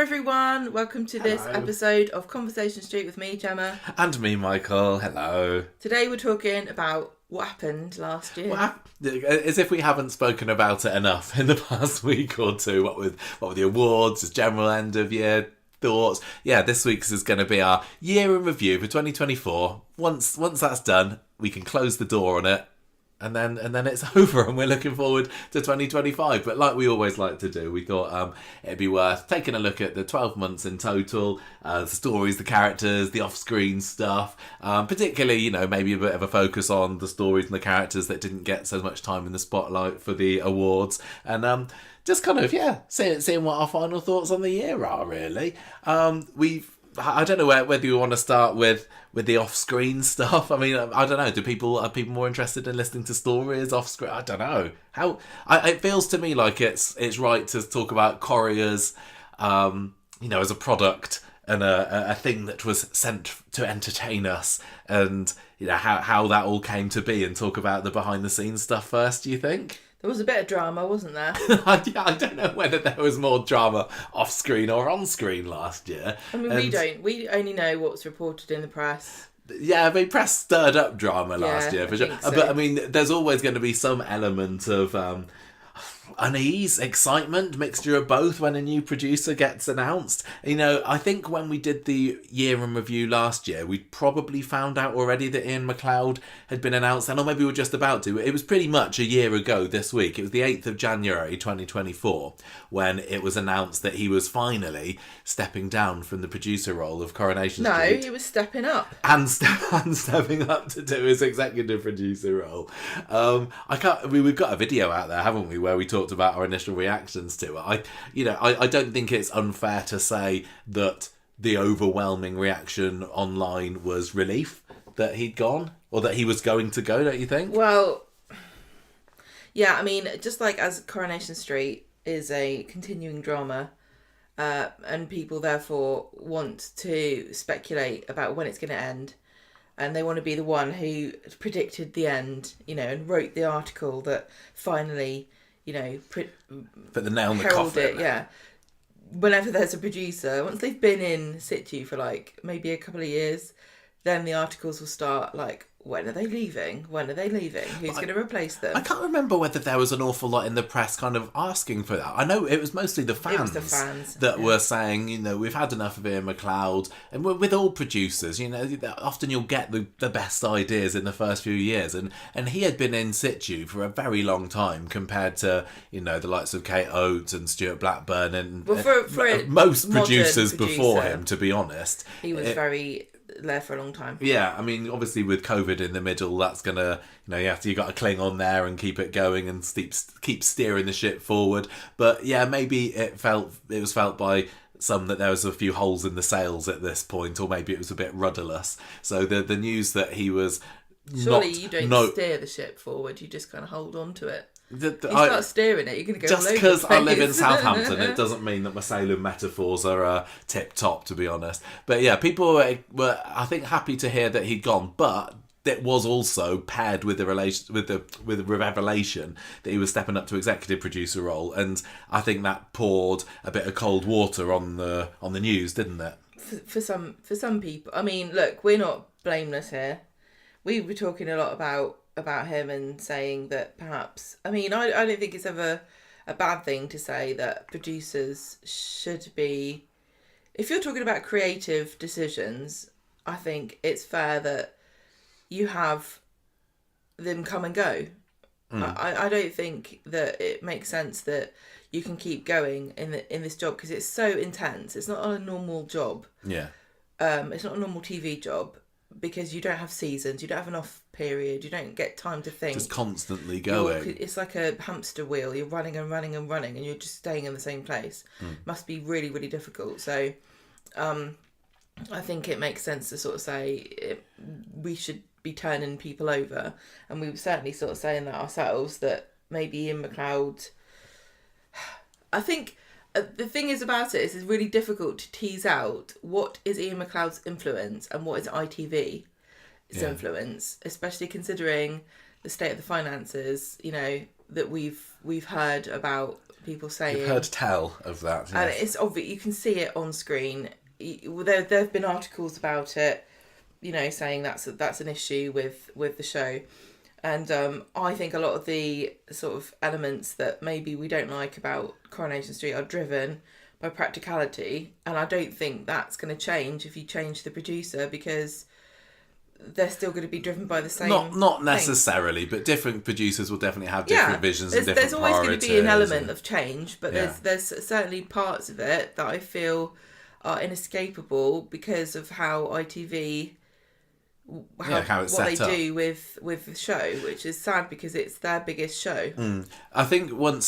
everyone, welcome to this episode of Conversation Street with me, Gemma. And me, Michael. Hello. Today we're talking about what happened last year. As if we haven't spoken about it enough in the past week or two. What with the awards, his general end of year thoughts. Yeah, this week's is going to be our year in review for 2024. Once that's done, we can close the door on it. And then it's over, and we're looking forward to 2025. But like we always like to do, we thought it'd be worth taking a look at the 12 months in total, the stories, the characters, the off-screen stuff. Particularly, maybe a bit of a focus on the stories and the characters that didn't get so much time in the spotlight for the awards. And just kind of, seeing what our final thoughts on the year are, really. I don't know whether you want to start with the off-screen stuff. I mean, I don't know. Are people more interested in listening to stories off-screen? I don't know. It feels to me like it's right to talk about Corrie as, as a product and a thing that was sent to entertain us, and how that all came to be, and talk about the behind-the-scenes stuff first. Do you think? There was a bit of drama, wasn't there? I don't know whether there was more drama off-screen or on-screen last year. I mean, we only know what's reported in the press. Yeah, I mean, press stirred up drama last year, for sure. So. But, I mean, there's always going to be some element of unease, excitement, mixture of both when a new producer gets announced. I think when we did the year in review last year, we probably found out already that Ian McLeod had been announced, or maybe we were just about to. It was pretty much a year ago this week. It was the 8th of January 2024 when it was announced that he was finally stepping down from the producer role of Coronation Street. No, he was stepping up. And stepping up to do his executive producer role. We've got a video out there, haven't we, where we talked about our initial reactions to it. I don't think it's unfair to say that the overwhelming reaction online was relief that he'd gone, or that he was going to go, don't you think? Well, yeah, I mean, just like as Coronation Street is a continuing drama, and people therefore want to speculate about when it's going to end, and they want to be the one who predicted the end, and wrote the article that finally, put the nail in the coffin. Yeah. Whenever there's a producer, once they've been in situ for maybe a couple of years, then the articles will start when are they leaving? When are they leaving? Who's going to replace them? I can't remember whether there was an awful lot in the press kind of asking for that. I know it was mostly the fans, that were saying, we've had enough of Ian McLeod. And with all producers, often you'll get the best ideas in the first few years. And he had been in situ for a very long time compared to, the likes of Kate Oates and Stuart Blackburn and most producers before him, to be honest. He was very there for a long time. Yeah, I mean, obviously with COVID in the middle, that's gonna, you got to cling on there and keep it going and keep steering the ship forward. But yeah, maybe it was felt by some that there was a few holes in the sails at this point, or maybe it was a bit rudderless. So the news that he was surely you don't steer the ship forward, you just kind of hold on to it. You start steering it, you're going to go just because I live in Southampton, it doesn't mean that my sailing metaphors are tip top, to be honest. But yeah, people were I think happy to hear that he'd gone, but it was also paired with the revelation that he was stepping up to executive producer role, and I think that poured a bit of cold water on the news, didn't it? For some people, I mean, look, we're not blameless here. We were talking a lot about him and saying that perhaps, I mean, I don't think it's ever a bad thing to say that producers should be, if you're talking about creative decisions, I think it's fair that you have them come and go. I don't think that it makes sense that you can keep going in this job, because it's so intense. It's not a normal job. Yeah. It's not a normal TV job, because you don't have seasons, you don't have an off period, you don't get time to think. Just constantly going. It's like a hamster wheel. You're running and running and running, and you're just staying in the same place. Must be really, really difficult. So I think it makes sense to sort of say we should be turning people over, and we were certainly sort of saying that ourselves, that maybe Ian McLeod, I think the thing is about it is it's really difficult to tease out what is Ian McLeod's influence and what is ITV's influence, especially considering the state of the finances, that we've heard about people saying. You've heard tell of that, yes. And it's obvious, you can see it on screen. There have been articles about it, saying that's an issue with the show. And I think a lot of the sort of elements that maybe we don't like about Coronation Street are driven by practicality, and I don't think that's going to change if you change the producer, because they're still going to be driven by the same not necessarily, but different producers will definitely have different visions and different priorities. There's always going to be an element of change, but there's certainly parts of it that I feel are inescapable because of how ITV how it's what set they up. do with the show, which is sad because it's their biggest show. I think when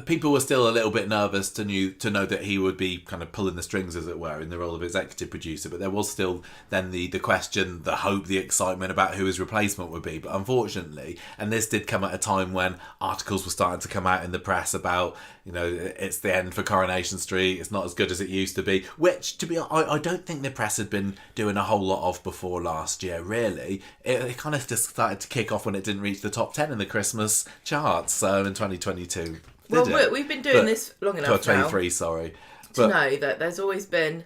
people were still a little bit nervous to know that he would be kind of pulling the strings, as it were, in the role of executive producer, but there was still then the question, the hope, the excitement about who his replacement would be. But unfortunately, and this did come at a time when articles were starting to come out in the press about, it's the end for Coronation Street, it's not as good as it used to be, which, to be honest, I don't think the press had been doing a whole lot of before last year, really. It kind of just started to kick off when it didn't reach the top 10 in the Christmas charts in 2022. We've been doing this long enough 23, now sorry. to know that there's always been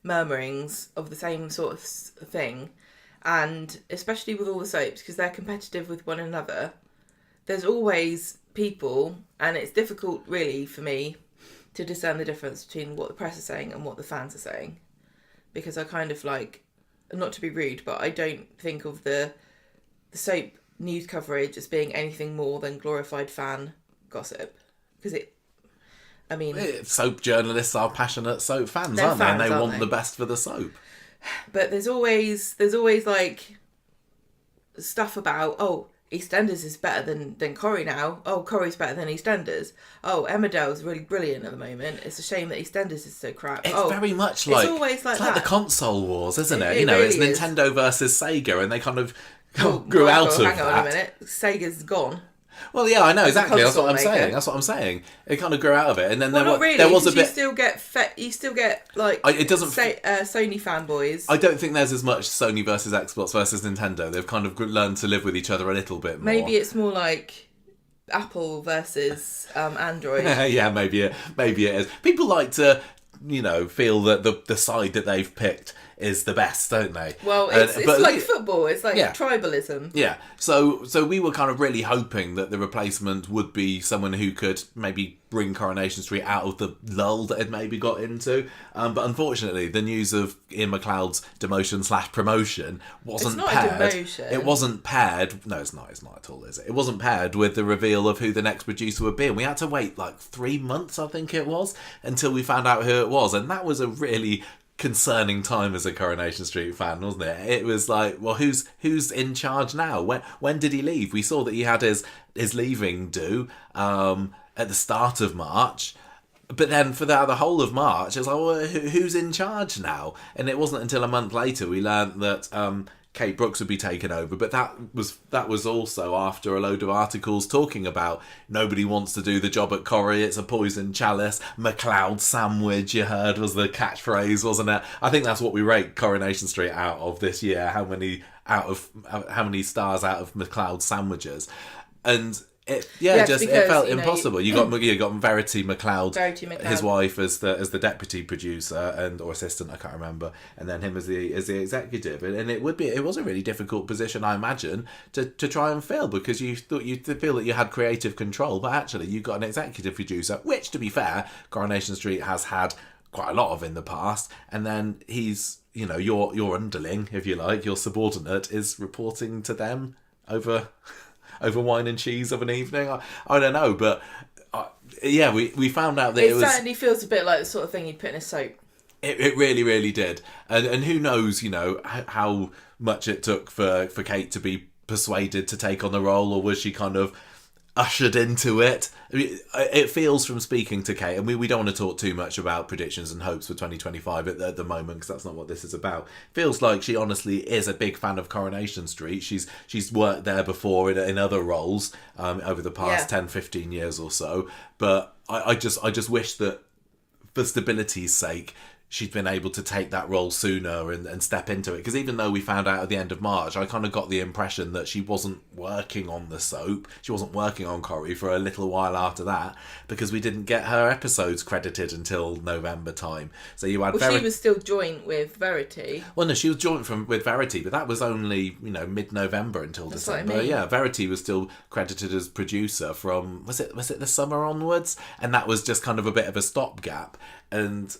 murmurings of the same sort of thing, and especially with all the soaps, because they're competitive with one another, there's always people, and it's difficult really for me to discern the difference between what the press is saying and what the fans are saying, because I kind of not to be rude, but I don't think of the soap news coverage as being anything more than glorified fan gossip. Because soap journalists are passionate soap fans, aren't they? And they want the best for the soap. But there's always stuff about, EastEnders is better than Corrie now. Corrie's better than EastEnders. Emmerdale's really brilliant at the moment. It's a shame that EastEnders is so crap. It's very much like, it's always like the console wars, isn't it? It really it's is. Nintendo versus Sega, and they kind of grew out of that. Hang on a minute, Sega's gone. Well, yeah, I know, exactly. That's what I'm maker. saying. That's what I'm saying. It kind of grew out of it, and then not really, there was a bit. You still get It doesn't. Sony fanboys. I don't think there's as much Sony versus Xbox versus Nintendo. They've kind of learned to live with each other a little bit more. Maybe it's more like Apple versus Android. Yeah, maybe it is. People like to, feel that the side that they've picked is the best, don't they? Well, it's like football. It's like tribalism. Yeah. So we were kind of really hoping that the replacement would be someone who could maybe bring Coronation Street out of the lull that it maybe got into. But unfortunately, the news of Ian McLeod's demotion/promotion wasn't paired. It's not a demotion. It wasn't paired. No, it's not. It's not at all, is it? It wasn't paired with the reveal of who the next producer would be. And we had to wait 3 months, I think it was, until we found out who it was. And that was a really concerning time as a Coronation Street fan, wasn't it? It was like, well, who's in charge now? When did he leave? We saw that he had his leaving due at the start of March, but then for the whole of March, it was like, well, who's in charge now? And it wasn't until a month later we learned that Kate Brooks would be taken over, but that was also after a load of articles talking about nobody wants to do the job at Corrie, it's a poison chalice, McLeod sandwich, you heard, was the catchphrase, wasn't it? I think that's what we rate Coronation Street out of this year, how many stars out of McLeod sandwiches. And it felt impossible. You got Verity McLeod, his wife, as the deputy producer or assistant, I can't remember, and then him as the executive. And it was a really difficult position, I imagine, to try and fill, because you thought you'd feel that you had creative control, but actually you got an executive producer, which, to be fair, Coronation Street has had quite a lot of in the past, and then he's your underling, if you like, your subordinate, is reporting to them over wine and cheese of an evening. I don't know, but we found out that it certainly feels a bit like the sort of thing you'd put in a soap. It really, really did. And who knows, how much it took for Kate to be persuaded to take on the role, or was she kind of ushered into it? I mean, it feels, from speaking to Kate, and we don't want to talk too much about predictions and hopes for 2025 at the moment, because that's not what this is about. Feels like she honestly is a big fan of Coronation Street. She's worked there before in other roles over the past 10-15 years or so, but I just wish that, for stability's sake, she'd been able to take that role sooner and step into it. Because even though we found out at the end of March, I kind of got the impression that she wasn't working on the soap. She wasn't working on Corrie for a little while after that, because we didn't get her episodes credited until November time. So you had she was still joint with Verity. Well, no, she was joint with Verity, but that was only, mid-November until That's December. what I mean. Yeah, Verity was still credited as producer from, was it the summer onwards? And that was just kind of a bit of a stopgap. And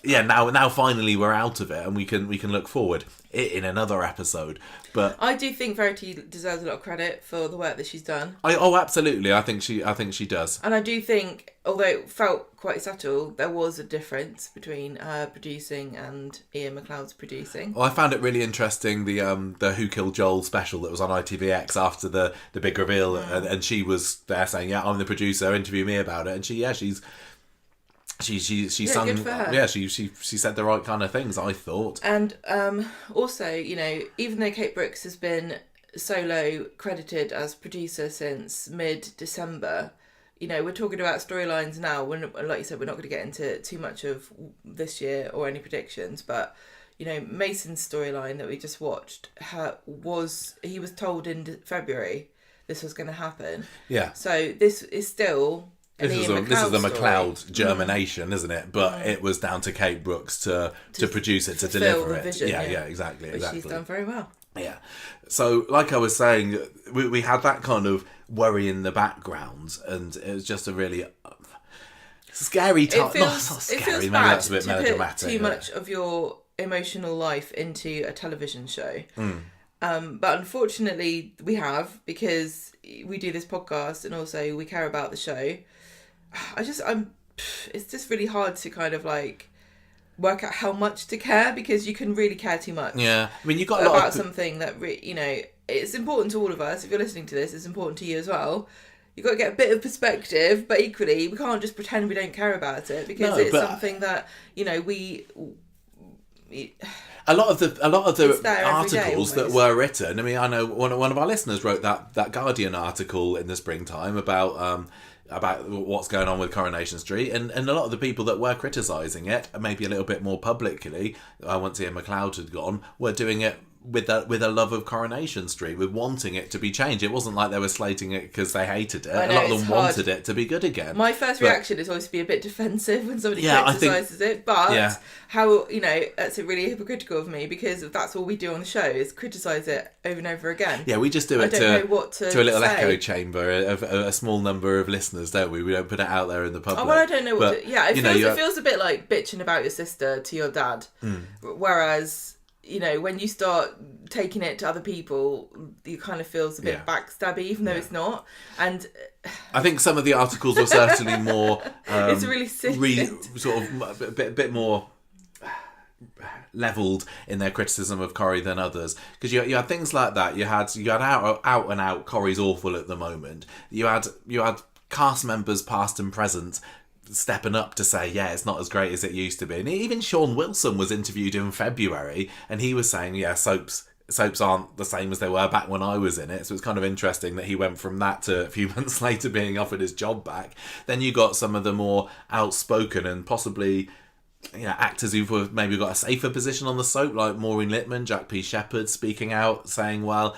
yeah, now finally we're out of it, and we can look forward in another episode. But I do think Verity deserves a lot of credit for the work that she's done. Absolutely, I think she does. And I do think, although it felt quite subtle, there was a difference between her producing and Ian McLeod's producing. Well, I found it really interesting, the Who Killed Joel special that was on ITVX after the big reveal, and she was there saying, "Yeah, I'm the producer. Interview me about it." And she sung, good for her. yeah, she said the right kind of things, I thought. And also, even though Kate Brooks has been solo credited as producer since mid-December, we're talking about storylines now. Like you said, we're not going to get into too much of this year or any predictions, but Mason's storyline that we just watched, he was told in February this was going to happen. Yeah. So this is still... This is the McLeod germination, isn't it? But it was down to Kate Brooks to produce it, to deliver it. Vision, yeah, exactly. Which she's done very well. Yeah. So, like I was saying, we had that kind of worry in the background, and it was just a really scary time. Not scary, it feels maybe bad that's a bit to melodramatic. put too much of your emotional life into a television show. But unfortunately, we have, because we do this podcast and also we care about the show. It's just really hard to kind of like work out how much to care, because you can really care too much. Yeah, I mean, you got a lot about something that it's important to all of us. If you're listening to this, it's important to you as well. You've got to get a bit of perspective, but equally, we can't just pretend we don't care about it, because it's something that we a lot of the articles day, that were written. I mean, I know one of our listeners wrote that Guardian article in the springtime about what's going on with Coronation Street, and a lot of the people that were criticising it, maybe a little bit more publicly, once Ian McLeod had gone, were doing it with a love of Coronation Street, with wanting it to be changed. It wasn't like they were slating it because they hated it. A lot of them wanted it to be good again. My first reaction is always to be a bit defensive when somebody criticises it, but how, that's really hypocritical of me, because that's all we do on the show is criticise it over and over again. Yeah, we just do it to a little echo chamber of a small number of listeners, don't we? We don't put it out there in the public. Oh, well, I don't know what it feels a bit like bitching about your sister to your dad, whereas... when you start taking it to other people, it kind of feels a bit backstabby, even though it's not. And I think some of the articles were certainly more... it's really silly. Sort of a bit more levelled in their criticism of Corrie than others. Because you had things like that. You had out and out, Corrie's awful at the moment. You had cast members past and present stepping up to say, yeah, it's not as great as it used to be. And even Sean Wilson was interviewed in February, and he was saying, yeah, soaps aren't the same as they were back when I was in it. So it's kind of interesting that he went from that to a few months later being offered his job back. Then you got some of the more outspoken and possibly actors who've maybe got a safer position on the soap, like Maureen Lipman, Jack P. Shepherd, speaking out, saying, well,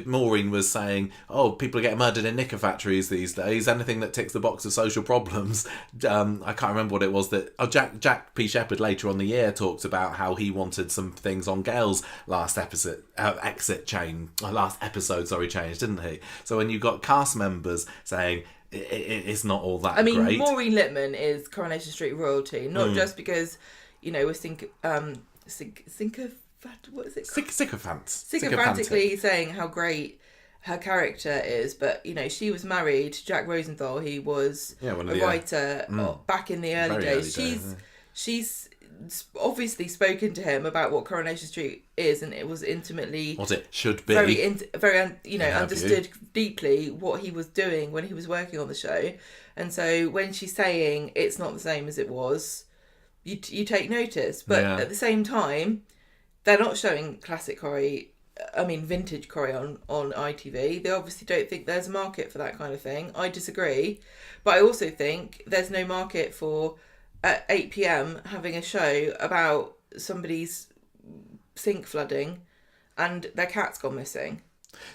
Maureen was saying, oh, people are getting murdered in knicker factories these days. Anything that ticks the box of social problems. I can't remember what it was that... Oh, Jack P. Shepherd later on the year talked about how he wanted some things on Gail's last episode changed, didn't he? So when you've got cast members saying... It's not all that great. Maureen Lipman is Coronation Street royalty, not just because, we're sycophantically saying how great her character is, but, she was married to Jack Rosenthal. He was a writer back in the early days. She's obviously spoken to him about what Coronation Street is, and it was intimately what it should be, very understood deeply what he was doing when he was working on the show. And so when she's saying it's not the same as it was, you take notice. But at the same time, they're not showing classic Corrie, vintage Corrie on ITV. They obviously don't think there's a market for that kind of thing. I disagree, but I also think there's no market for at 8 p.m. having a show about somebody's sink flooding and their cat's gone missing.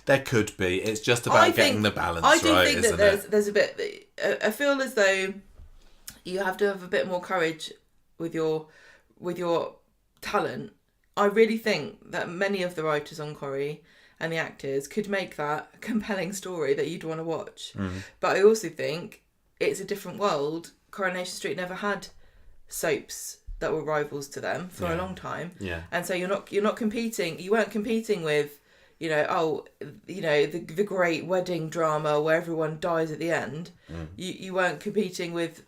There could be. It's just about getting the balance right, isn't it? I do think that there's a bit... I feel as though you have to have a bit more courage with your talent. I really think that many of the writers on Corrie and the actors could make that a compelling story that you'd want to watch. But I also think it's a different world. Coronation Street never had soaps that were rivals to them for a long time. Yeah. And so you weren't competing with, the great wedding drama where everyone dies at the end. You weren't competing with,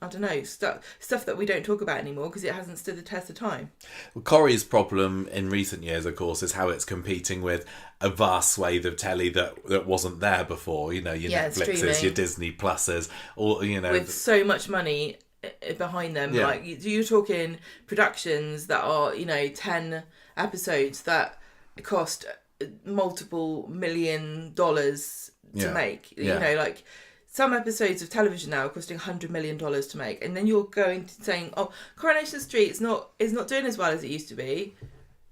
I don't know, stuff that we don't talk about anymore because it hasn't stood the test of time. Well, Corrie's problem in recent years, of course, is how it's competing with a vast swathe of telly that wasn't there before. Your Netflixes, streaming. your Disney Pluses, or with so much money behind them. Like you're talking productions that are 10 episodes that cost multiple $1 million to make. Like some episodes of television now are costing $100 million to make, and then you're going to saying, "Oh, Coronation Street is not doing as well as it used to be."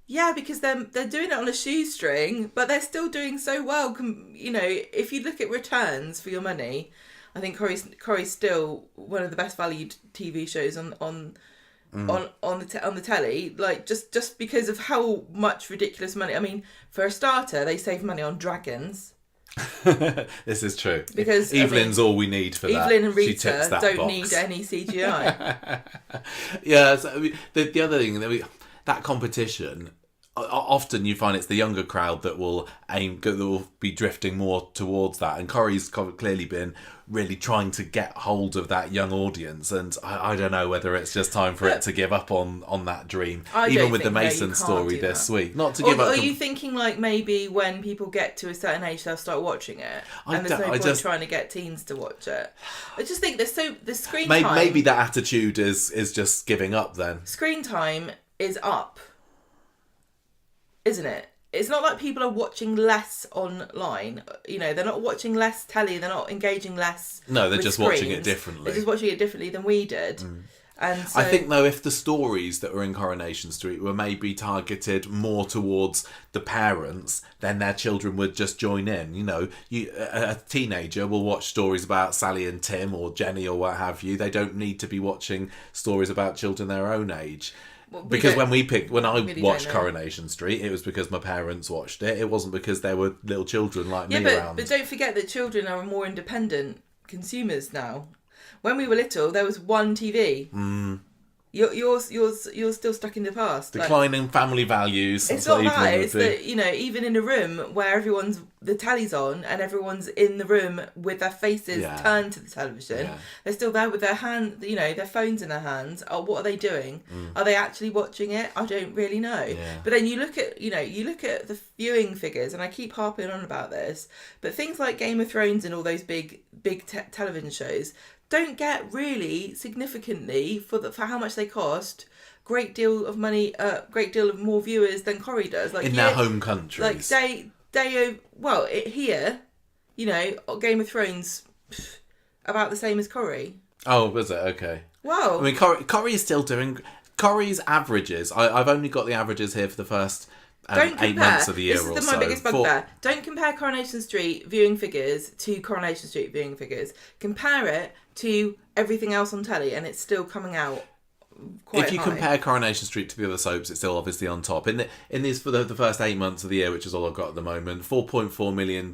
Yeah, because they're doing it on a shoestring, but they're still doing so well. If you look at returns for your money, I think Corrie's still one of the best valued TV shows on the telly. Like just because of how much ridiculous money. I mean, for a starter, they save money on dragons. This is true. Because Evelyn's all we need for that. Evelyn and Rita she ticks that don't box. need any CGI. Yeah, so, the other thing that competition. Often you find it's the younger crowd that will be drifting more towards that, and Corrie's clearly been really trying to get hold of that young audience, and I don't know whether it's just time for it to give up on that dream, even with the Mason story this week. Not to give up. Are you thinking like maybe when people get to a certain age they'll start watching it, and there's no point trying to get teens to watch it? I just think the screen time. Maybe that attitude is just giving up then. Screen time is up. Isn't it? It's not like people are watching less online. They're not watching less telly. They're not engaging less. No, they're just screens. watching it differently. They're just watching it differently than we did. And so, I think, though, if the stories that were in Coronation Street were maybe targeted more towards the parents, then their children would just join in. A teenager will watch stories about Sally and Tim or Jenny or what have you. They don't need to be watching stories about children their own age. Because when I watched Coronation Street, it was because my parents watched it. It wasn't because there were little children like me around. But don't forget that children are more independent consumers now. When we were little, there was one TV. You're still stuck in the past. Declining family values. It's not that. It's that even in a room where the telly's on and everyone's in the room with their faces turned to the television, they're still there with their their phones in their hands. Oh, what are they doing? Are they actually watching it? I don't really know. Yeah. But then you look at the viewing figures, and I keep harping on about this, but things like Game of Thrones and all those big television shows don't get really significantly for how much they cost. Great deal of money, great deal of more viewers than Corrie does. Like in their home countries. Like here, Game of Thrones, about the same as Corrie. Oh, was it? Okay. Wow. I mean, Corrie is still doing Corrie's averages. I've only got the averages here for the first 8 months of the year or so. This is my biggest bugbear. Don't compare Coronation Street viewing figures to Coronation Street viewing figures. Compare it to everything else on telly, and it's still coming out quite If you high. compare Coronation Street to the other soaps, it's still obviously on top. In these for the first 8 months of the year, which is all I've got at the moment, 4.4 million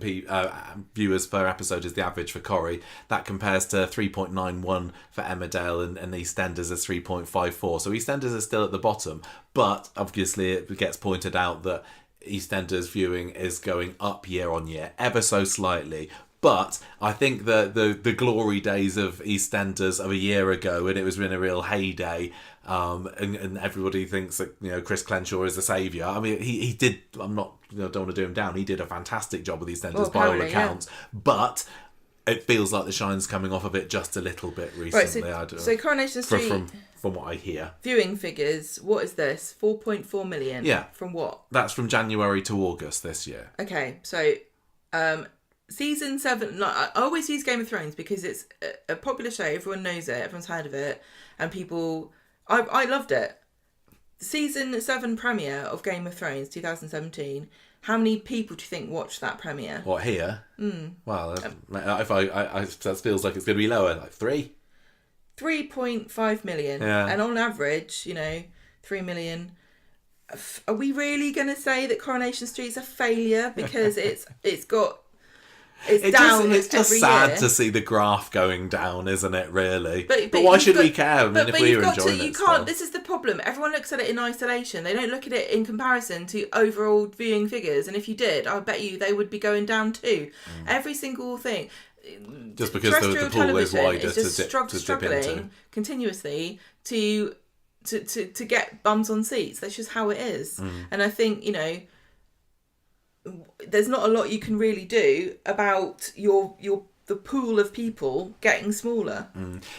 viewers per episode is the average for Corrie. That compares to 3.91 for Emmerdale, and EastEnders is 3.54. So EastEnders is still at the bottom, but obviously it gets pointed out that EastEnders viewing is going up year on year, ever so slightly. But I think the glory days of EastEnders of a year ago, and it was in a real heyday, and everybody thinks that Chris Crenshaw is the saviour. I mean, he did. I'm not don't want to do him down. He did a fantastic job with EastEnders by all accounts, but it feels like the shine's coming off of it just a little bit recently. Right, so Coronation Street, from what I hear, viewing figures. What is this? 4.4 million. Yeah. From what? That's from January to August this year. Okay, so season 7, like, I always use Game of Thrones because it's a popular show, everyone knows it, everyone's heard of it, and people, I loved it. Season 7 premiere of Game of Thrones 2017, how many people do you think watched that premiere? What, here? Well, if I that feels like it's going to be lower, like 3.5 million. Yeah. And on average, 3 million. Are we really going to say that Coronation Street's a failure because it's down it's just every sad year? to see the graph going down, isn't it, really? But why should we care? I mean, if we were enjoying it you still. can't. This is the problem. Everyone looks at it in isolation. They don't look at it in comparison to overall viewing figures. And if you did, I bet you they would be going down too. Every single thing. Just because the pool is wider just to dip struggling into. continuously to get bums on seats. That's just how it is. And I think, there's not a lot you can really do about the pool of people getting smaller.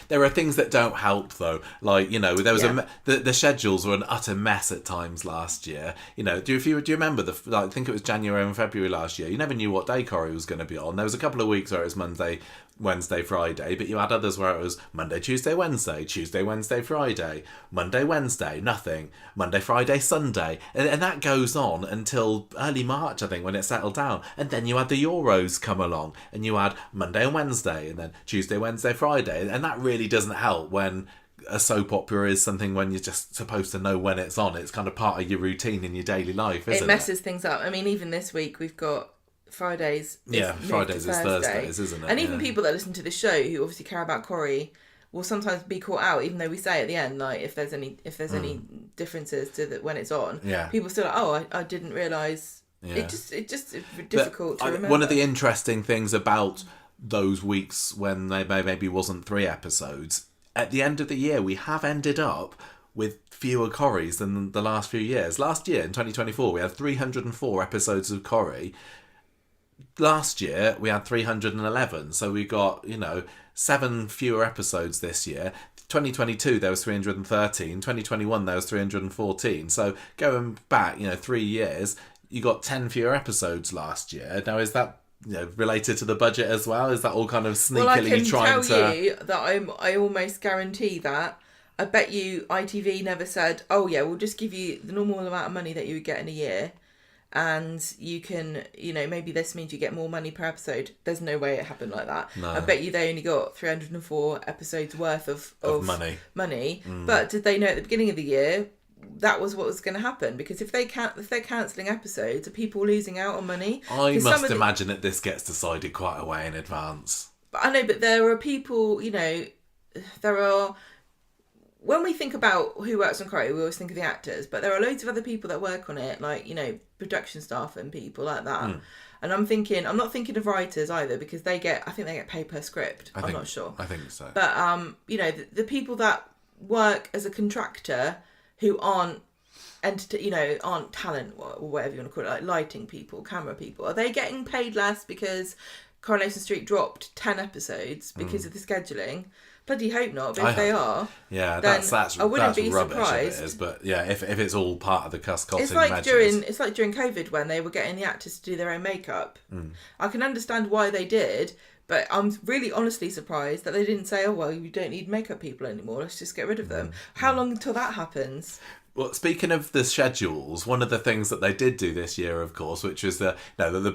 There are things that don't help, though. Like, there was the schedules were an utter mess at times last year. Do you remember I think it was January and February last year? You never knew what day Corrie was going to be on. There was a couple of weeks where it was Monday, Wednesday, Friday, but you had others where it was Monday, Tuesday, Wednesday, Tuesday, Wednesday, Friday, Monday, Wednesday, nothing, Monday, Friday, Sunday, and that goes on until early March, I think, when it settled down. And then you had the Euros come along, and you had Monday and Wednesday, and then Tuesday, Wednesday, Friday, and that really doesn't help when a soap opera is something when you're just supposed to know when it's on. It's kind of part of your routine in your daily life, isn't it? It messes things up. I mean, even this week we've got Fridays. Fridays is Thursdays, isn't it? And even people that listen to the show who obviously care about Corrie will sometimes be caught out, even though we say at the end, like, if there's any differences to when it's on. People still like, oh, I didn't realise. It's just difficult to remember. One of the interesting things about those weeks when they maybe wasn't 3 episodes, at the end of the year we have ended up with fewer Corries than the last few years. Last year, in 2024, we had 304 episodes of Corrie. Last year we had 311, so we got 7 fewer episodes this year. 2022 there was 313, 2021 there was 314, so going back 3 years you got 10 fewer episodes last year. Now, is that related to the budget as well? Is that all kind of sneakily trying to... Well, I can tell you that I almost guarantee that. I bet you ITV never said, oh yeah, we'll just give you the normal amount of money that you would get in a year, and you can, maybe this means you get more money per episode. There's no way it happened like that. No. I bet you they only got 304 episodes worth of money. But did they know at the beginning of the year that was what was going to happen? Because if they're cancelling episodes, are people losing out on money? I must imagine that this gets decided quite a way in advance. I know, but there are people, when we think about who works on Corrie, we always think of the actors, but there are loads of other people that work on it, like, production staff and people like that. And I'm not thinking of writers either, because I think they get paid per script. I'm not sure. I think so. But, the people that work as a contractor who aren't talent or whatever you want to call it, like lighting people, camera people, are they getting paid less because Coronation Street dropped 10 episodes because of the scheduling? Bloody hope not, but if they are, that's I wouldn't be rubbish surprised. If it is, but if it's all part of the cost-cutting it's like measures. during COVID when they were getting the actors to do their own makeup. I can understand why they did, but I'm really honestly surprised that they didn't say, oh well, you don't need makeup people anymore, let's just get rid of them. How long until that happens? Well, speaking of the schedules, one of the things that they did do this year, of course, which was the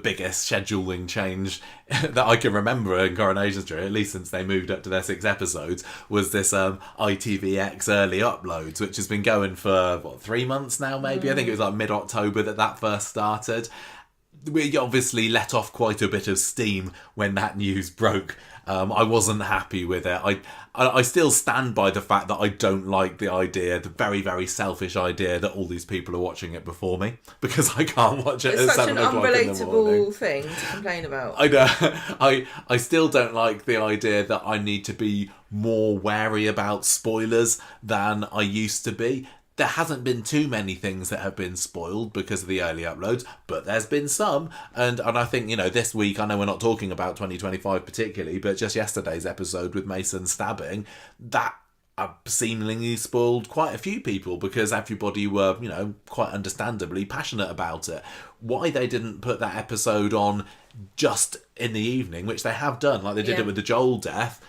biggest scheduling change that I can remember in Coronation Street, at least since they moved up to their 6 episodes, was this ITVX early uploads, which has been going for 3 months now, maybe. I think it was like mid-October that first started. We obviously let off quite a bit of steam when that news broke. I wasn't happy with it. I still stand by the fact that I don't like the idea, the very, very selfish idea that all these people are watching it before me, because I can't watch it at 7 o'clock in the morning. It's such an unrelatable thing to complain about. I know. I still don't like the idea that I need to be more wary about spoilers than I used to be. There hasn't been too many things that have been spoiled because of the early uploads, but there's been some. And I think, this week, I know we're not talking about 2025 particularly, but just yesterday's episode with Mason stabbing, that seemingly spoiled quite a few people because everybody were, quite understandably passionate about it. Why they didn't put that episode on just in the evening, which they have done, like they did it with the Joel death.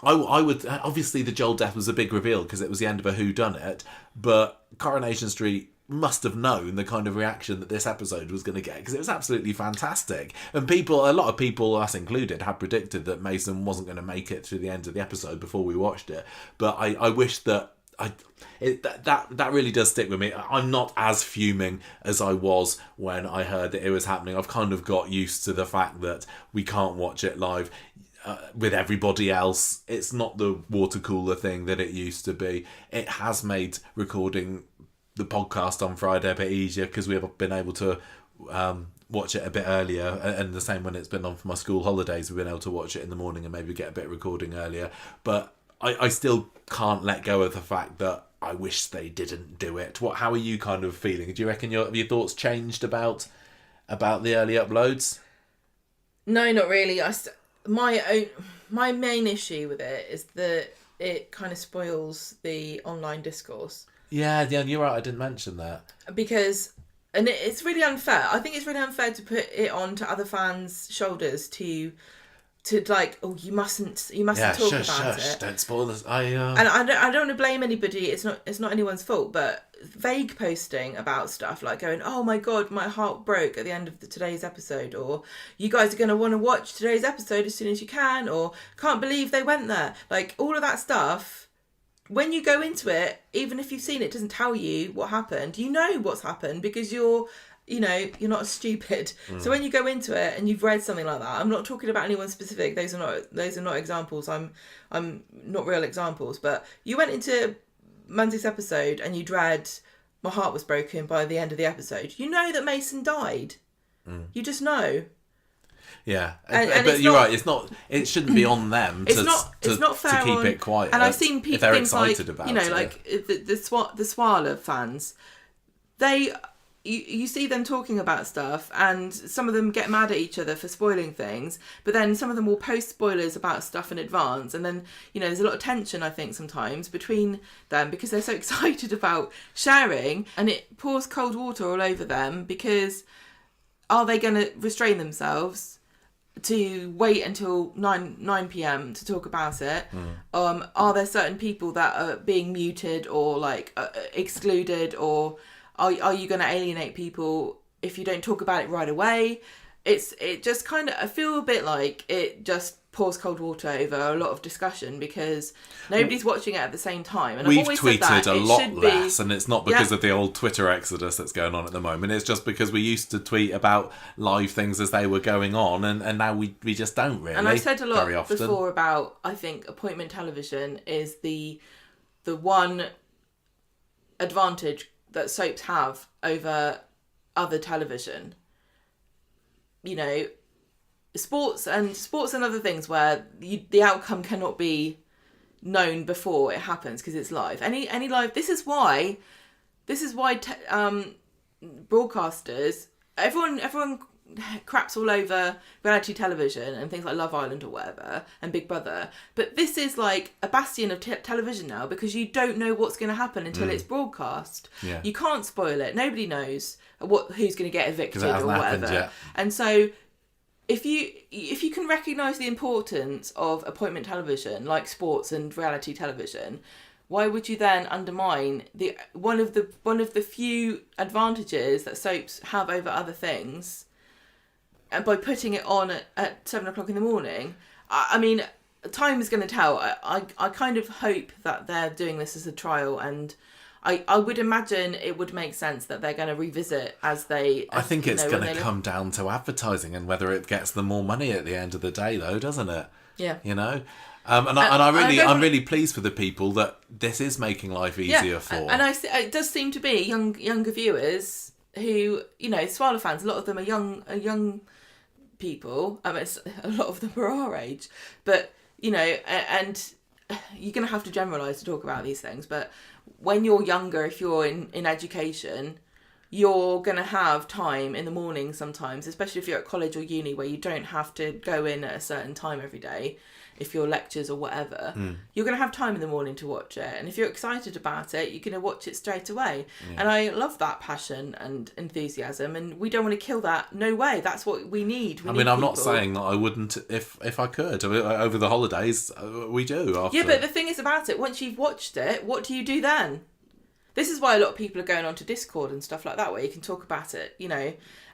I would, obviously the Joel death was a big reveal because it was the end of a whodunit, but Coronation Street must have known the kind of reaction that this episode was going to get, because it was absolutely fantastic. And a lot of people, us included, had predicted that Mason wasn't going to make it to the end of the episode before we watched it. But I wish that that really does stick with me. I'm not as fuming as I was when I heard that it was happening. I've kind of got used to the fact that we can't watch it live with everybody else. It's not the water cooler thing that it used to be. It has made recording the podcast on Friday a bit easier because we have been able to watch it a bit earlier, and the same when it's been on for my school holidays, we've been able to watch it in the morning and maybe get a bit of recording earlier. But I still can't let go of the fact that I wish they didn't do it. How are you kind of feeling? Do you reckon have your thoughts changed about the early uploads? No, not really. My main issue with it is that it kind of spoils the online discourse. Yeah, you're right. I didn't mention that because, and it's really unfair. I think it's really unfair to put it on to other fans' shoulders to like, oh, you mustn't talk about it. Don't spoil this. And I don't want to blame anybody. It's not anyone's fault. But vague posting about stuff like going, oh my god, my heart broke at the end of today's episode, or you guys are going to want to watch today's episode as soon as you can, or can't believe they went there. Like all of that stuff. When you go into it, even if you've seen it, doesn't tell you what happened. You know what's happened because you're not stupid. So when you go into it and you've read something like that, I'm not talking about anyone specific. Those are not examples. I'm not real examples. But you went into Monday's episode and you'd read, my heart was broken by the end of the episode. You know that Mason died. You just know. Yeah, but you're right. It shouldn't be on them. It's not fair to keep it quiet. And I've seen people they're things excited like, about you know, it. like the Swala fans. You see them talking about stuff, and some of them get mad at each other for spoiling things. But then some of them will post spoilers about stuff in advance, and then there's a lot of tension, I think, sometimes between them because they're so excited about sharing, and it pours cold water all over them because are they going to restrain themselves to wait until 9 p.m. to talk about it? Are there certain people that are being muted or like excluded, or are you going to alienate people if you don't talk about it right away? It just kind of, I feel a bit like it just pours cold water over a lot of discussion because nobody's watching it at the same time. And we've I've always tweeted said that a lot less, and it's not because of the old Twitter exodus that's going on at the moment. It's just because we used to tweet about live things as they were going on, and now we just don't really. And I've said a lot very often before about, I think appointment television is the one advantage that soaps have over other television. Sports and other things where the outcome cannot be known before it happens because it's live. Any live. This is why broadcasters, everyone craps all over reality television and things like Love Island or whatever and Big Brother, but this is like a bastion of television now because you don't know what's going to happen until it's broadcast. You can't spoil it. Nobody knows who's going to get evicted or whatever. And so if you can recognise the importance of appointment television like sports and reality television, why would you then undermine one of the few advantages that soaps have over other things? And by putting it on at 7 o'clock in the morning, I mean, time is going to tell. I kind of hope that they're doing this as a trial, and I would imagine it would make sense that they're going to revisit as they... I think it's going to come down to advertising and whether it gets them more money at the end of the day, though, doesn't it? Yeah. I'm really pleased for the people that this is making life easier for. And it does seem to be younger viewers who, Swallow fans, a lot of them are young people. I mean, a lot of them are our age, but and you're going to have to generalise to talk about these things. But when you're younger, if you're in education, you're going to have time in the morning sometimes, especially if you're at college or uni where you don't have to go in at a certain time every day. if you're lectures or whatever, you're going to have time in the morning to watch it. And if you're excited about it, you're going to watch it straight away. And I love that passion and enthusiasm, and we don't want to kill that. No way. That's what we need. I'm not saying that I wouldn't if I could. I mean, over the holidays, we do. After. Yeah, but the thing is about it, once you've watched it, what do you do then? This is why a lot of people are going onto Discord and stuff like that, where you can talk about it,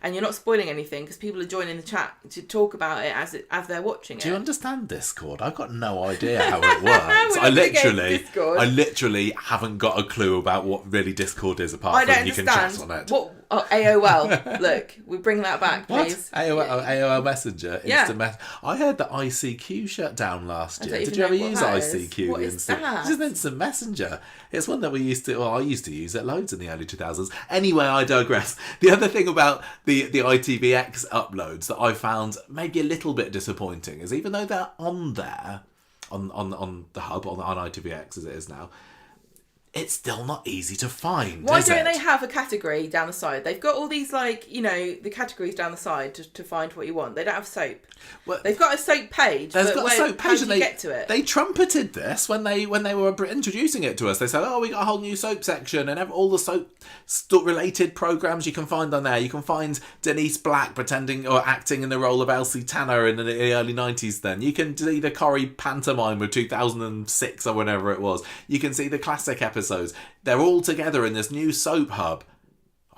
and you're not spoiling anything because people are joining the chat to talk about it as they're watching it. Do you understand Discord? I've got no idea how it works. I literally haven't got a clue about what really Discord is apart from you can chat on it. What? Oh, AOL. Look, we bring that back, please. What? AOL Messenger. Yeah. I heard that ICQ shut down last year. Did you ever use ICQ? What is that? It's just instant messenger. It's one that I used to use it loads in the early 2000s. Anyway, I digress. The other thing about the ITVX uploads that I found maybe a little bit disappointing is even though they're on there, on the hub, on ITVX as it is now, it's still not easy to find. Why don't they have a category down the side? They've got all these, the categories down the side to find what you want. They don't have soap. Well, they've got a soap page. There's got a soap page, and they get to it. They trumpeted this when they were introducing it to us. They said, "Oh, we got a whole new soap section and all the soap related programs you can find on there. You can find Denise Black pretending or acting in the role of Elsie Tanner in the early 90s. Then you can see the Corrie pantomime of 2006 or whenever it was. You can see the classic episodes. They're all together in this new soap hub."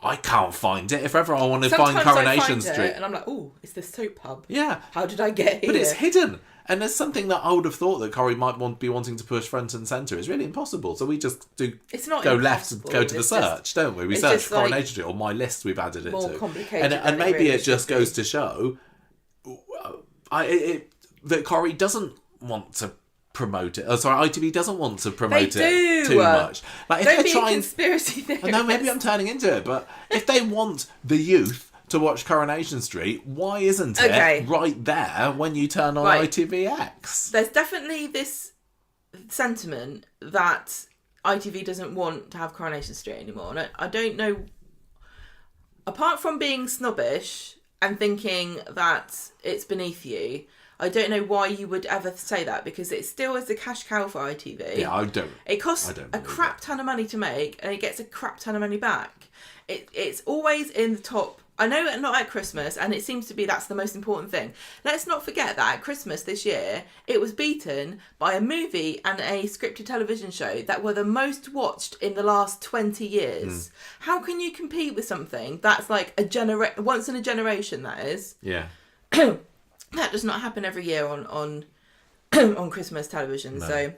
I can't find it. If ever I want to find Coronation Street. And I'm like, oh, it's the soap hub. Yeah. How did I get here? But it's hidden. And there's something that I would have thought that Corrie might be wanting to push front and centre. It's really impossible. So we just go left and go to the search, don't we? We search Coronation Street, or my list we've added it to. More complicated. And maybe it just goes to show that Corrie doesn't want to promote it. ITV doesn't want to promote it too much. Like, if don't be trying, a conspiracy theorist. No, maybe I'm turning into it, but if they want the youth to watch Coronation Street, why isn't it right there when you turn on ITVX? There's definitely this sentiment that ITV doesn't want to have Coronation Street anymore. And I don't know, apart from being snobbish and thinking that it's beneath you, I don't know why you would ever say that, because it still is a cash cow for ITV. Yeah, I don't. It costs a crap ton of money to make, and it gets a crap ton of money back. It's always in the top. I know not at Christmas, and it seems to be that's the most important thing. Let's not forget that at Christmas this year, it was beaten by a movie and a scripted television show that were the most watched in the last 20 years. How can you compete with something that's like once in a generation, that is? Yeah. That does not happen every year on Christmas television. No. So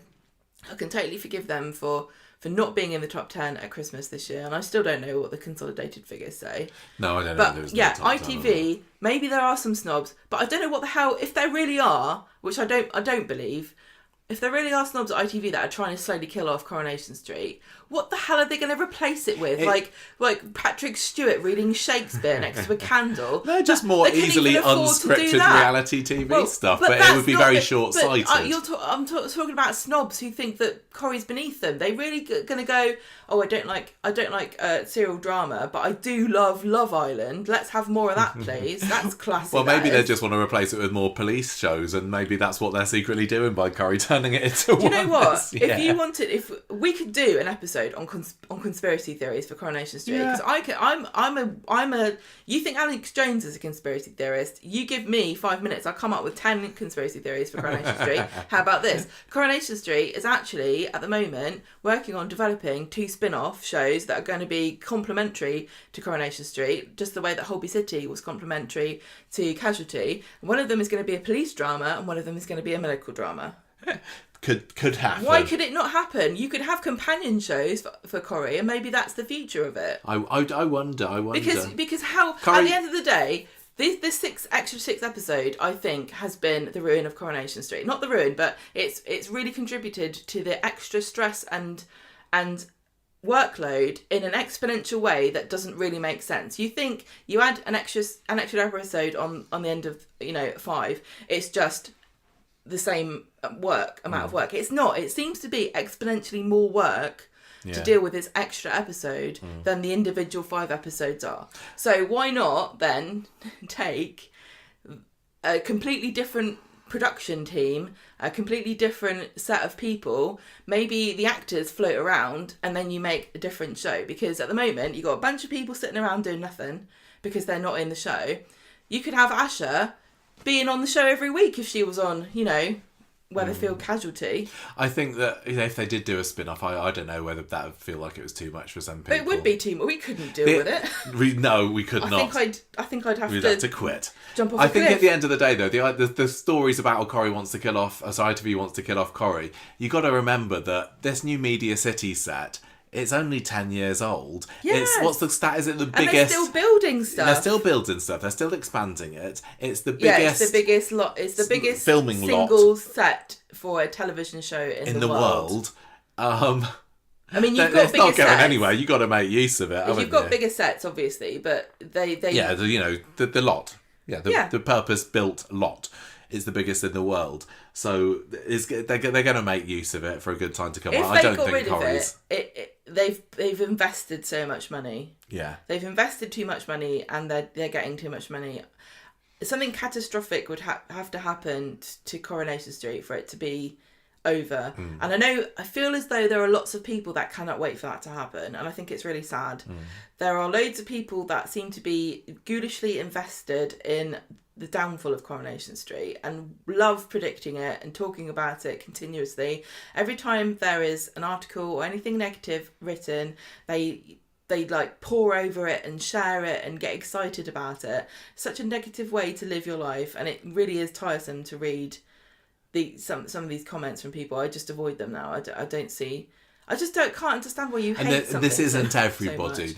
I can totally forgive them for not being in the top 10 at Christmas this year. And I still don't know what the consolidated figures say. No, I don't know. But yeah, ITV, maybe there are some snobs, but I don't know what the hell, if there really are, which I don't believe, if there really are snobs at ITV that are trying to slowly kill off Coronation Street, what the hell are they going to replace it with? Like Patrick Stewart reading Shakespeare next to a candle? They're just more easily unscripted reality TV stuff, but it would be very short-sighted. I'm talking about snobs who think that Corrie's beneath them. They really going to go, oh, I don't like serial drama, but I do love Love Island. Let's have more of that, please. That's classic. Well, maybe they just want to replace it with more police shows, and maybe that's what they're secretly doing by Corrie turning it into one. You know what? Yeah. If we could do an episode on conspiracy theories for Coronation Street, because I'm a. You think Alex Jones is a conspiracy theorist? You give me 5 minutes, I'll come up with 10 conspiracy theories for Coronation Street. How about this? Coronation Street is actually at the moment working on developing 2 spin-off shows that are going to be complementary to Coronation Street, just the way that Holby City was complementary to Casualty. One of them is going to be a police drama, and one of them is going to be a medical drama. Could happen. Why could it not happen? You could have companion shows for Corrie, and maybe that's the future of it. I wonder. Because how Corrie, at the end of the day, this extra 6 episode, I think, has been the ruin of Coronation Street. Not the ruin, but it's really contributed to the extra stress and workload in an exponential way that doesn't really make sense. You think you add an extra episode on the end of 5, it's just the same amount of work. It's not. It seems to be exponentially more work to deal with this extra episode than the individual 5 episodes are. So why not then take a completely different production team, a completely different set of people. Maybe the actors float around and then you make a different show, because at the moment you've got a bunch of people sitting around doing nothing because they're not in the show. You could have Asha being on the show every week if she was on, Weatherfield Casualty. I think that if they did do a spin-off, I don't know whether that would feel like it was too much for some people. But it would be too much. We couldn't deal with it. We could not. I think I'd have We'd have to quit. Jump off I a think cliff. at the end of the day, though, the stories about how Corrie wants to kill off, ITV wants to kill off Corrie, you got to remember that this new Media City set, it's only 10 years old. Yes. What's the stat? Is it the biggest? And they're still building stuff. They're still building stuff. They're still expanding it. It's the biggest. Yeah, it's the biggest lot. It's the biggest filming single set for a television show in the world. I mean, you've got it's bigger not going sets. anywhere. You got to make use of it. You've got bigger sets, obviously, but they yeah, the lot. Yeah, the purpose-built lot is the biggest in the world. So they're going to make use of it for a good time to come. If I they don't got think rid of Corrie's... they've invested so much money. Yeah, they've invested too much money, and they're getting too much money. Something catastrophic would have to happen to Coronation Street for it to be over. And I feel as though there are lots of people that cannot wait for that to happen, and I think it's really sad. There are loads of people that seem to be ghoulishly invested in the downfall of Coronation Street and love predicting it and talking about it continuously. Every time there is an article or anything negative written, they like pour over it and share it and get excited about it. Such a negative way to live your life, and it really is tiresome to read some of these comments from people. I just avoid them now. I don't see. I just can't understand why you hate something. This isn't everybody.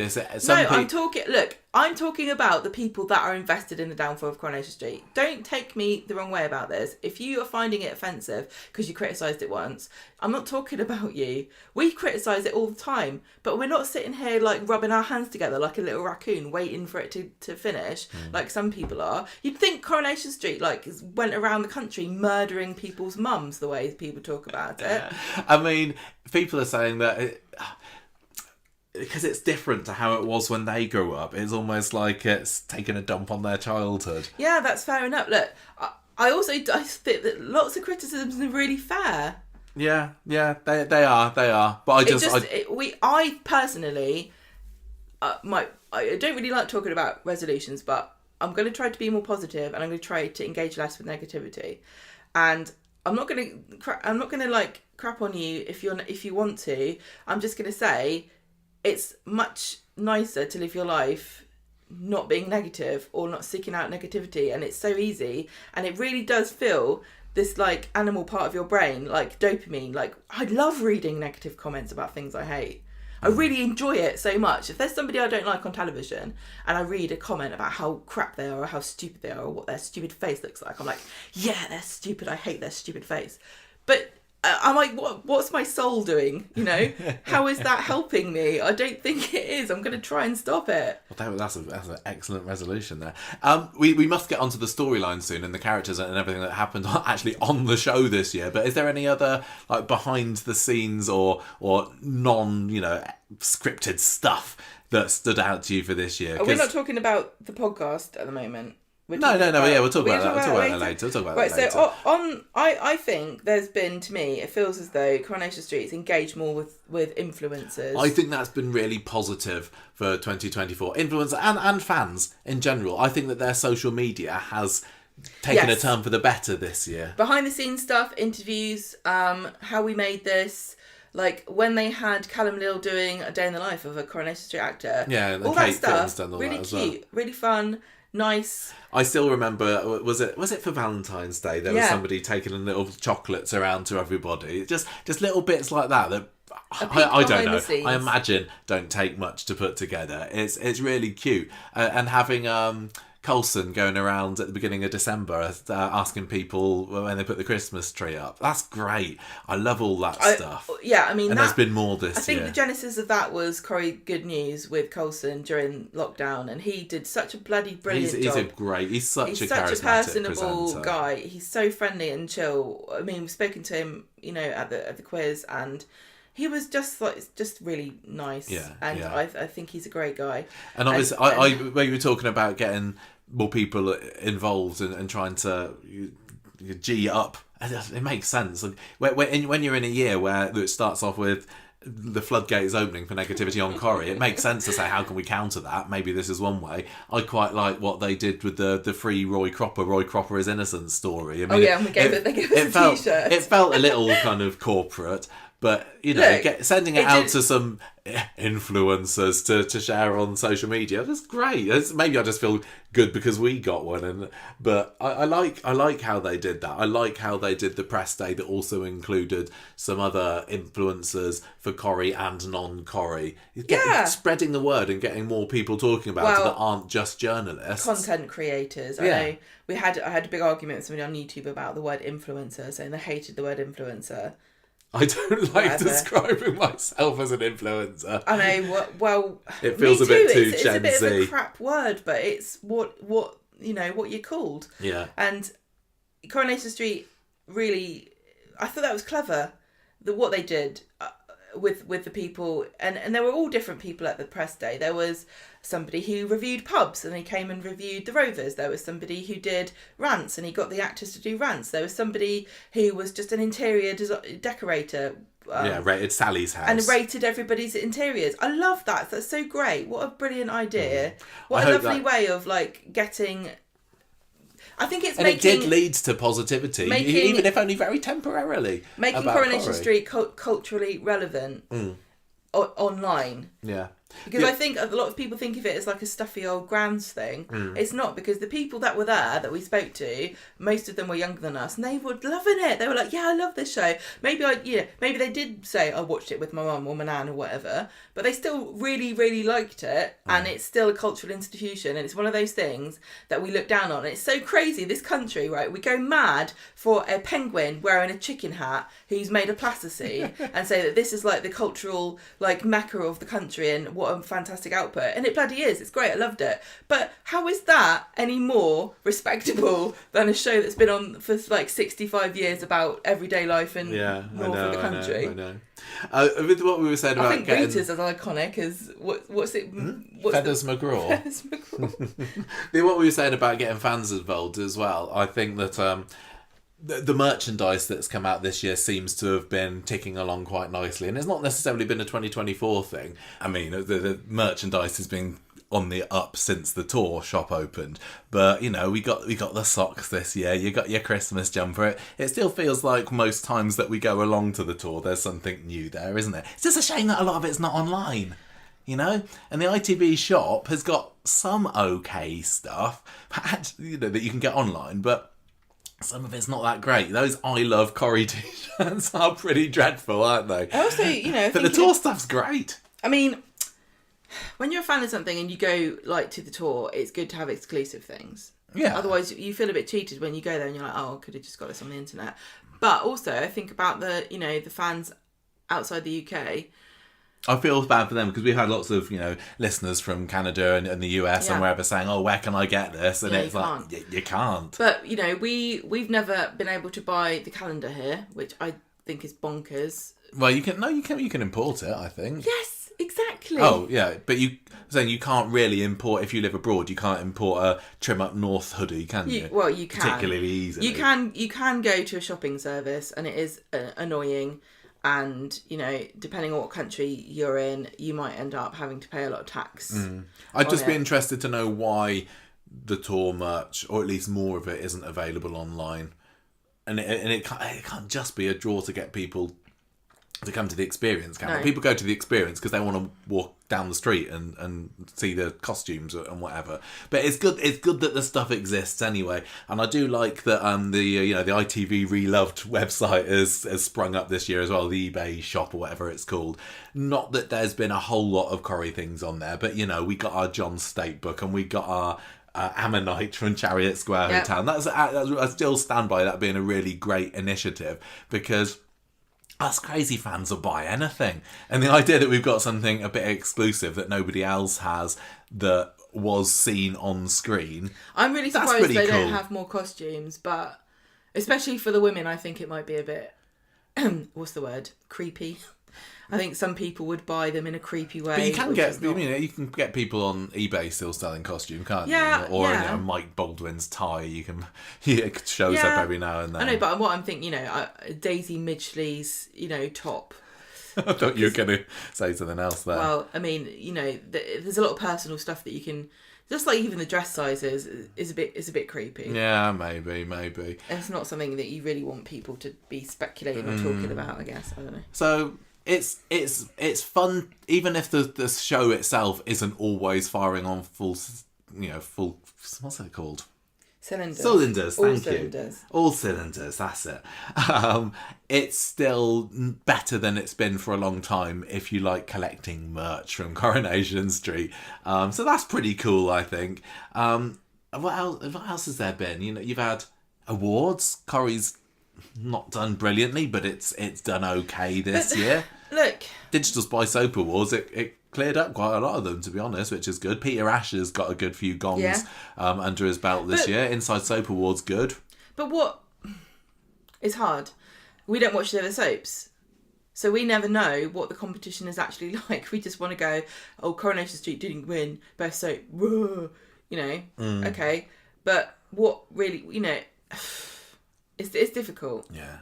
I'm talking about the people that are invested in the downfall of Coronation Street. Don't take me the wrong way about this. If you are finding it offensive because you criticised it once, I'm not talking about you. We criticise it all the time, but we're not sitting here like rubbing our hands together like a little raccoon waiting for it to finish, like some people are. You'd think Coronation Street went around the country murdering people's mums the way people talk about it. I mean, people are saying that... because it's different to how it was when they grew up. It's almost like it's taken a dump on their childhood. Yeah, that's fair enough. Look, I think that lots of criticisms are really fair. Yeah, they are. But I personally, I don't really like talking about resolutions, but I'm going to try to be more positive, and I'm going to try to engage less with negativity. And I'm not going to like crap on you if you want to. I'm just going to say, it's much nicer to live your life not being negative or not seeking out negativity, and it's so easy, and it really does feel this like animal part of your brain, like dopamine. Like, I love reading negative comments about things I hate. I really enjoy it so much. If there's somebody I don't like on television and I read a comment about how crap they are or how stupid they are or what their stupid face looks like, I'm like, yeah, they're stupid. I hate their stupid face. But I'm like, what's my soul doing? How is that helping me? I don't think it is. I'm going to try and stop it. Well, that's an excellent resolution there. We must get onto the storyline soon and the characters and everything that happened actually on the show this year. But is there any other like behind the scenes or non scripted stuff that stood out to you for this year? We're not talking about the podcast at the moment. No. Yeah, we'll talk about that. We'll talk about that later. So I think there's been, to me, it feels as though Coronation Street's engaged more with influencers. I think that's been really positive for 2024. Influencers and fans in general. I think that their social media has taken a turn for the better this year. Behind the scenes stuff, interviews, how we made this. Like when they had Callum Lill doing a day in the life of a Coronation Street actor. Yeah, and all Kate that stuff. done all really that as cute, well. really fun. Nice. I still remember, was it for Valentine's Day? There was somebody taking little chocolates around to everybody. Just little bits like that I don't know. I imagine don't take much to put together. It's really cute. And having Coulson going around at the beginning of December asking people when they put the Christmas tree up. That's great. I love all that stuff. Yeah, I mean, and there's been more this year. I think the genesis of that was Corrie Good News with Coulson during lockdown, and he did such a bloody brilliant job. He's such a personable presenter. guy. He's so friendly and chill. I mean, we've spoken to him, at the quiz, and he was just really nice. Yeah, and yeah. I think he's a great guy. And obviously, when you were talking about getting more people involved and trying to G up. It makes sense. When you're in a year where it starts off with the floodgate is opening for negativity on Corrie, it makes sense to say, how can we counter that? Maybe this is one way. I quite like what they did with the free Roy Cropper is innocent story. I mean, and they gave us a t-shirt. It felt a little kind of corporate, but, you know, sending it out to some influencers to share on social media, that's great. Maybe I just feel good because we got one, but I like how they did that. I like how they did the press day that also included some other influencers for Corrie and non-Corrie. Spreading the word and getting more people talking about it that aren't just journalists. Content creators. I know I had a big argument with somebody on YouTube about the word influencer, saying they hated the word influencer. I don't like describing myself as an influencer. I know. Well, it feels a bit too Gen Z. It's a bit of a crap word, but it's what you're called. Yeah. And Coronation Street, really, I thought that was clever. What they did with the people, and there were all different people at the press day. There was somebody who reviewed pubs and he came and reviewed the Rovers. There was somebody who did rants and he got the actors to do rants. There was somebody who was just an interior decorator. Rated Sally's house. And rated everybody's interiors. I love that. That's so great. What a brilliant idea. What a lovely way of getting... I think it's it did lead to positivity, even if only very temporarily. Making Coronation Street culturally relevant online. Yeah. Because I think a lot of people think of it as like a stuffy old Grams thing. It's not, because the people that were there that we spoke to, most of them were younger than us, and they were loving it. They were like, "Yeah, I love this show." Maybe they did say I watched it with my mum or my nan or whatever, but they still really, really liked it, and it's still a cultural institution, and it's one of those things that we look down on. And it's so crazy, this country, right? We go mad for a penguin wearing a chicken hat who's made of plasticine and say that this is like the cultural mecca of the country and what a fantastic output. And it bloody is. It's great. I loved it. But how is that any more respectable than a show that's been on for 65 years about everyday life in north of the country? I know. With what we were saying about... I think Rita's as iconic as... What's it... Feathers McGraw. Feathers McGraw. What we were saying about getting fans involved as well, I think that... The merchandise that's come out this year seems to have been ticking along quite nicely, and it's not necessarily been a 2024 thing. I mean, the merchandise has been on the up since the tour shop opened, but we got the socks this year. You got your Christmas jumper. It still feels like most times that we go along to the tour, there's something new there, isn't it? It's just a shame that a lot of it's not online. And the ITV shop has got some okay stuff, that you can get online, but some of it's not that great. Those I Love Corrie t-shirts are pretty dreadful, aren't they? Also, but the tour stuff's great. I mean, when you're a fan of something and you go to the tour, it's good to have exclusive things. Yeah. Otherwise, you feel a bit cheated when you go there and you're like, oh, I could have just got this on the internet. But also, I think about the fans outside the UK. I feel bad for them because we've had lots of, listeners from Canada and the US and wherever saying, oh, where can I get this? And it's you can't. But, we've never been able to buy the calendar here, which I think is bonkers. Well, you can import it, I think. Yes, exactly. Oh, yeah. But you can't really import, if you live abroad, you can't import a Trim Up North hoodie, can you? Well, you can. Particularly easily. You can go to a shopping service and it is annoying. And, depending on what country you're in, you might end up having to pay a lot of tax. I'd just be interested to know why the tour merch, or at least more of it, isn't available online. And it can't just be a draw to get people to come to the experience, can it? People go to the experience because they want to walk down the street and see the costumes and whatever. But it's good that the stuff exists anyway. And I do like that the ITV Reloved website has sprung up this year as well, the eBay shop or whatever it's called. Not that there's been a whole lot of Corrie things on there, but we got our John State book and we got our Ammonite from Chariot Square Hotel. And I still stand by that being a really great initiative, because us crazy fans will buy anything. And the idea that we've got something a bit exclusive that nobody else has that was seen on screen. I'm really surprised they don't have more costumes, but especially for the women, I think it might be a bit, what's the word? Creepy. I think some people would buy them in a creepy way. But you can which get, is not- you can get people on eBay still selling costume, can't Yeah, you? Or yeah. Mike Baldwin's tie. You can, it shows Yeah. up every now and then. I know, but what I'm thinking, Daisy Midgley's, top. I thought you were going to say something else there. Well, I mean, there's a lot of personal stuff that you can, just like even the dress sizes is a bit creepy. Yeah, maybe. And it's not something that you really want people to be speculating or talking about, I guess. I don't know. So it's fun, even if the show itself isn't always firing on full, what's it called? Cylinders, thank you. All cylinders, that's it. It's still better than it's been for a long time if you like collecting merch from Coronation Street. So that's pretty cool, I think. What else has there been? You've had awards. Corrie's not done brilliantly, but it's done okay this year. Look, Digital Spy Soap Awards, it cleared up quite a lot of them, to be honest, which is good. Peter Asher's got a good few gongs under his belt this year. Inside Soap Awards, good. But what is hard? We don't watch the other soaps. So we never know what the competition is actually like. We just want to go, Coronation Street didn't win Best Soap. Whoa. Okay. But what really, it's difficult. Yeah.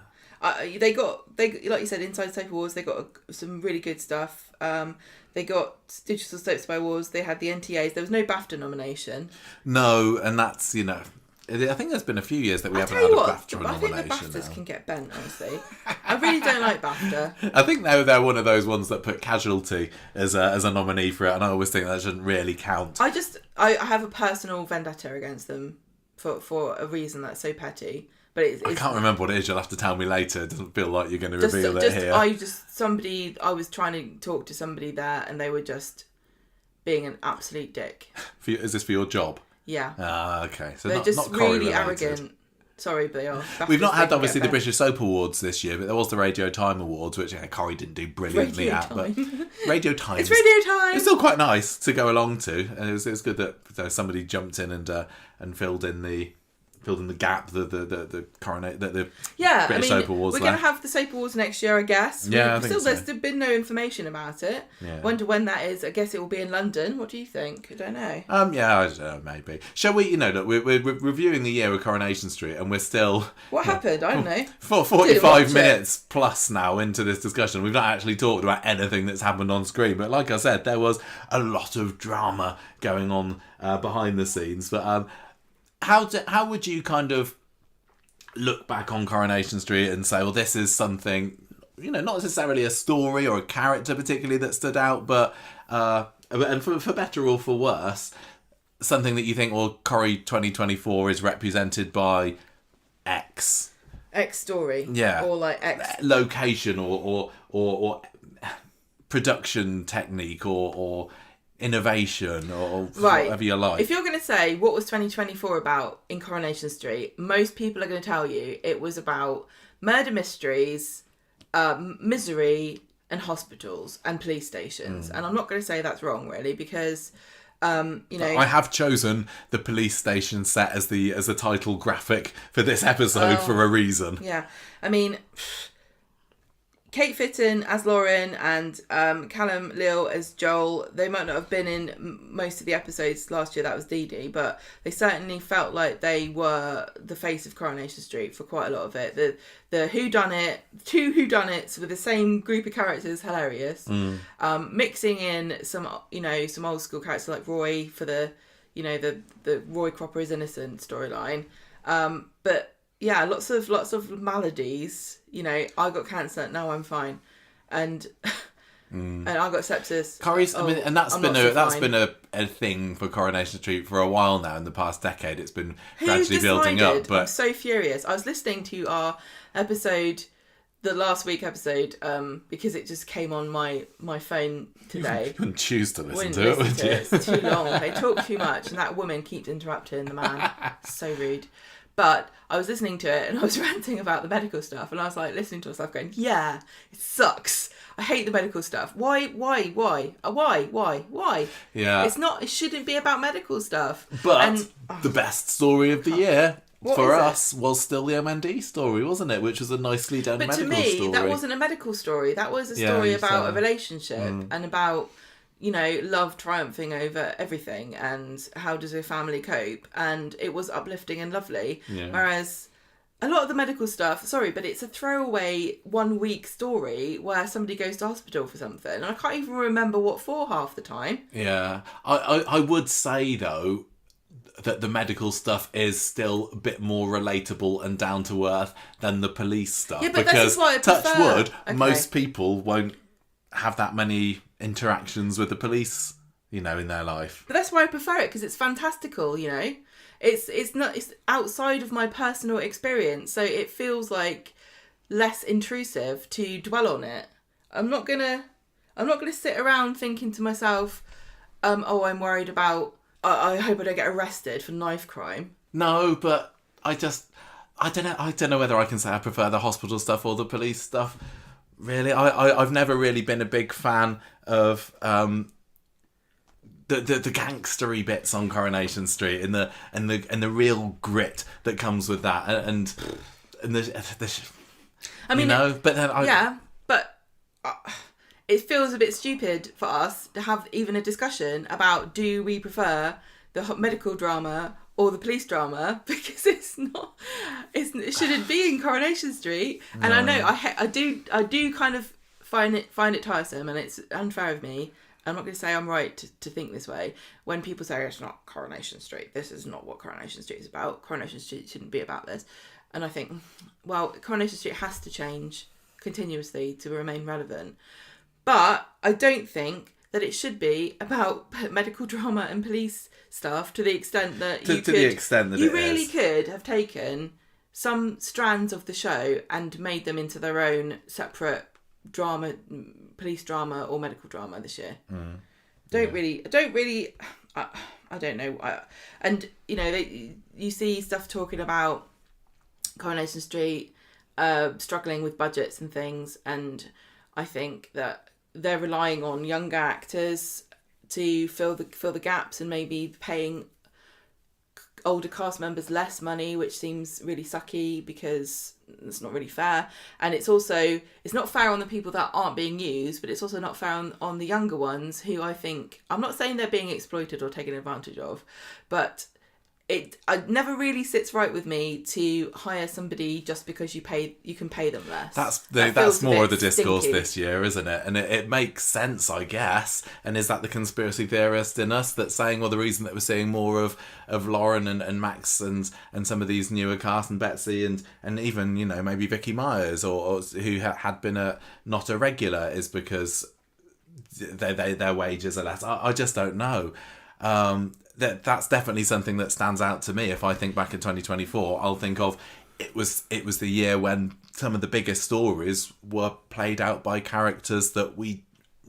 They like you said, Inside Soap Awards, they got some really good stuff. They got Digital Soap Spy Awards, they had the NTAs. There was no BAFTA nomination. No, and that's, I think there's been a few years that we haven't had a BAFTA nomination. I think the BAFTAs can get bent, honestly. I really don't like BAFTA. I think they're one of those ones that put Casualty as a nominee for it, and I always think that shouldn't really count. I have a personal vendetta against them for a reason that's so petty. But I can't remember what it is. You'll have to tell me later. It doesn't feel like you're going to reveal it here. I was trying to talk to somebody there, and they were just being an absolute dick. Is this for your job? Yeah. Ah, okay. So they're just really arrogant. Sorry, but they are. We've not had, obviously, the British Soap Awards this year, but there was the Radio Time Awards, which Corrie didn't do brilliantly at. But Radio Time. It's Radio Time. It's still quite nice to go along to. And it's good that somebody jumped in and filled in the gap, the British Soap Awards. We're going to have the Soap Awards next year, I guess. Yeah, I think so. There's been no information about it. Yeah. Wonder when that is. I guess it will be in London. What do you think? I don't know. Yeah, I don't know, maybe. Shall we? Look, we're reviewing the year of Coronation Street, and we're still. What happened? I don't know. For 45 minutes plus now into this discussion, we've not actually talked about anything that's happened on screen. But like I said, there was a lot of drama going on behind the scenes. But how would you kind of look back on Coronation Street and say, well, this is something, not necessarily a story or a character particularly that stood out, but and for better or for worse, something that you think, well, Corrie 2024 is represented by X story, yeah, or like X location or production technique or innovation or whatever you like. If you're going to say what was 2024 about in Coronation Street, most people are going to tell you it was about murder mysteries, misery, and hospitals and police stations. And I'm not going to say that's wrong, really, because I have chosen the police station set as the title graphic for this episode for a reason. Yeah, I mean, Kate Fitton as Lauren and Callum Leal as Joel, they might not have been in most of the episodes last year, that was Dee Dee, but they certainly felt like they were the face of Coronation Street for quite a lot of it. The two whodunits with the same group of characters, hilarious. Mixing in some old school characters like Roy for the Roy Cropper is innocent storyline. But yeah, lots of maladies. I got cancer, now I'm fine, and and I got sepsis. Corrie's, and that's been a thing for Coronation Street for a while now. In the past decade, it's been gradually building up. But I'm so furious. I was listening to our episode, the last week episode, because it just came on my phone today. You wouldn't choose to listen to it, would you? It's too long. They talk too much, and that woman keeps interrupting the man. So rude. But I was listening to it and I was ranting about the medical stuff, and I was like listening to myself going, yeah, it sucks. I hate the medical stuff. Why? Yeah. It shouldn't be about medical stuff. But the best story of the year for us was still the MND story, wasn't it? Which was a nicely done medical story. But to me, that wasn't a medical story. That was a story about a relationship and about, love triumphing over everything and how does a family cope. And it was uplifting and lovely. Yeah. Whereas a lot of the medical stuff, but it's a throwaway 1 week story where somebody goes to hospital for something. And I can't even remember what for half the time. Yeah. I would say, though, that the medical stuff is still a bit more relatable and down to earth than the police stuff. Yeah, but because, touch wood, most people won't have that many interactions with the police, in their life. But that's why I prefer it, because it's fantastical, It's outside of my personal experience, so it feels like less intrusive to dwell on it. I'm not gonna sit around thinking to myself, I'm worried about. I hope I don't get arrested for knife crime. No, but I don't know whether I can say I prefer the hospital stuff or the police stuff. Really, I've never really been a big fan of the gangstery bits on Coronation Street and the real grit that comes with that and the I mean, but then it feels a bit stupid for us to have even a discussion about do we prefer the medical drama or the police drama, because it shouldn't be in Coronation Street. No. And I know I do kind of find it tiresome, and it's unfair of me. I'm not going to say I'm right to think this way. When people say it's not Coronation Street, this is not what Coronation Street is about. Coronation Street shouldn't be about this. And I think, well, Coronation Street has to change continuously to remain relevant. But I don't think that it should be about medical drama and police stuff to the extent that you really could have taken some strands of the show and made them into their own separate drama, police drama or medical drama this year. I don't know. And you see stuff talking about Coronation Street struggling with budgets and things, and I think that they're relying on younger actors to fill the gaps and maybe paying older cast members less money, which seems really sucky because it's not really fair. And it's not fair on the people that aren't being used, but it's also not fair on the younger ones who I think, I'm not saying they're being exploited or taken advantage of, but it never really sits right with me to hire somebody just because you can pay them less. That's more of the discourse this year, isn't it? And it makes sense, I guess. And is that the conspiracy theorist in us that's saying, well, the reason that we're seeing more of Lauren and Max and some of these newer cast and Betsy and even maybe Vicky Myers or who had been not a regular is because their wages are less. I just don't know. That's definitely something that stands out to me. If I think back in 2024, I'll think of it was the year when some of the biggest stories were played out by characters that we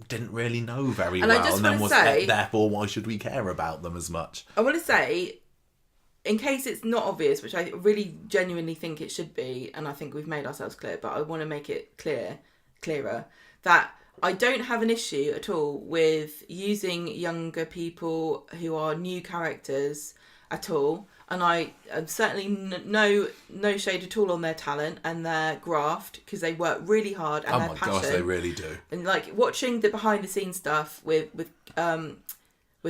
didn't really know very well, and then therefore why should we care about them as much? I want to say, in case it's not obvious, which I really genuinely think it should be, and I think we've made ourselves clear, but I want to make it clearer that I don't have an issue at all with using younger people who are new characters at all. And I certainly no shade at all on their talent and their graft, because they work really hard and their passion. Oh my gosh, they really do. And like watching the behind the scenes stuff with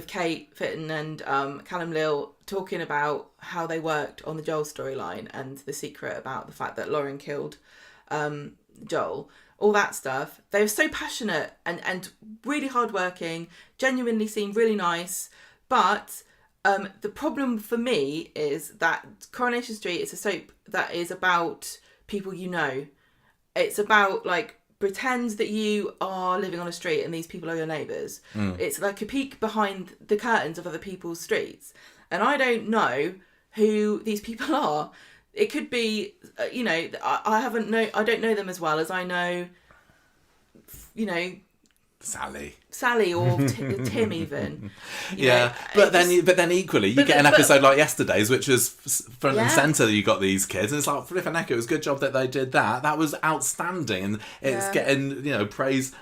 Kate Fitton and Callum Lill talking about how they worked on the Joel storyline and the secret about the fact that Lauren killed Joel. All that stuff. They were so passionate and really hardworking, genuinely seemed really nice. But the problem for me is that Coronation Street is a soap that is about people you know. It's about, like, pretend that you are living on a street and these people are your neighbours. It's like a peek behind the curtains of other people's streets. And I don't know who these people are. It could be, I don't know them as well as I know, Sally or Tim even. But then equally you get an episode like yesterday's, which was front and centre. You got these kids, and it's like flipping heck. It was a good job that they did that. That was outstanding, and it's getting praise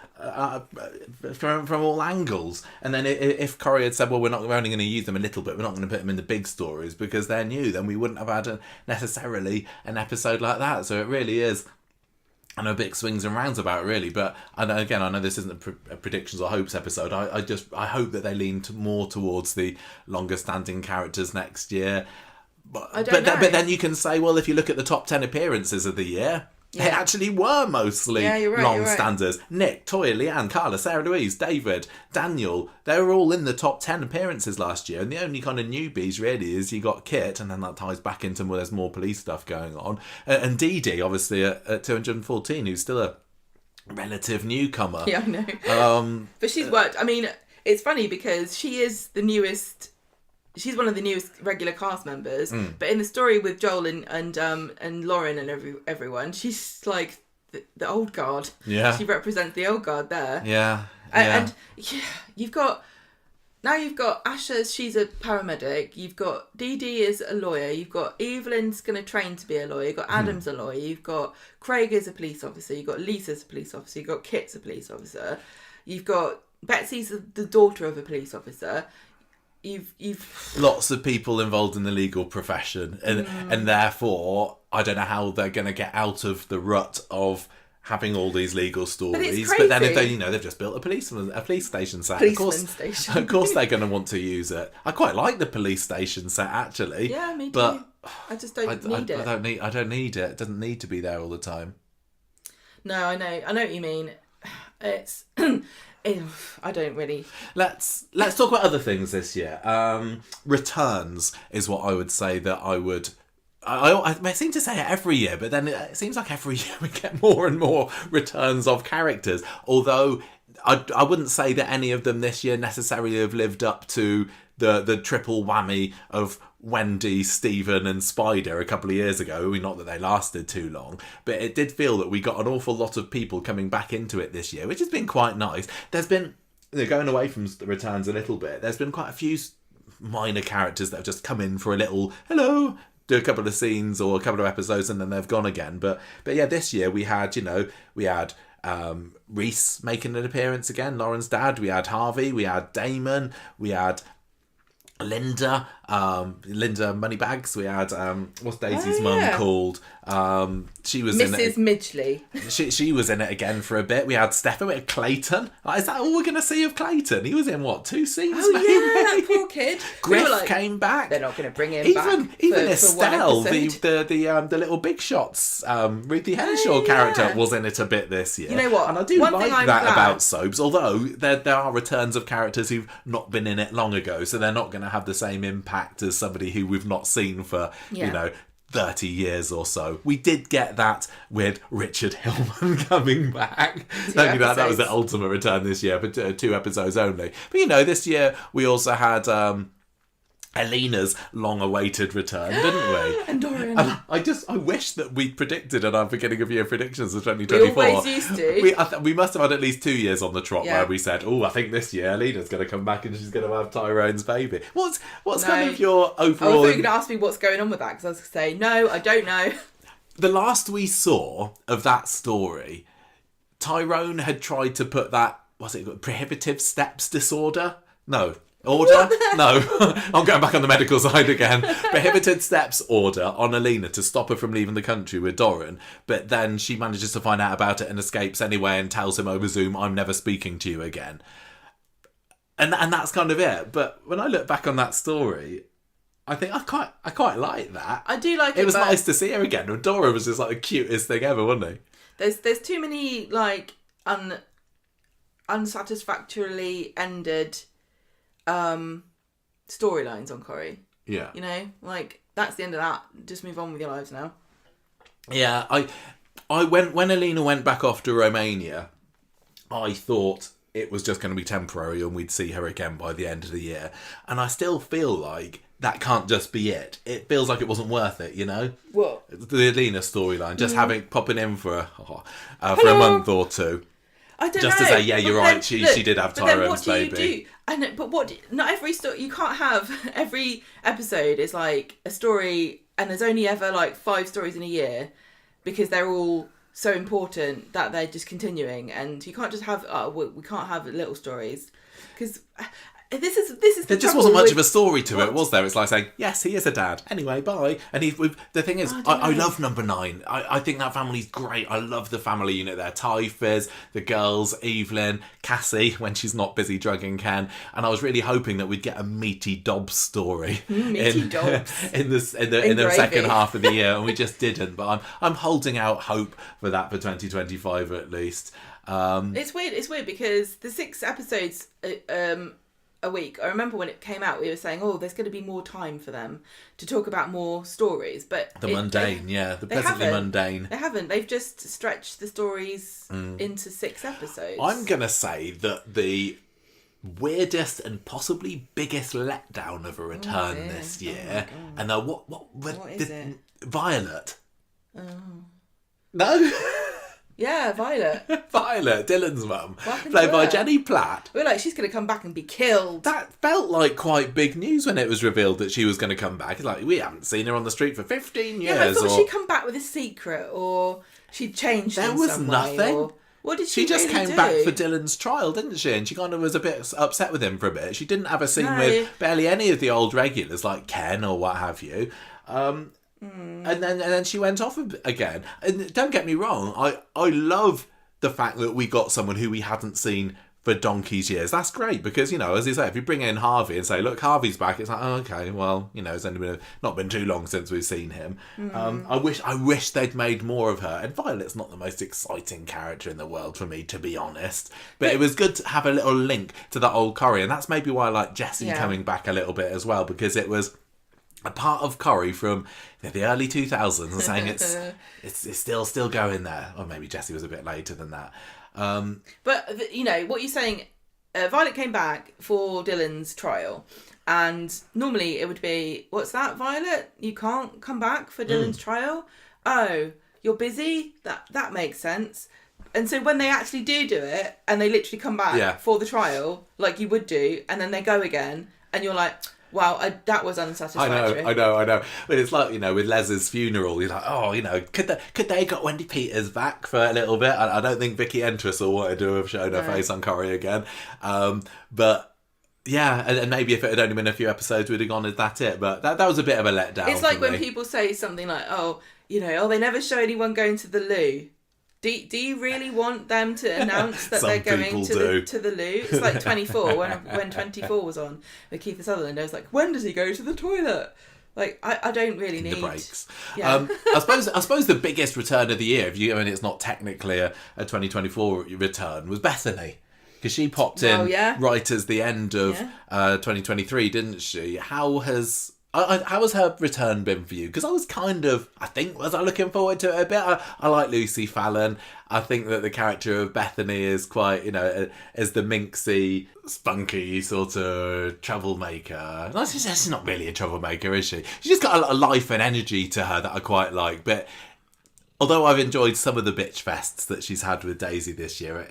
from all angles. And then if Corrie had said, well, we're only going to use them a little bit, we're not going to put them in the big stories because they're new, then we wouldn't have had necessarily an episode like that. So it really is, I know, big swings and roundabouts, really. But I know this isn't a predictions or hopes episode. I hope that they lean more towards the longer standing characters next year. But then you can say, well, if you look at the top 10 appearances of the year, they actually were mostly long-standers. Right. Nick, Toya, Leanne, Carla, Sarah Louise, David, Daniel, they were all in the top 10 appearances last year. And the only kind of newbies, really, is you got Kit, and then that ties back into more, there's more police stuff going on. And Dee Dee, obviously, at 214, who's still a relative newcomer. Yeah, I know. But she's worked... I mean, it's funny because she is the newest... She's one of the newest regular cast members, but in the story with Joel and Lauren and everyone, she's like the old guard. Yeah, she represents the old guard there. Yeah, and you've got Asha. She's a paramedic. You've got Dee Dee is a lawyer. You've got Evelyn's going to train to be a lawyer. You've got Adam's a lawyer. You've got Craig is a police officer. You've got Lisa's a police officer. You've got Kit's a police officer. You've got Betsy's the daughter of a police officer. You've lots of people involved in the legal profession, and therefore I don't know how they're going to get out of the rut of having all these legal stories. But then if they've just built a police station set, of course they're going to want to use it. I quite like the police station set, actually. Yeah, me too. But I just don't need it. I don't need it. It doesn't need to be there all the time. No, I know what you mean. It's I don't really. Let's talk about other things this year. Returns is what I would say that I would. I seem to say it every year, but then it seems like every year we get more and more returns of characters. Although I wouldn't say that any of them this year necessarily have lived up to the triple whammy of Wendy, Stephen and Spider a couple of years ago. Not that they lasted too long, but it did feel that we got an awful lot of people coming back into it this year, which has been quite nice. There's been, going away from the returns a little bit, there's been quite a few minor characters that have just come in for a little hello, do a couple of scenes or a couple of episodes and then they've gone again. But yeah, this year we had Reese making an appearance again, Lauren's dad. We had Harvey, we had Damon, we had Linda Moneybags. We had what's Daisy's mum called? She was Mrs. Midgley. She was in it again for a bit. We had Stefan. We had Clayton. Is that all we're going to see of Clayton? He was in what, 2 scenes? Oh maybe? Yeah, that poor kid. Griff came back. They're not going to bring him back. Even Estelle, the little Big Shots, Ruthie Henshaw character was in it a bit this year. You know what? And I do like that about soaps. Although there are returns of characters who've not been in it long ago, so they're not going to have the same impact as somebody who we've not seen for 30 years or so. We did get that with Richard Hillman coming back. That was the ultimate return this year, but 2 episodes only. But this year we also had Elena's long-awaited return, didn't we? And Dorian. I wish that we predicted in our beginning of year predictions of 2024. We always used to. We must have had at least 2 years on the trot where we said, I think this year Elena's going to come back and she's going to have Tyrone's baby. What's kind of your overall... I thought you were going to ask me what's going on with that, because I was going to say, no, I don't know. The last we saw of that story, Tyrone had tried to put that, was it prohibitive steps disorder? No. Order? No. I'm going back on the medical side again. Prohibited steps order on Elena to stop her from leaving the country with Doran, but then she manages to find out about it and escapes anyway and tells him over Zoom, I'm never speaking to you again. And that's kind of it. But when I look back on that story, I think I quite like that. I do like it. It was nice to see her again. And Dora was just like the cutest thing ever, wasn't he? There's too many unsatisfactorily ended storylines on Corrie. Yeah. That's the end of that. Just move on with your lives now. Yeah, I when Elena went back off to Romania, I thought it was just going to be temporary and we'd see her again by the end of the year. And I still feel like that can't just be it. It feels like it wasn't worth it, What? The Elena storyline, just popping in for a month or 2. I don't just know. To say, yeah, you're right. She did have Tyrone's baby. What do you do? Not every story. You can't have every episode is like a story, and there's only ever like 5 stories in a year, because they're all so important that they're just continuing, and you can't just have we can't have little stories, because this is there just wasn't much of a story to it, was there? It's like saying, yes, he is a dad. Anyway, bye. And the thing is, I love number 9. I think that family's great. I love the family unit there. Ty, Fizz, the girls, Evelyn, Cassie, when she's not busy drugging Ken. And I was really hoping that we'd get a meaty Dobbs story Dobbs in the second half of the year, and we just didn't. But I'm holding out hope for that for 2025 at least. It's weird because the 6 episodes a week. I remember when it came out, we were saying, "Oh, there's going to be more time for them to talk about more stories." But the pleasantly mundane. They haven't. They've just stretched the stories into 6 episodes. I'm going to say that the weirdest and possibly biggest letdown of a return this year, and what is it? Violet. Oh. No. Yeah, Violet. Violet, Dylan's mum, played by Jenny Platt. We were like, she's going to come back and be killed. That felt like quite big news when it was revealed that she was going to come back. It's like, we haven't seen her on the street for 15 years. Yeah, I thought she'd come back with a secret, or she'd changed There in was some nothing. way, or... What did she just really came back for Dylan's trial, didn't she? And she kind of was a bit upset with him for a bit. She didn't have a scene with barely any of the old regulars, like Ken or what have you. And then she went off again. And don't get me wrong, I love the fact that we got someone who we hadn't seen for donkey's years. That's great because, as you say, if you bring in Harvey and say, look, Harvey's back, it's like, oh, okay, well, it's only not been too long since we've seen him. I wish they'd made more of her. And Violet's not the most exciting character in the world for me, to be honest. But it was good to have a little link to that old Corrie, and that's maybe why I like Jessie coming back a little bit as well, because it was a part of Corrie from the early 2000s and saying it's still going there. Or maybe Jessie was a bit later than that. But, what you're saying, Violet came back for Dylan's trial, and normally it would be, what's that, Violet? You can't come back for Dylan's trial? Oh, you're busy? That makes sense. And so when they actually do it, and they literally come back for the trial, like you would do, and then they go again, and you're like... Wow, that was unsatisfactory. I know. But it's like, with Les's funeral, you're like, oh, could they got Wendy Peters back for a little bit? I don't think Vicky Entwistle wanted to have shown her face on Corrie again. But yeah, and maybe if it had only been a few episodes, we'd have gone, is that it? But that was a bit of a letdown. It's like when people say something like, they never show anyone going to the loo. Do you really want them to announce that they're going to the loo? It's like 24, when 24 was on with Kiefer Sutherland. I was like, when does he go to the toilet? Like, I don't really need... The breaks. Yeah. I suppose the biggest return of the year, it's not technically a 2024 return, was Bethany. Because she popped in right as the end of 2023, didn't she? How has her return been for you? Because I was was I looking forward to it a bit? I like Lucy Fallon. I think that the character of Bethany is quite, as the minxy, spunky sort of troublemaker. She's not really a troublemaker, is she? She's just got a lot of life and energy to her that I quite like. But although I've enjoyed some of the bitch fests that she's had with Daisy this year,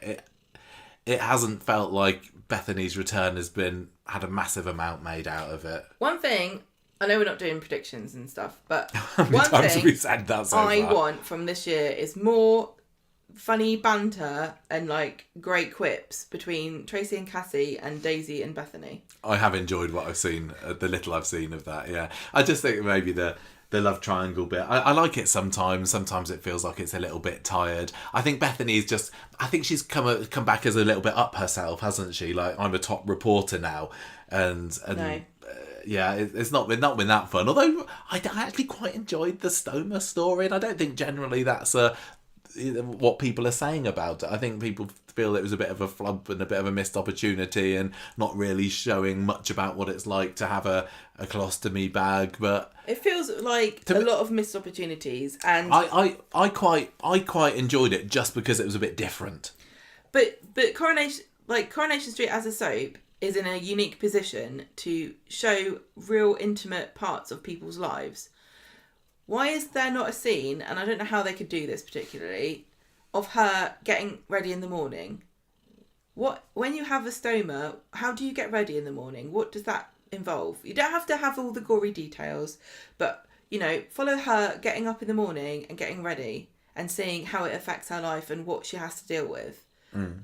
it hasn't felt like Bethany's return had a massive amount made out of it. One thing... I know we're not doing predictions and stuff, but one thing we said that I want from this year is more funny banter and great quips between Tracy and Cassie and Daisy and Bethany. I have enjoyed what I've seen, the little I've seen of that, yeah. I just think maybe the love triangle bit, I like it sometimes. Sometimes it feels like it's a little bit tired. I think Bethany's I think she's come back as a little bit up herself, hasn't she? Like, I'm a top reporter now, and no. Yeah, it's not been that fun. Although I actually quite enjoyed the Stoma story, and I don't think generally that's what people are saying about it. I think people feel it was a bit of a flub and a bit of a missed opportunity, and not really showing much about what it's like to have a colostomy bag. But it feels like a lot of missed opportunities, and I quite enjoyed it just because it was a bit different. But Coronation Street as a soap is in a unique position to show real intimate parts of people's lives. Why is there not a scene, and I don't know how they could do this particularly, of her getting ready in the morning? When you have a stoma, how do you get ready in the morning? What does that involve? You don't have to have all the gory details, but, follow her getting up in the morning and getting ready. and seeing how it affects her life and what she has to deal with.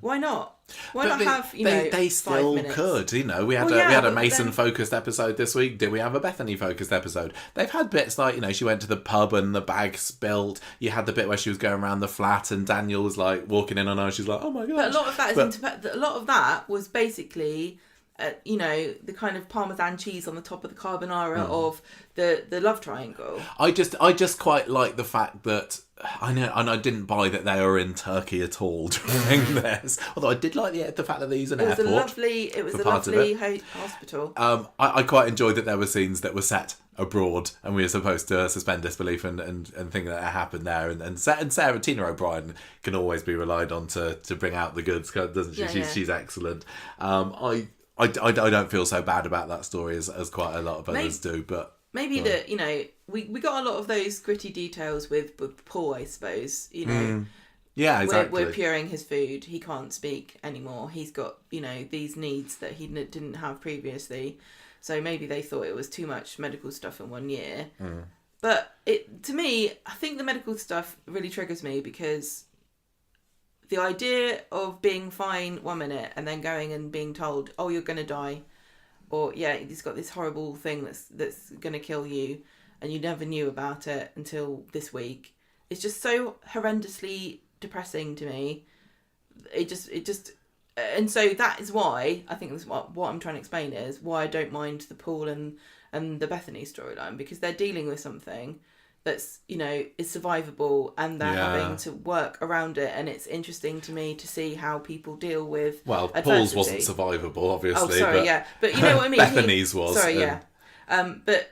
Why not? Why not But have, they 5 still minutes? could, we had Well, yeah, we had a but Mason then- focused episode this week. Did we have a Bethany focused episode? They've had bits like, she went to the pub and the bag spilt. You had the bit where she was going around the flat and Daniel was like walking in on her. She's like, oh my god. But a lot of that a lot of that was basically, the kind of Parmesan cheese on the top of the carbonara of the love triangle. I just quite like the fact that I know, and I didn't buy that they were in Turkey at all during this. Although I did like the fact that they use an airport. It was a lovely hospital. I quite enjoyed that there were scenes that were set abroad, and we were supposed to suspend disbelief and think that it happened there. And Sarah Tina O'Brien can always be relied on to bring out the goods, doesn't she? Yeah, She's excellent. I don't feel so bad about that story as quite a lot of others do, but. Maybe that, we got a lot of those gritty details with Paul, I suppose. Yeah, exactly. We're puring his food. He can't speak anymore. He's got, these needs that he didn't have previously. So maybe they thought it was too much medical stuff in 1 year. But to me, I think the medical stuff really triggers me because the idea of being fine 1 minute and then going and being told, oh, you're going to die. Or, he's got this horrible thing that's going to kill you and you never knew about it until this week. It's just so horrendously depressing to me. And so that is why, I think that's what I'm trying to explain is why I don't mind the Paul and the Bethany storyline, because they're dealing with something that's, is survivable and they're having to work around it. And it's interesting to me to see how people deal with adversity. Paul's wasn't survivable, obviously. Oh, sorry, but you know what I mean? Bethany's was. Sorry, yeah. But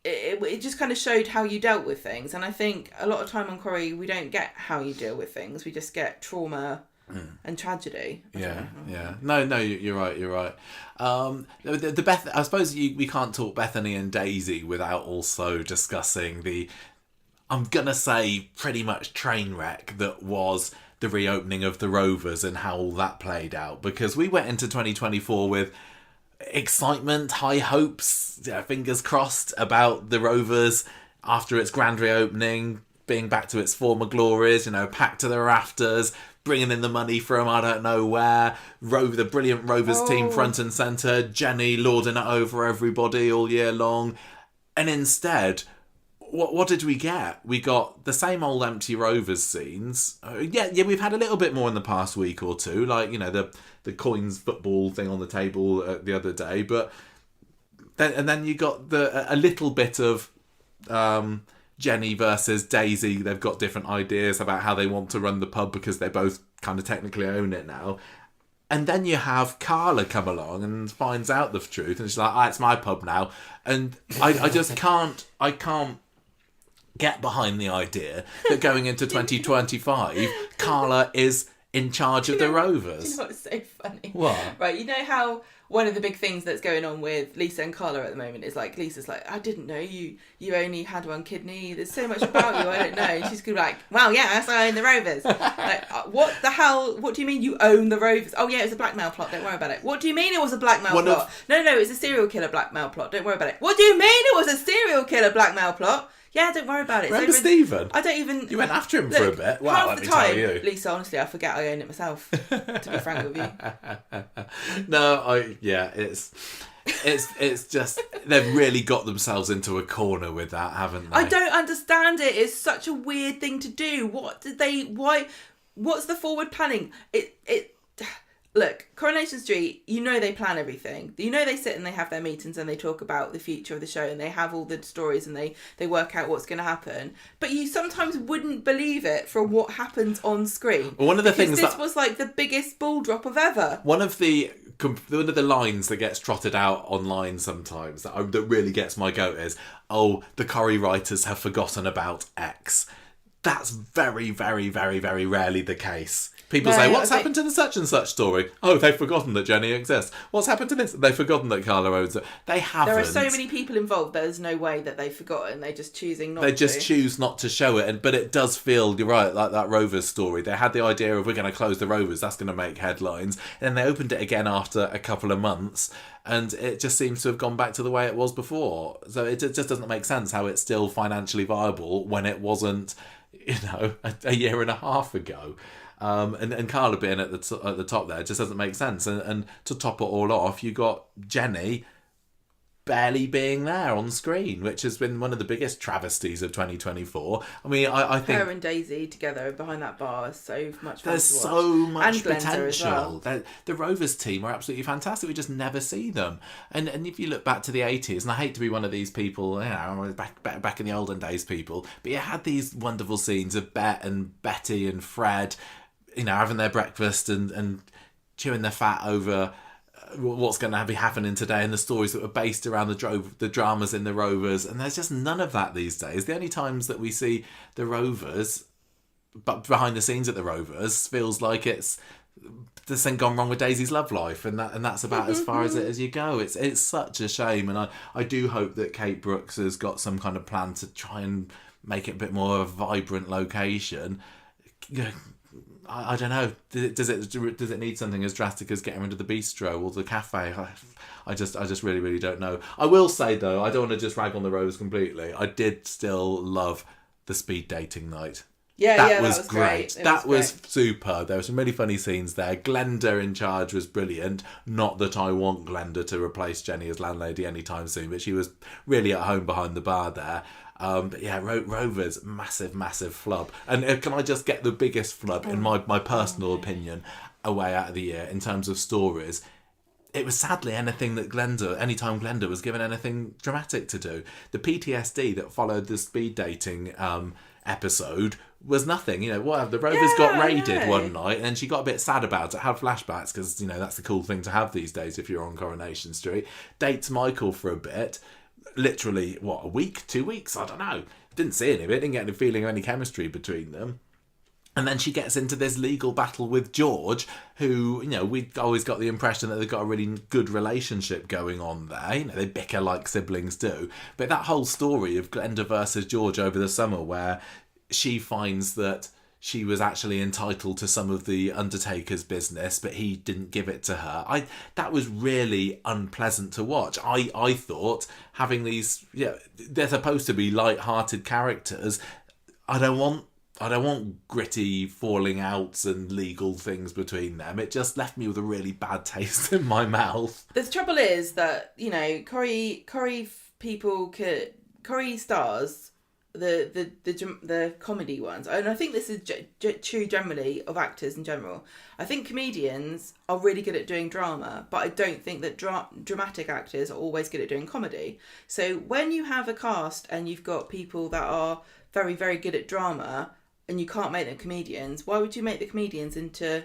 it just kind of showed how you dealt with things. And I think a lot of time on Corrie, we don't get how you deal with things. We just get trauma and tragedy. Yeah. No, you're right. I suppose we can't talk Bethany and Daisy without also discussing I'm gonna say pretty much train wreck that was the reopening of the Rovers and how all that played out, because we went into 2024 with excitement, high hopes, fingers crossed about the Rovers after its grand reopening, being back to its former glories, packed to the rafters, bringing in the money from I don't know where, the brilliant Rovers team front and centre, Jenny lording it over everybody all year long. And instead, what did we get? We got the same old empty Rovers scenes. We've had a little bit more in the past week or two, like, the coins football thing on the table the other day, but then you got a little bit of Jenny versus Daisy. They've got different ideas about how they want to run the pub because they both kind of technically own it now. And then you have Carla come along and finds out the truth, and she's like, it's my pub now. And I just can't get behind the idea that going into 2025, Carla is in charge of the Rovers. Do you know what's so funny? What? Right, you know how one of the big things that's going on with Lisa and Carla at the moment is like, Lisa's like, I didn't know you only had one kidney. There's so much about you, I don't know. And she's gonna be like, well, yes, I own the Rovers. Like, what the hell? What do you mean you own the Rovers? Oh yeah, it was a blackmail plot. Don't worry about it. What do you mean it was a blackmail plot? No, it's a serial killer blackmail plot. Don't worry about it. What do you mean it was a serial killer blackmail plot? Yeah, don't worry about it. Remember Stephen? I don't even... You went after him for a bit. Wow, let me tell you. Lisa, honestly, I forget I own it myself, to be frank with you. No, it's just... They've really got themselves into a corner with that, haven't they? I don't understand it. It's such a weird thing to do. What's the forward planning? Look, Coronation Street, they plan everything. They sit and they have their meetings and they talk about the future of the show and they have all the stories and they work out what's going to happen. But you sometimes wouldn't believe it from what happens on screen. Well, one of the things this was like the biggest ball drop of ever. One of the lines that gets trotted out online sometimes that really gets my goat is, the Corrie writers have forgotten about X. That's very, very, very, very rarely the case. People say, what's happened to the such and such story? Oh, they've forgotten that Jenny exists. What's happened to this? They've forgotten that Carla owns it. They haven't. There are so many people involved, there's no way that they've forgotten. They're just choosing not to. They just choose not to show it. But it does feel, you're right, like that Rovers story. They had the idea of, we're going to close the Rovers. That's going to make headlines. And then they opened it again after a couple of months. And it just seems to have gone back to the way it was before. So it just doesn't make sense how it's still financially viable when it wasn't a year and a half ago. And Carla being at the top there just doesn't make sense. And to top it all off, you got Jenny barely being there on screen, which has been one of the biggest travesties of 2024. I mean, I think her and Daisy together behind that bar is so much fun. there's to watch. so much And Glenda as potential. well. The Rovers team are absolutely fantastic. We just never see them. And if you look back to the 80s, and I hate to be one of these people, back in the olden days people, but you had these wonderful scenes of Bet and Betty and Fred, having their breakfast and chewing their fat over what's going to be happening today, and the stories that were based around the dramas in the Rovers. And there's just none of that these days. The only times that we see the Rovers, but behind the scenes at the Rovers, feels like it's this thing gone wrong with Daisy's love life, and that's about as far as you go. It's such a shame, and I do hope that Kate Brooks has got some kind of plan to try and make it a bit more of a vibrant location. I don't know. Does it need something as drastic as getting rid of the bistro or the cafe? I just really, really don't know. I will say though, I don't want to just rag on the Rovers completely. I did still love the speed dating night. That was great. That was super. There were some really funny scenes there. Glenda in charge was brilliant. Not that I want Glenda to replace Jenny as landlady anytime soon, but she was really at home behind the bar there. But yeah, Rovers, massive flub. And can I just get the biggest flub, in my personal opinion, away out of the year in terms of stories? It was sadly anytime Glenda was given anything dramatic to do. The PTSD that followed the speed dating episode was nothing. The Rovers got raided one night, and she got a bit sad about it, had flashbacks, because that's the cool thing to have these days if you're on Coronation Street. Dates Michael for a bit. Literally, a week, 2 weeks? I don't know. Didn't see any of it, didn't get any feeling of any chemistry between them. And then she gets into this legal battle with George, who, we'd always got the impression that they've got a really good relationship going on there. They bicker like siblings do. But that whole story of Glenda versus George over the summer, where she finds that she was actually entitled to some of the Undertaker's business, but he didn't give it to her. That was really unpleasant to watch. I thought having these, they're supposed to be light-hearted characters. I don't want gritty falling outs and legal things between them. It just left me with a really bad taste in my mouth. The trouble is that Corrie stars the comedy ones, and I think this is true generally of actors in general. I think comedians are really good at doing drama, but I don't think that dramatic actors are always good at doing comedy. So when you have a cast and you've got people that are very, very good at drama, and you can't make them comedians, why would you make the comedians into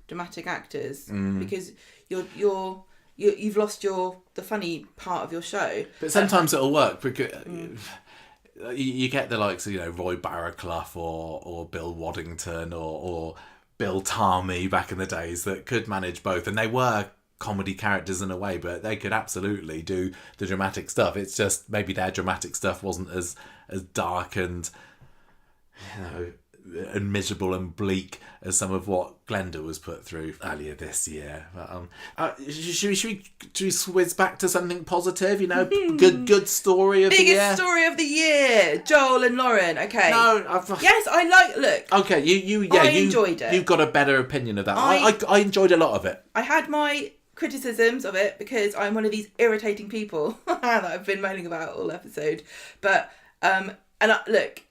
dramatic actors? Because you've lost the funny part of your show. But sometimes it'll work because you get the likes of Roy Barraclough or Bill Waddington or Bill Tarmy back in the days that could manage both, and they were comedy characters in a way, but they could absolutely do the dramatic stuff. It's just maybe their dramatic stuff wasn't as dark and and miserable and bleak as some of what Glenda was put through earlier this year. But, should we whiz back to something positive? Good story of the year. Biggest story of the year, Joel and Lauren. Okay. No, yes, I like. Look. Okay, you enjoyed it. You've got a better opinion of that. I enjoyed a lot of it. I had my criticisms of it because I'm one of these irritating people that I've been moaning about all episode. But look.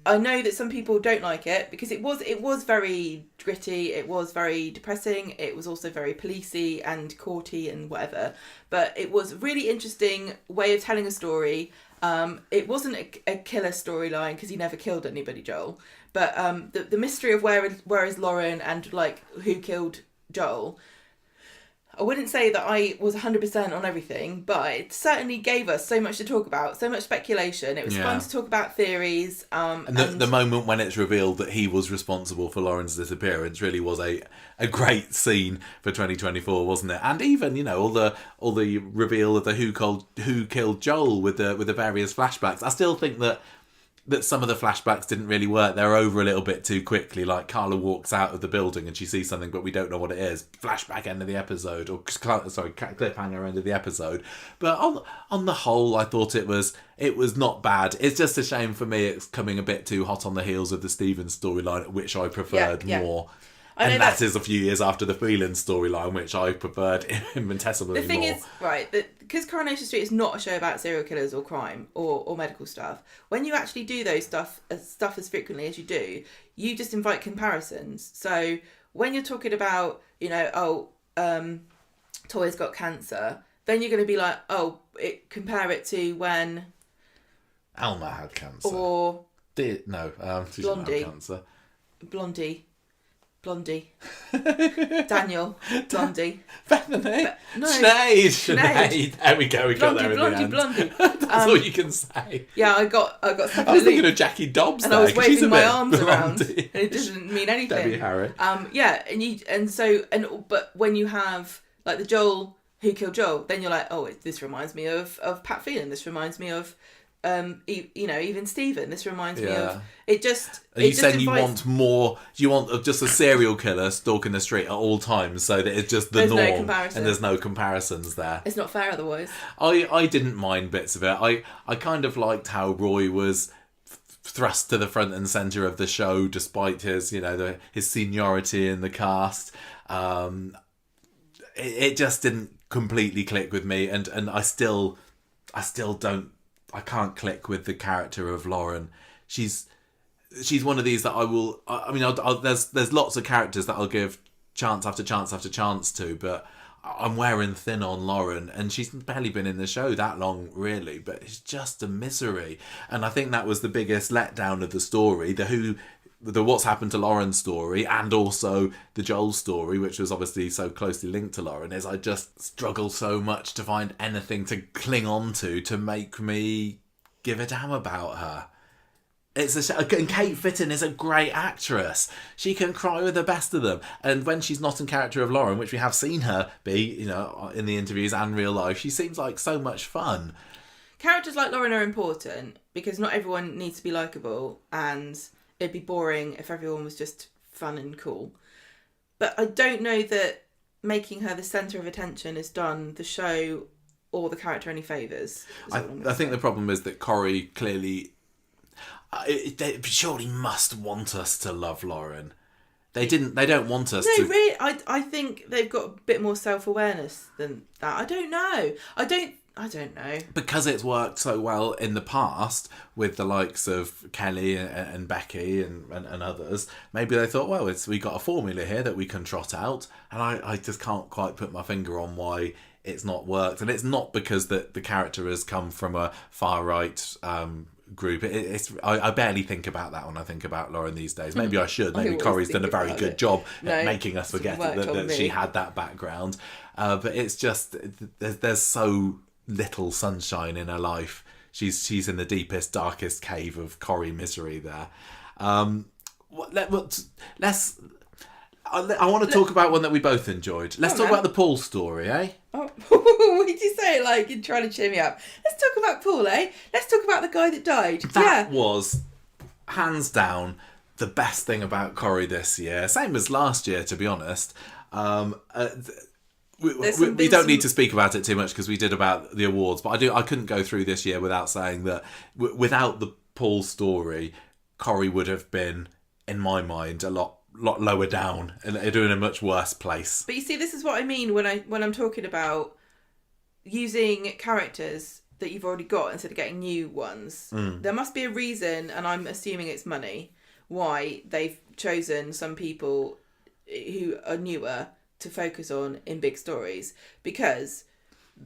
I know that some people don't like it because it was very gritty, it was very depressing, it was also very policey and courty and whatever. But it was a really interesting way of telling a story. It wasn't a killer storyline because he never killed anybody, Joel. But the mystery of where is Lauren and who killed Joel. I wouldn't say that I was 100% on everything, but it certainly gave us so much to talk about, so much speculation. It was fun to talk about theories. And the moment when it's revealed that he was responsible for Lauren's disappearance really was a great scene for 2024, wasn't it? And even all the reveal of the who killed Joel with the various flashbacks. I still think that that some of the flashbacks didn't really work. They're over a little bit too quickly. Like Carla walks out of the building and she sees something, but we don't know what it is. Flashback end of the episode, or sorry, cliffhanger end of the episode. But on the whole, I thought it was not bad. It's just a shame for me. It's coming a bit too hot on the heels of the Stevens storyline, which I preferred more. And that is a few years after the Phelan storyline, which I preferred infinitesimally more. The thing is, right, that because Coronation Street is not a show about serial killers or crime or medical stuff, when you actually do those stuff as frequently as you do, you just invite comparisons. So when you're talking about, Toya's got cancer, then you're going to be like, compare it to when Alma had cancer. Or she didn't have cancer. Blondie. Daniel. Blondie. Bethany. Sinead. There we go. We got there in the end. Blondie. That's all you can say. Yeah, I got stuck I was thinking of Jackie Dobbs and there. I was waving my arms around. Blondie. And it doesn't mean anything. Debbie Harry. But when you have like the Joel Who Killed Joel, then you're like, this reminds me of Pat Phelan. This reminds me of even Stephen. This reminds me of it. Just are you saying you want more? You want just a serial killer stalking the street at all times, so that it's just the norm, and there's no comparisons there. It's not fair otherwise. I didn't mind bits of it. I kind of liked how Roy was thrust to the front and centre of the show, despite his his seniority in the cast. It just didn't completely click with me, and I still don't. I can't click with the character of Lauren. She's one of these that I will. There's lots of characters that I'll give chance after chance after chance to, but I'm wearing thin on Lauren, and she's barely been in the show that long, really. But it's just a misery, and I think that was the biggest letdown of the story. The what's happened to Lauren's story, and also the Joel story, which was obviously so closely linked to Lauren, is I just struggle so much to find anything to cling on to make me give a damn about her. And Kate Fitton is a great actress. She can cry with the best of them. And when she's not in character of Lauren, which we have seen her be, in the interviews and real life, she seems like so much fun. Characters like Lauren are important because not everyone needs to be likeable, and it'd be boring if everyone was just fun and cool. But I don't know that making her the centre of attention has done the show or the character any favours. I think the problem is that Corrie clearly... they surely must want us to love Lauren. They don't want us to... No, really, I think they've got a bit more self-awareness than that. I don't know. I don't know. Because it's worked so well in the past with the likes of Kelly and Becky and others, maybe they thought, well, we got a formula here that we can trot out, and I just can't quite put my finger on why it's not worked. And it's not because the character has come from a far-right group. I barely think about that when I think about Lauren these days. Maybe I should. Maybe Corrie's done a very good job at making us forget that she had that background. But it's just, there's so little sunshine in her life. She's in the deepest, darkest cave of Corrie misery there. I want to talk about one that we both enjoyed. Let's talk about the Paul story, eh? Oh, what did you say? Like you're trying to cheer me up. Let's talk about Paul, eh? Let's talk about the guy that died. That was hands down the best thing about Corrie this year. Same as last year, to be honest. We don't need to speak about it too much because we did about the awards, but I couldn't go through this year without saying that without the Paul story, Corrie would have been, in my mind, a lot lower down and in a much worse place. But you see, this is what I mean when I'm talking about using characters that you've already got instead of getting new ones. There must be a reason, and I'm assuming it's money, why they've chosen some people who are newer to focus on in big stories. Because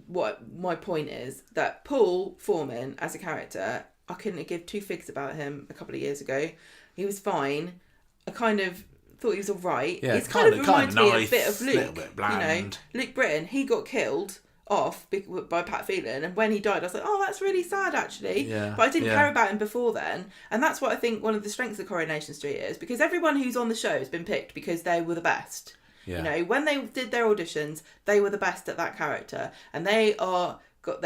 what my point is that Paul Foreman as a character, I couldn't give two figs about him a couple of years ago. He was fine. I kind of thought he was all right. Yeah, it's kind of reminds me nice, a bit of Luke. A little bit bland. Luke Britton. He got killed off by Pat Phelan, and when he died, I was like, oh, that's really sad actually. Yeah, but I didn't care about him before then, and that's what I think one of the strengths of Coronation Street is, because everyone who's on the show has been picked because they were the best. Yeah. When they did their auditions, they were the best at that character, and they're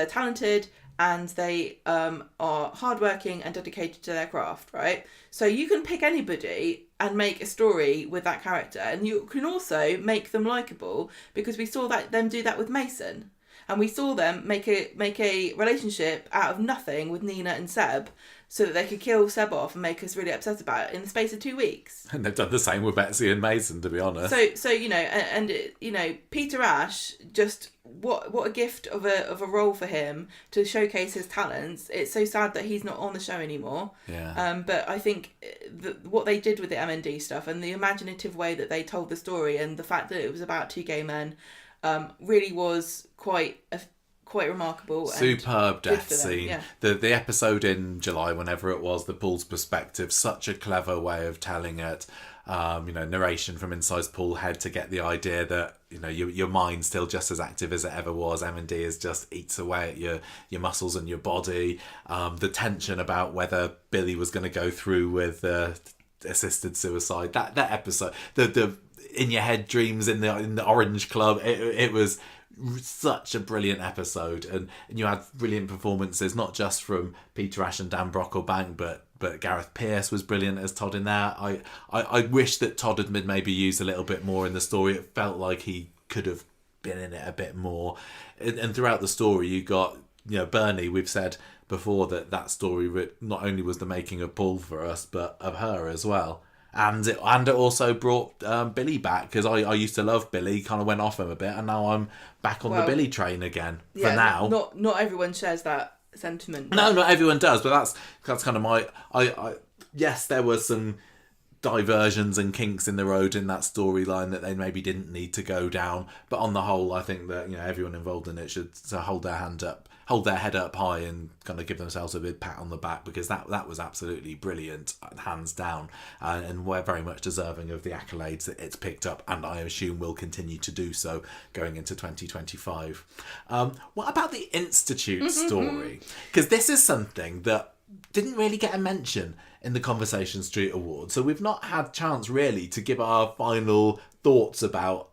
talented and they are hardworking and dedicated to their craft, right? So you can pick anybody and make a story with that character, and you can also make them likable, because we saw them do that with Mason, and we saw them make a relationship out of nothing with Nina and Seb, so that they could kill Seb off and make us really upset about it in the space of 2 weeks. And they've done the same with Betsy and Mason, to be honest. So Peter Ash, just what a gift of a role for him to showcase his talents. It's so sad that he's not on the show anymore. Yeah. But I think what they did with the MND stuff and the imaginative way that they told the story, and the fact that it was about two gay men, really was quite remarkable. Superb death scene. Yeah. The episode in July, whenever it was, the Paul's perspective, such a clever way of telling it. Narration from inside Paul's head to get the idea that, your mind's still just as active as it ever was. M&D is just eats away at your muscles and your body. The tension about whether Billy was going to go through with assisted suicide. That episode, the in your head dreams in the Orange Club. It was such a brilliant episode, and you had brilliant performances, not just from Peter Ash and Dan Brocklebank, but Gareth Pearce was brilliant as Todd in there. I wish that Todd had been maybe used a little bit more in the story. It felt like he could have been in it a bit more, and throughout the story you got Bernie. We've said before that story not only was the making of Paul for us, but of her as well. And it also brought Billy back, because I used to love Billy, kind of went off him a bit, and now I'm back on the Billy train again. For now, not everyone shares that sentiment. No, not everyone does, but that's kind of my. Yes, there were some diversions and kinks in the road in that storyline that they maybe didn't need to go down, but on the whole, I think that everyone involved in it should hold their head up high and kind of give themselves a big pat on the back, because that was absolutely brilliant, hands down, and we're very much deserving of the accolades that it's picked up, and I assume will continue to do so going into 2025. What about the Institute story? Because this is something that didn't really get a mention in the Conversation Street Awards, so we've not had chance really to give our final thoughts about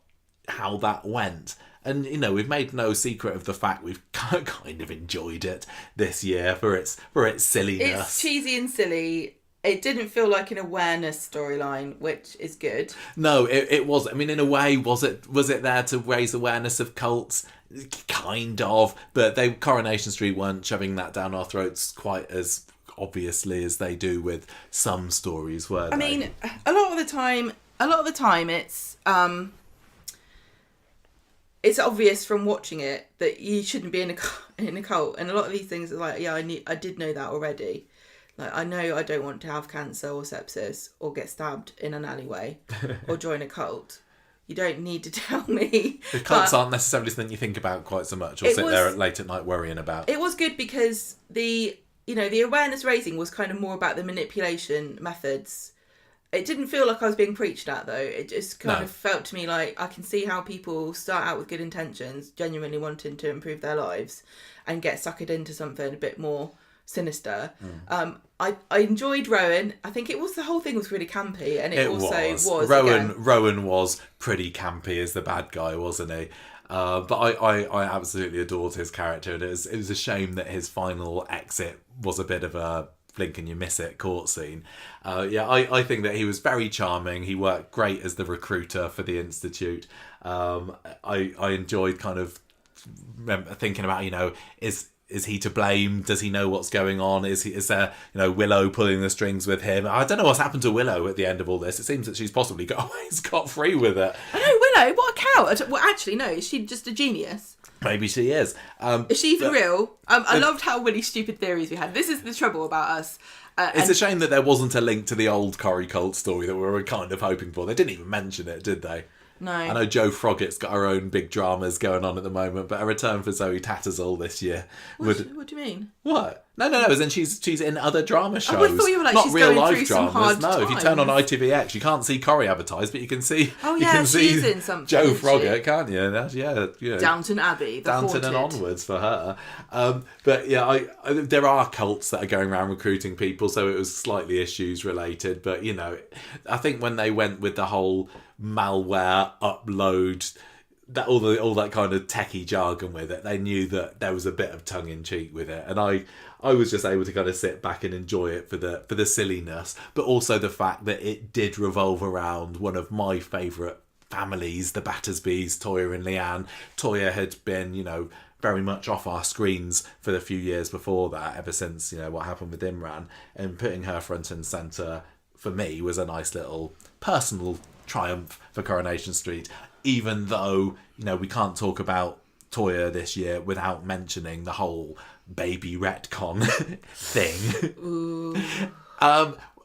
how that went. And, we've made no secret of the fact we've kind of enjoyed it this year for its silliness. It's cheesy and silly. It didn't feel like an awareness storyline, which is good. No, it was. I mean, in a way, was it there to raise awareness of cults? Kind of. But Coronation Street weren't shoving that down our throats quite as obviously as they do with some stories, were they? I mean, a lot of the time it's obvious from watching it that you shouldn't be in a cult, and a lot of these things are like, I did know that already. Like, I know I don't want to have cancer or sepsis or get stabbed in an alleyway or join a cult. You don't need to tell me. The cults aren't necessarily something you think about quite so much, or sit there late at night worrying about. It was good because the awareness raising was kind of more about the manipulation methods. It didn't feel like I was being preached at, though. It just kind of felt to me like I can see how people start out with good intentions, genuinely wanting to improve their lives, and get suckered into something a bit more sinister. I enjoyed Rowan. I think the whole thing was really campy, and it also was. Rowan was pretty campy as the bad guy, wasn't he? But I absolutely adored his character, and it was a shame that his final exit was a bit of a blink and you miss it court scene. I think that he was very charming. He worked great as the recruiter for the Institute. I enjoyed kind of thinking about, is he to blame? Does he know what's going on? Is there Willow pulling the strings with him? I don't know what's happened to Willow at the end of all this. It seems that she's possibly got free with it. I know, Willow, what a cow. Well, actually, no, is she just a genius? Maybe she is. Is she even real? I loved how many stupid theories we had. This is the trouble about us. It's a shame that there wasn't a link to the old Corrie cult story that we were kind of hoping for. They didn't even mention it, did they? No. I know Jo Froggett's got her own big dramas going on at the moment, but a return for Zoe Tattersall this year. What do you mean? What? No. As in she's in other drama shows. Oh, I thought you were like, not she's real going life through dramas. some hard No, if you turn on ITVX, you can't see Corrie advertised, but you can see. Oh yeah, she's in something. Jo Froggett, can't you? Yeah. Downton Abbey, Downton and onwards for her. But yeah, there are cults that are going around recruiting people, so it was slightly issues related. But I think when they went with the whole malware upload that all that kind of techie jargon with it. They knew that there was a bit of tongue in cheek with it, and I was just able to kind of sit back and enjoy it for the silliness, but also the fact that it did revolve around one of my favourite families, the Battersbys, Toya and Leanne. Toya had been, very much off our screens for the few years before that, ever since, what happened with Imran, and putting her front and centre for me was a nice little personal triumph for Coronation Street, even though, we can't talk about Toya this year without mentioning the whole baby retcon thing. Ooh.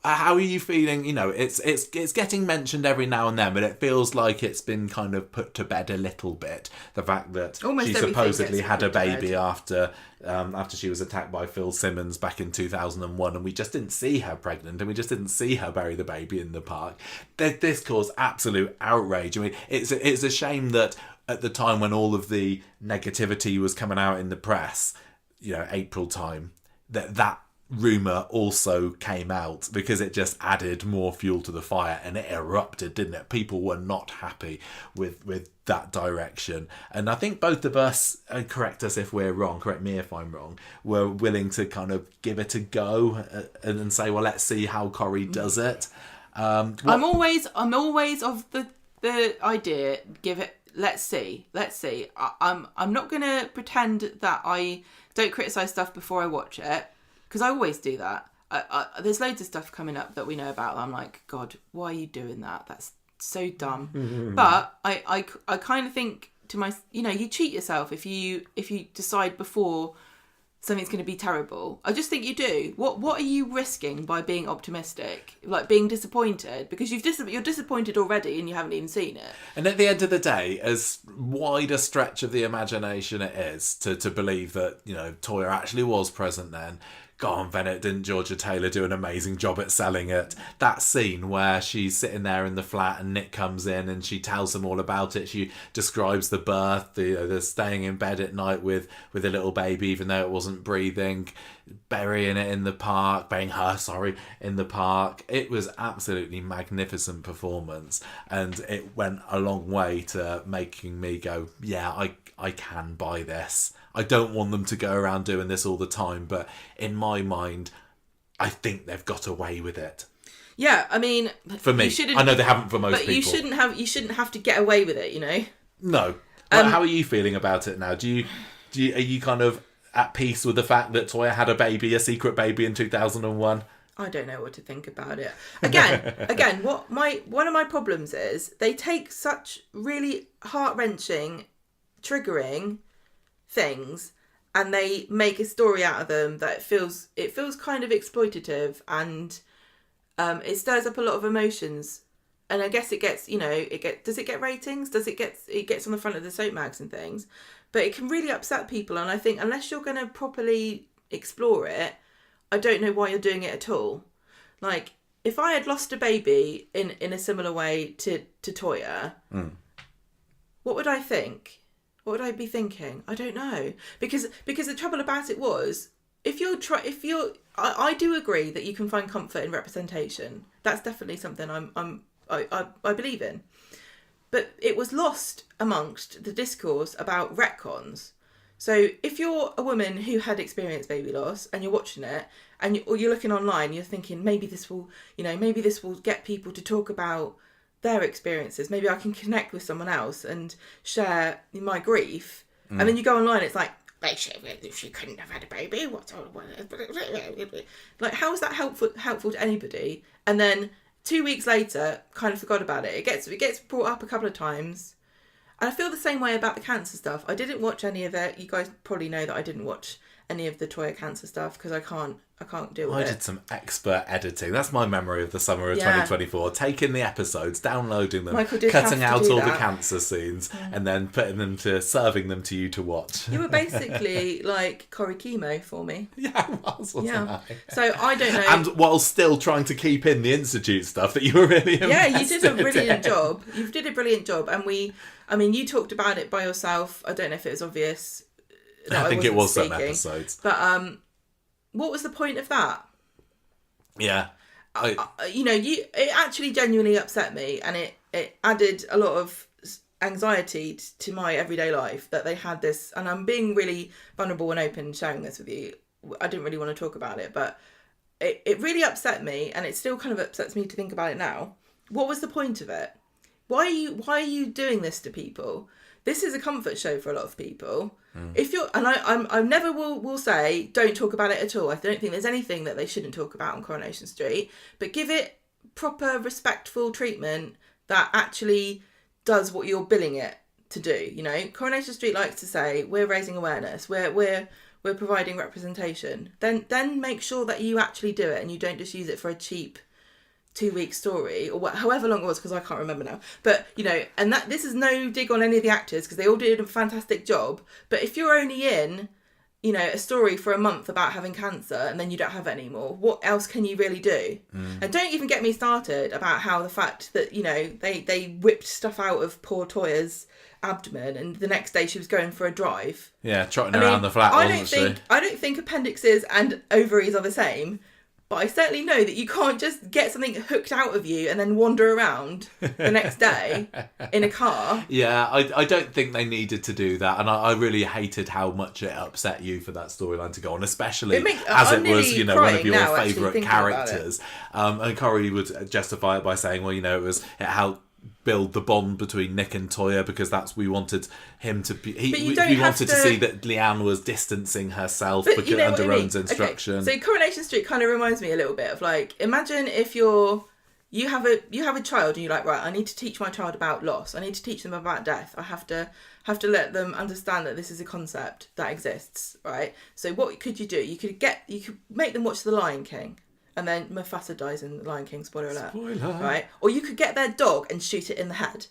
How are you feeling? It's getting mentioned every now and then, but it feels like it's been kind of put to bed a little bit. The fact that Almost she everything supposedly gets had a put to baby bed. after she was attacked by Phil Simmons back in 2001, and we just didn't see her pregnant, and we just didn't see her bury the baby in the park. This caused absolute outrage. I mean, it's a shame that at the time when all of the negativity was coming out in the press, April time, that rumour also came out, because it just added more fuel to the fire, and it erupted, didn't it? People were not happy with that direction, and I think both of us, and correct us if we're wrong, correct me if I'm wrong, were willing to kind of give it a go and say, well, let's see how Corrie does it. I'm always of the idea, give it, let's see. I'm not going to pretend that I don't criticise stuff before I watch it, because I always do that. There's loads of stuff coming up that we know about. I'm like, God, why are you doing that? That's so dumb. Mm-hmm. But I kind of think to myself, you cheat yourself if you decide before something's going to be terrible. I just think you do. What are you risking by being optimistic? Like being disappointed? Because you're disappointed already and you haven't even seen it. And at the end of the day, as wide a stretch of the imagination it is to believe that, Toya actually was present then, God, on Bennett, didn't Georgia Taylor do an amazing job at selling it? That scene where she's sitting there in the flat and Nick comes in and she tells them all about it. She describes the birth, the staying in bed at night with a little baby, even though it wasn't breathing, burying her in the park. It was absolutely magnificent performance, and it went a long way to making me go, yeah, I can buy this. I don't want them to go around doing this all the time, but in my mind, I think they've got away with it. Yeah, I mean, for me, I know they haven't for most people. But you shouldn't have to get away with it, No. But how are you feeling about it now? Are you kind of at peace with the fact that Toya had a secret baby in 2001? I don't know what to think about it. Again, one of my problems is they take such really heart-wrenching, triggering things and they make a story out of them that it feels kind of exploitative, and it stirs up a lot of emotions. And I guess it gets, does it get ratings? It gets on the front of the soap mags and things, but it can really upset people. And I think unless you're going to properly explore it, I don't know why you're doing it at all. Like, if I had lost a baby in a similar way to Toya, what would I think? What would I be thinking? I don't know. Because the trouble about it was, I do agree that you can find comfort in representation. That's definitely something I believe in. But it was lost amongst the discourse about retcons. So if you're a woman who had experienced baby loss and you're watching it and you're looking online, you're thinking maybe this will get people to talk about their experiences. Maybe I can connect with someone else and share my grief. And then you go online, it's like, she couldn't have had a baby. Like, how is that helpful to anybody? And then 2 weeks later, kind of forgot about it. It gets brought up a couple of times. And I feel the same way about the cancer stuff. I didn't watch any of it. You guys probably know that I didn't watch any of the Toya cancer stuff because I can't deal with it. I did some expert editing. That's my memory of the summer of 2024. Taking the episodes, downloading them, cutting out all the cancer scenes, and then serving them to you to watch. You were basically like Corrie chemo for me. Yeah, I was, wasn't I? So I don't know. And while still trying to keep in the Institute stuff that you were really you did a brilliant job. You did a brilliant job. And you talked about it by yourself. I don't know if it was obvious. I think it was some episodes. But what was the point of that? Yeah. It actually genuinely upset me, and it added a lot of anxiety to my everyday life that they had this, and I'm being really vulnerable and open sharing this with you. I didn't really want to talk about it, but it really upset me, and it still kind of upsets me to think about it now. What was the point of it? Why are you doing this to people? This is a comfort show for a lot of people. If you're, and I never will say don't talk about it at all. I don't think there's anything that they shouldn't talk about on Coronation Street, but give it proper, respectful treatment that actually does what you're billing it to do. You know, Coronation Street likes to say we're raising awareness, we're providing representation. Then make sure that you actually do it and you don't just use it for a cheap 2-week story or however long it was, because I can't remember now. But you know, and that this is no dig on any of the actors because they all did a fantastic job. But if you're only in, you know, a story for a month about having cancer and then you don't have it anymore, what else can you really do? And don't even get me started about how the fact that, you know, they whipped stuff out of poor Toya's abdomen and the next day she was going for a drive. Yeah, trotting around the flat, wasn't she? I don't think appendixes and ovaries are the same. But I certainly know that you can't just get something hooked out of you and then wander around the next day in a car. Yeah, I don't think they needed to do that. And I really hated how much it upset you for that storyline to go on, especially as it was, you know, one of your favourite characters. And Corrie would justify it by saying, well, you know, it helped build the bond between Nick and Toya because we wanted him to be. We wanted to see that Leanne was distancing herself because under Rowan's instruction. Okay. So Coronation Street kind of reminds me a little bit of like, imagine if you have a child and you're like, right, I need to teach my child about loss. I need to teach them about death. I have to let them understand that this is a concept that exists, right? So what could you do? You could make them watch The Lion King. And then Mufasa dies in The Lion King, spoiler alert. Right? Or you could get their dog and shoot it in the head.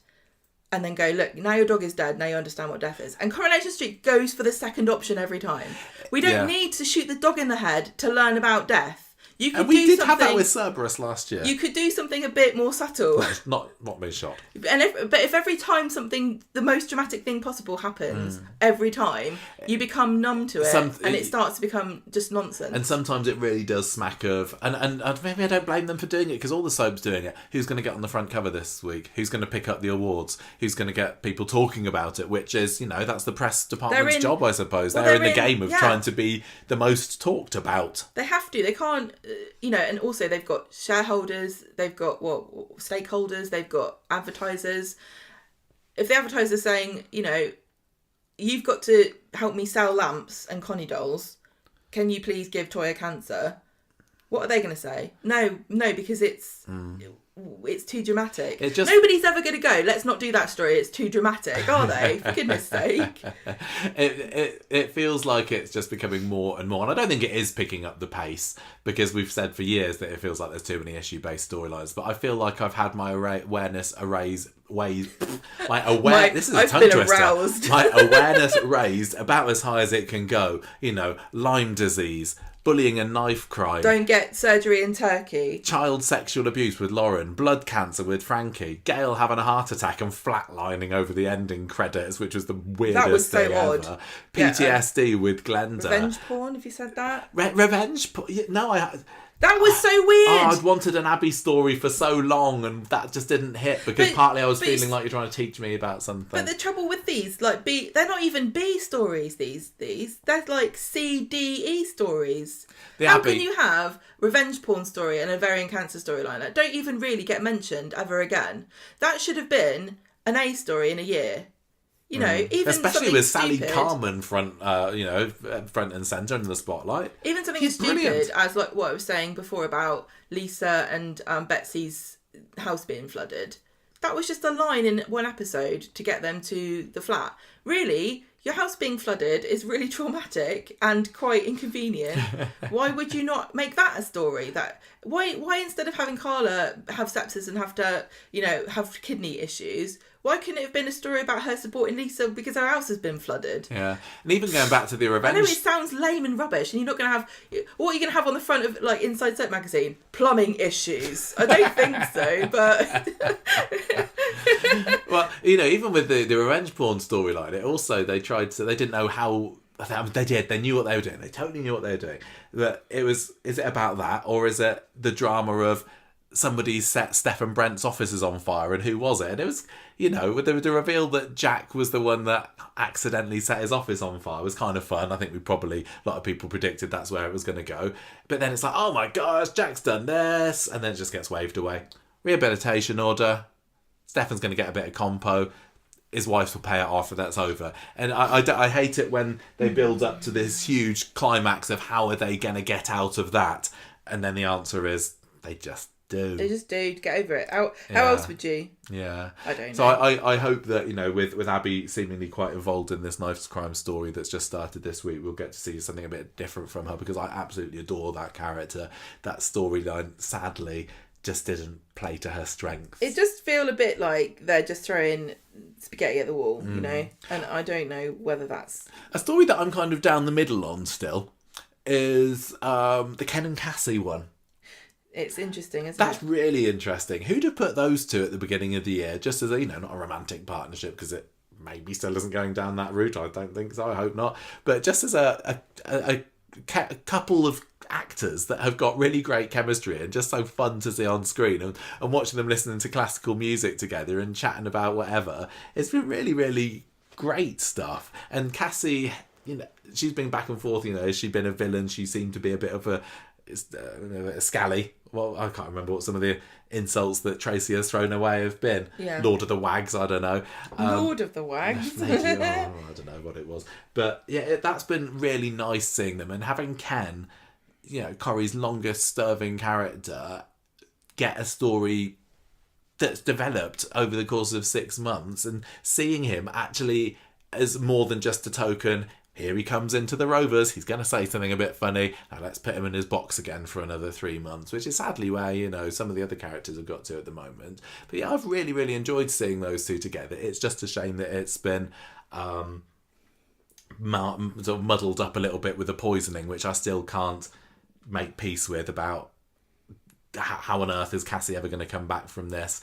And then go, look, now your dog is dead, now you understand what death is. And Coronation Street goes for the second option every time. We don't need to shoot the dog in the head to learn about death. And we did have that with Cerberus last year. You could do something a bit more subtle. No, not me shot. But if every time the most dramatic thing possible happens, every time, you become numb to it, and it starts to become just nonsense. And sometimes it really does smack of, and maybe I don't blame them for doing it, because all the soaps doing it. Who's going to get on the front cover this week? Who's going to pick up the awards? Who's going to get people talking about it? Which is, you know, that's the press department's job, I suppose. They're in the game of trying to be the most talked about. They have to. They can't... You know, and also they've got shareholders, they've got stakeholders, they've got advertisers. If the advertiser's saying, you know, you've got to help me sell lamps and Connie dolls, can you please give Toya cancer? What are they going to say? No, because it's too dramatic. Nobody's ever going to go, let's not do that story, it's too dramatic, are they? For goodness sake. It feels like it's just becoming more and more, and I don't think it is picking up the pace, because we've said for years that it feels like there's too many issue-based storylines, but I feel like I've had my awareness raised about as high as it can go. You know, Lyme disease, bullying and knife crime. Don't get surgery in Turkey. Child sexual abuse with Lauren. Blood cancer with Frankie. Gail having a heart attack and flatlining over the ending credits, which was the weirdest thing ever. PTSD with Glenda. Revenge porn, have you said that? Revenge porn? No, that was so weird. I'd wanted an Abby story for so long, and that just didn't hit because partly I was feeling like you're trying to teach me about something. But the trouble with these, like they're not even B stories. These they're like C, D, E stories. How can you have revenge porn story and ovarian cancer storyline that don't even really get mentioned ever again? That should have been an A story in a year. You know, even especially with Sally stupid, Carmen front and centre in the spotlight. Even something as stupid as like what I was saying before about Lisa and Betsy's house being flooded. That was just a line in one episode to get them to the flat. Really, your house being flooded is really traumatic and quite inconvenient. Why would you not make that a story? Why instead of having Carla have sepsis and have to, you know, have kidney issues, why couldn't it have been a story about her supporting Lisa because her house has been flooded? Yeah, and even going back to the revenge... I know it sounds lame and rubbish, and you're not going to have... What are you going to have on the front of, like, Inside Soap magazine? Plumbing issues. I don't think so, but... Well, you know, even with the revenge porn storyline, it also, they didn't know how... They knew what they were doing. They totally knew what they were doing. But is it about that, or is it the drama of somebody set Stephen Brent's offices on fire, and who was it? And it was, with the reveal that Jack was the one that accidentally set his office on fire was kind of fun. I think a lot of people predicted that's where it was going to go. But then it's like, oh my gosh, Jack's done this, and then it just gets waved away. Rehabilitation order. Stephen's going to get a bit of compo. His wife will pay it off and that's over. And I hate it when they build up to this huge climax of how are they going to get out of that. And then the answer is they just do. They just do. Get over it. How else would you? Yeah. I don't know. So I hope that, with Abby seemingly quite involved in this knife crime story that's just started this week, we'll get to see something a bit different from her, because I absolutely adore that character. That storyline, sadly, just didn't play to her strengths. It just feel a bit like they're just throwing spaghetti at the wall, and I don't know whether that's... A story that I'm kind of down the middle on still is the Ken and Cassie one. It's interesting, isn't That's really interesting. Who'd have put those two at the beginning of the year, just as a, not a romantic partnership, because it maybe still isn't going down that route. I don't think so. I hope not. But just as a couple of actors that have got really great chemistry and just so fun to see on screen, and watching them listening to classical music together and chatting about whatever. It's been really, really great stuff. And Cassie, she's been back and forth. Has she been a villain? She seemed to be a bit of a scally. Well, I can't remember what some of the insults that Tracy has thrown away have been. Yeah. Lord of the Wags, I don't know. Lord of the Wags. Maybe, I don't know what it was. But yeah, that's been really nice seeing them, and having Ken, Corrie's longest serving character, get a story that's developed over the course of 6 months, and seeing him actually as more than just a token. Here he comes into the Rovers. He's going to say something a bit funny. Now let's put him in his box again for another 3 months, which is sadly where, some of the other characters have got to at the moment. But yeah, I've really, really enjoyed seeing those two together. It's just a shame that it's been sort of muddled up a little bit with the poisoning, which I still can't make peace with, about how on earth is Cassie ever going to come back from this?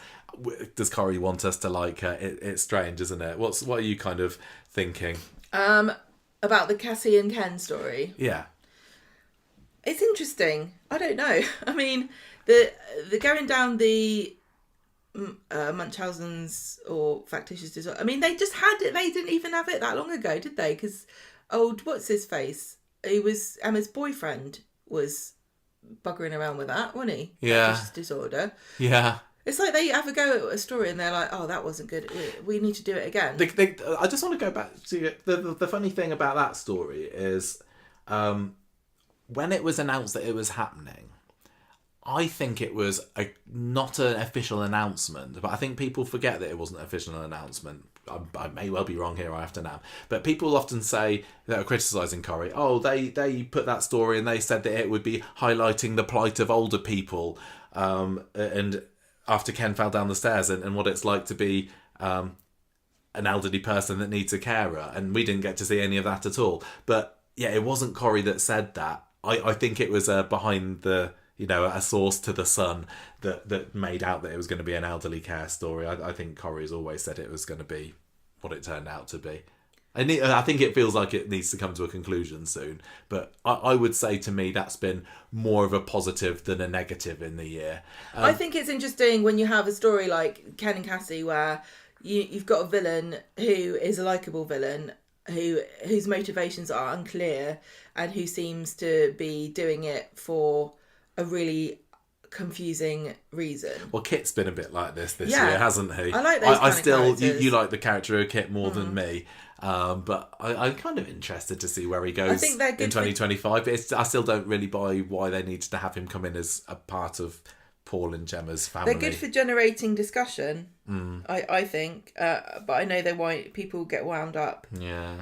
Does Corrie want us to like her? It's strange, isn't it? What are you kind of thinking? About the Cassie and Ken story. Yeah. It's interesting. I don't know. I mean, the going down the Munchausen's or factitious disorder. I mean, they just had it. They didn't even have it that long ago, did they? Because what's his face? He was Emma's boyfriend. Was buggering around with that, wasn't he? Yeah. Factitious disorder. Yeah. It's like they have a go at a story and they're like, oh, that wasn't good. We need to do it again. I just want to go back to the funny thing about that story is when it was announced that it was happening, I think it was not an official announcement, but I think people forget that it wasn't an official announcement. I may well be wrong here, I have to know. But people often say, that are criticising Corrie, they put that story and they said that it would be highlighting the plight of older people, and after Ken fell down the stairs and what it's like to be an elderly person that needs a carer. And we didn't get to see any of that at all. But yeah, it wasn't Corrie that said that. I think it was behind the, a source to the Sun that made out that it was going to be an elderly care story. I think Corrie's always said it was going to be what it turned out to be. I think it feels like it needs to come to a conclusion soon. But I would say, to me, that's been more of a positive than a negative in the year. I think it's interesting when you have a story like Ken and Cassie where you've got a villain who is a likeable villain whose motivations are unclear and who seems to be doing it for a really confusing reason. Well, Kit's been a bit like this year, hasn't he? I like those kind of characters. You like the character of Kit more than me. But I'm kind of interested to see where he goes in 2025. I still don't really buy why they needed to have him come in as a part of Paul and Gemma's family. They're good for generating discussion, I think. But I know why people get wound up. Yeah.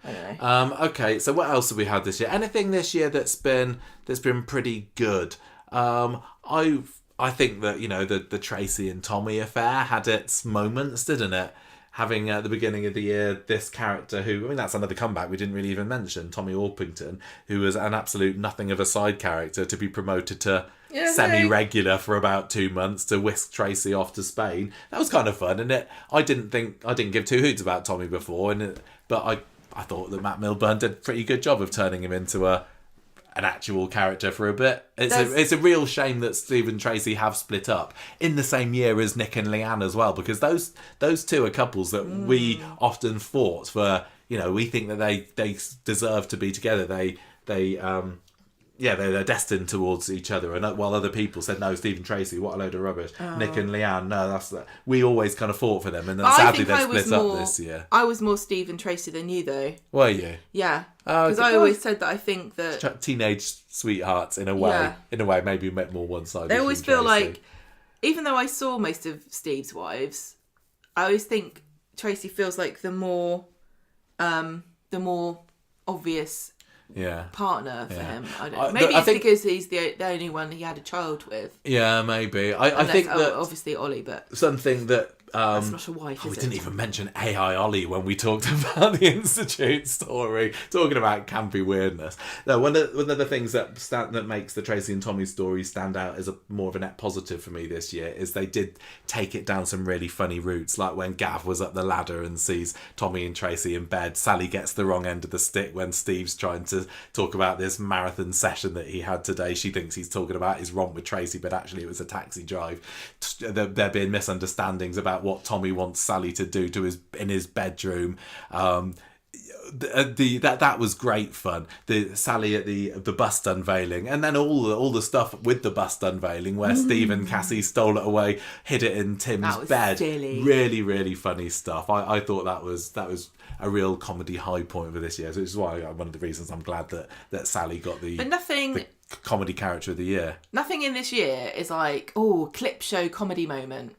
I don't know. Okay, so what else have we had this year? Anything this year that's been pretty good? I think that the Tracy and Tommy affair had its moments, didn't it? Having at the beginning of the year this character who, that's another comeback we didn't really even mention, Tommy Orpington, who was an absolute nothing of a side character, to be promoted to semi-regular for about 2 months to whisk Tracy off to Spain. That was kind of fun, and I didn't give two hoots about Tommy before, but I thought that Matt Milburn did a pretty good job of turning him into a an actual character for a bit. It's a real shame that Steve and Tracy have split up in the same year as Nick and Leanne as well, because those two are couples that we often fought for. We think that they deserve to be together. They're destined towards each other, and while other people said no, Steve and Tracy, what a load of rubbish. Nick and Leanne, no, we always kind of fought for them, and then sadly they split up this year. I was more Steve and Tracy than you, though. Were you? Yeah, because I always said that I think that teenage sweethearts in a way, maybe more one-sided. They always feel like, even though I saw most of Steve's wives, I always think Tracy feels like the more obvious partner for him. I don't know. Maybe it's because he's the only one he had a child with. Yeah, maybe. I think that obviously Ollie, but something that that's not a wife. We didn't even mention AI Ollie when we talked about the Institute story, talking about campy weirdness. No, one of the things that makes the Tracy and Tommy story stand out as more of a net positive for me this year is they did take it down some really funny routes, like when Gav was up the ladder and sees Tommy and Tracy in bed. Sally gets the wrong end of the stick when Steve's trying to talk about this marathon session that he had today. She thinks he's talking about his romp with Tracy, but actually it was a taxi drive. There being misunderstandings about what Tommy wants Sally to do in his bedroom. That was great fun. The Sally at the bust unveiling, and then all the stuff with the bust unveiling where Steve and Cassie stole it away, hid it in Tim's bed. Silly. Really, really funny stuff. I thought that was a real comedy high point for this year. So this is why one of the reasons I'm glad that Sally got the comedy character of the year. Nothing in this year is like clip show comedy moment.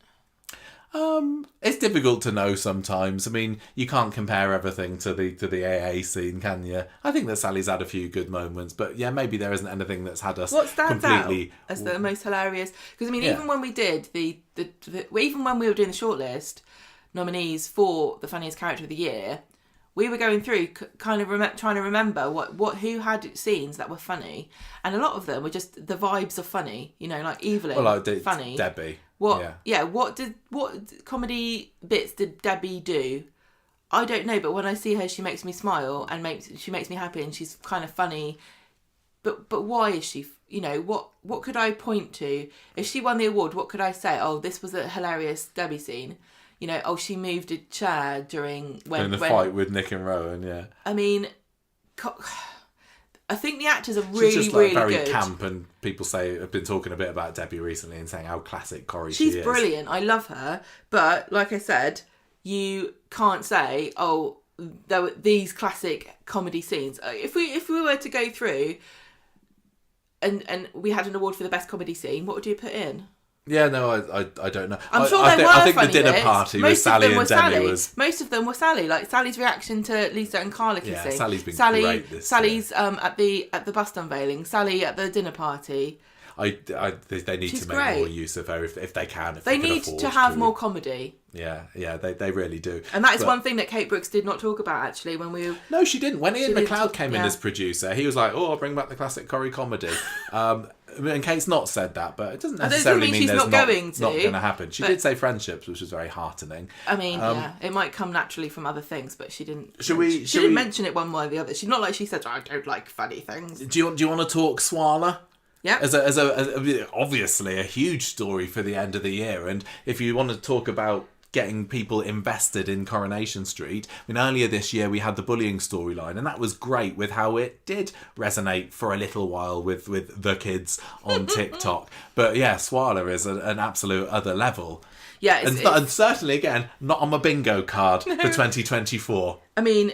It's difficult to know sometimes. I mean, you can't compare everything to the AA scene, can you? I think that Sally's had a few good moments, but yeah, maybe there isn't anything that's had us completely out as the most hilarious. Because I mean, even when we did even when we were doing the shortlist nominees for the funniest character of the year, we were going through kind of trying to remember who had scenes that were funny, and a lot of them were just the vibes of funny. Like Evelyn, funny. Debbie. What comedy bits did Debbie do? I don't know, but when I see her, she makes me smile and she makes me happy, and she's kind of funny. But why is she? What could I point to? If she won the award, what could I say? Oh, this was a hilarious Debbie scene. She moved a chair during the fight with Nick and Rowan. Yeah. I mean, I think the actors are really, she's just really very good. Camp, and people have been talking a bit about Debbie recently and saying how classic Corrie she is. She's brilliant. I love her, but like I said, you can't say, there were these classic comedy scenes. If we were to go through, and we had an award for the best comedy scene, what would you put in? Yeah, no, I don't know. I'm sure I think funny the dinner bits. party with Sally and Demi was... Most of them were Sally, like Sally's reaction to Lisa and Carla kissing. Yeah, Sally's been great this Sally's year. At the bust unveiling. Sally at the dinner party. They need She's to make great. more use of her if they can. They need to have more comedy. Yeah, they really do. And that is one thing that Kate Brooks did not talk about, actually, when we... No, she didn't. When Ian McLeod came in as producer, he was like, I'll bring back the classic Corrie comedy. And Kate's not said that, but it doesn't necessarily mean she's there's not going to happen. She did say friendships, which was very heartening. I mean, it might come naturally from other things, but she didn't. She didn't mention it one way or the other. She's not like she said, I don't like funny things. Do you want to talk Swala? Yeah. As obviously a huge story for the end of the year, and if you want to talk about getting people invested in Coronation Street. I mean, earlier this year we had the bullying storyline, and that was great with how it did resonate for a little while with the kids on TikTok. But yeah, Swala is an absolute other level. Yeah, and certainly, again, not on my bingo card for 2024. I mean,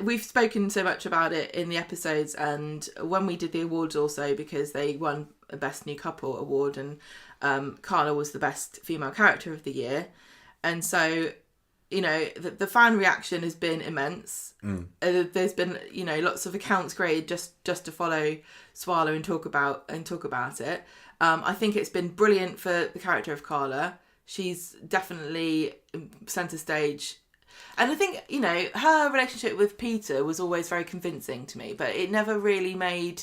we've spoken so much about it in the episodes, and when we did the awards also, because they won a Best New Couple award, and Carla was the Best Female Character of the Year. And so, the fan reaction has been immense. There's been, lots of accounts created just to follow Swala and talk about it. I think it's been brilliant for the character of Carla. She's definitely centre stage. And I think, her relationship with Peter was always very convincing to me, but it never really made...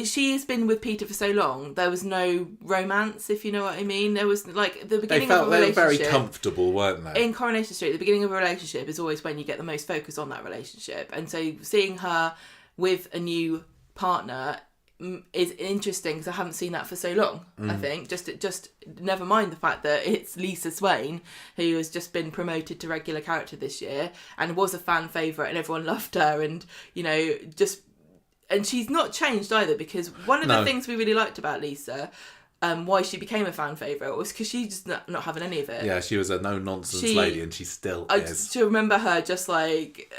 She has been with Peter for so long, there was no romance, if you know what I mean. There was, like, the beginning of a relationship... They were very comfortable, weren't they? In Coronation Street, the beginning of a relationship is always when you get the most focus on that relationship. And so seeing her with a new partner is interesting because I haven't seen that for so long. I think just never mind the fact that it's Lisa Swain, who has just been promoted to regular character this year and was a fan favourite and everyone loved her, and and she's not changed either, because one of the things we really liked about Lisa, why she became a fan favourite, was because she's just not having any of it. Yeah, she was a no-nonsense lady, and she still is. I still remember her just, like,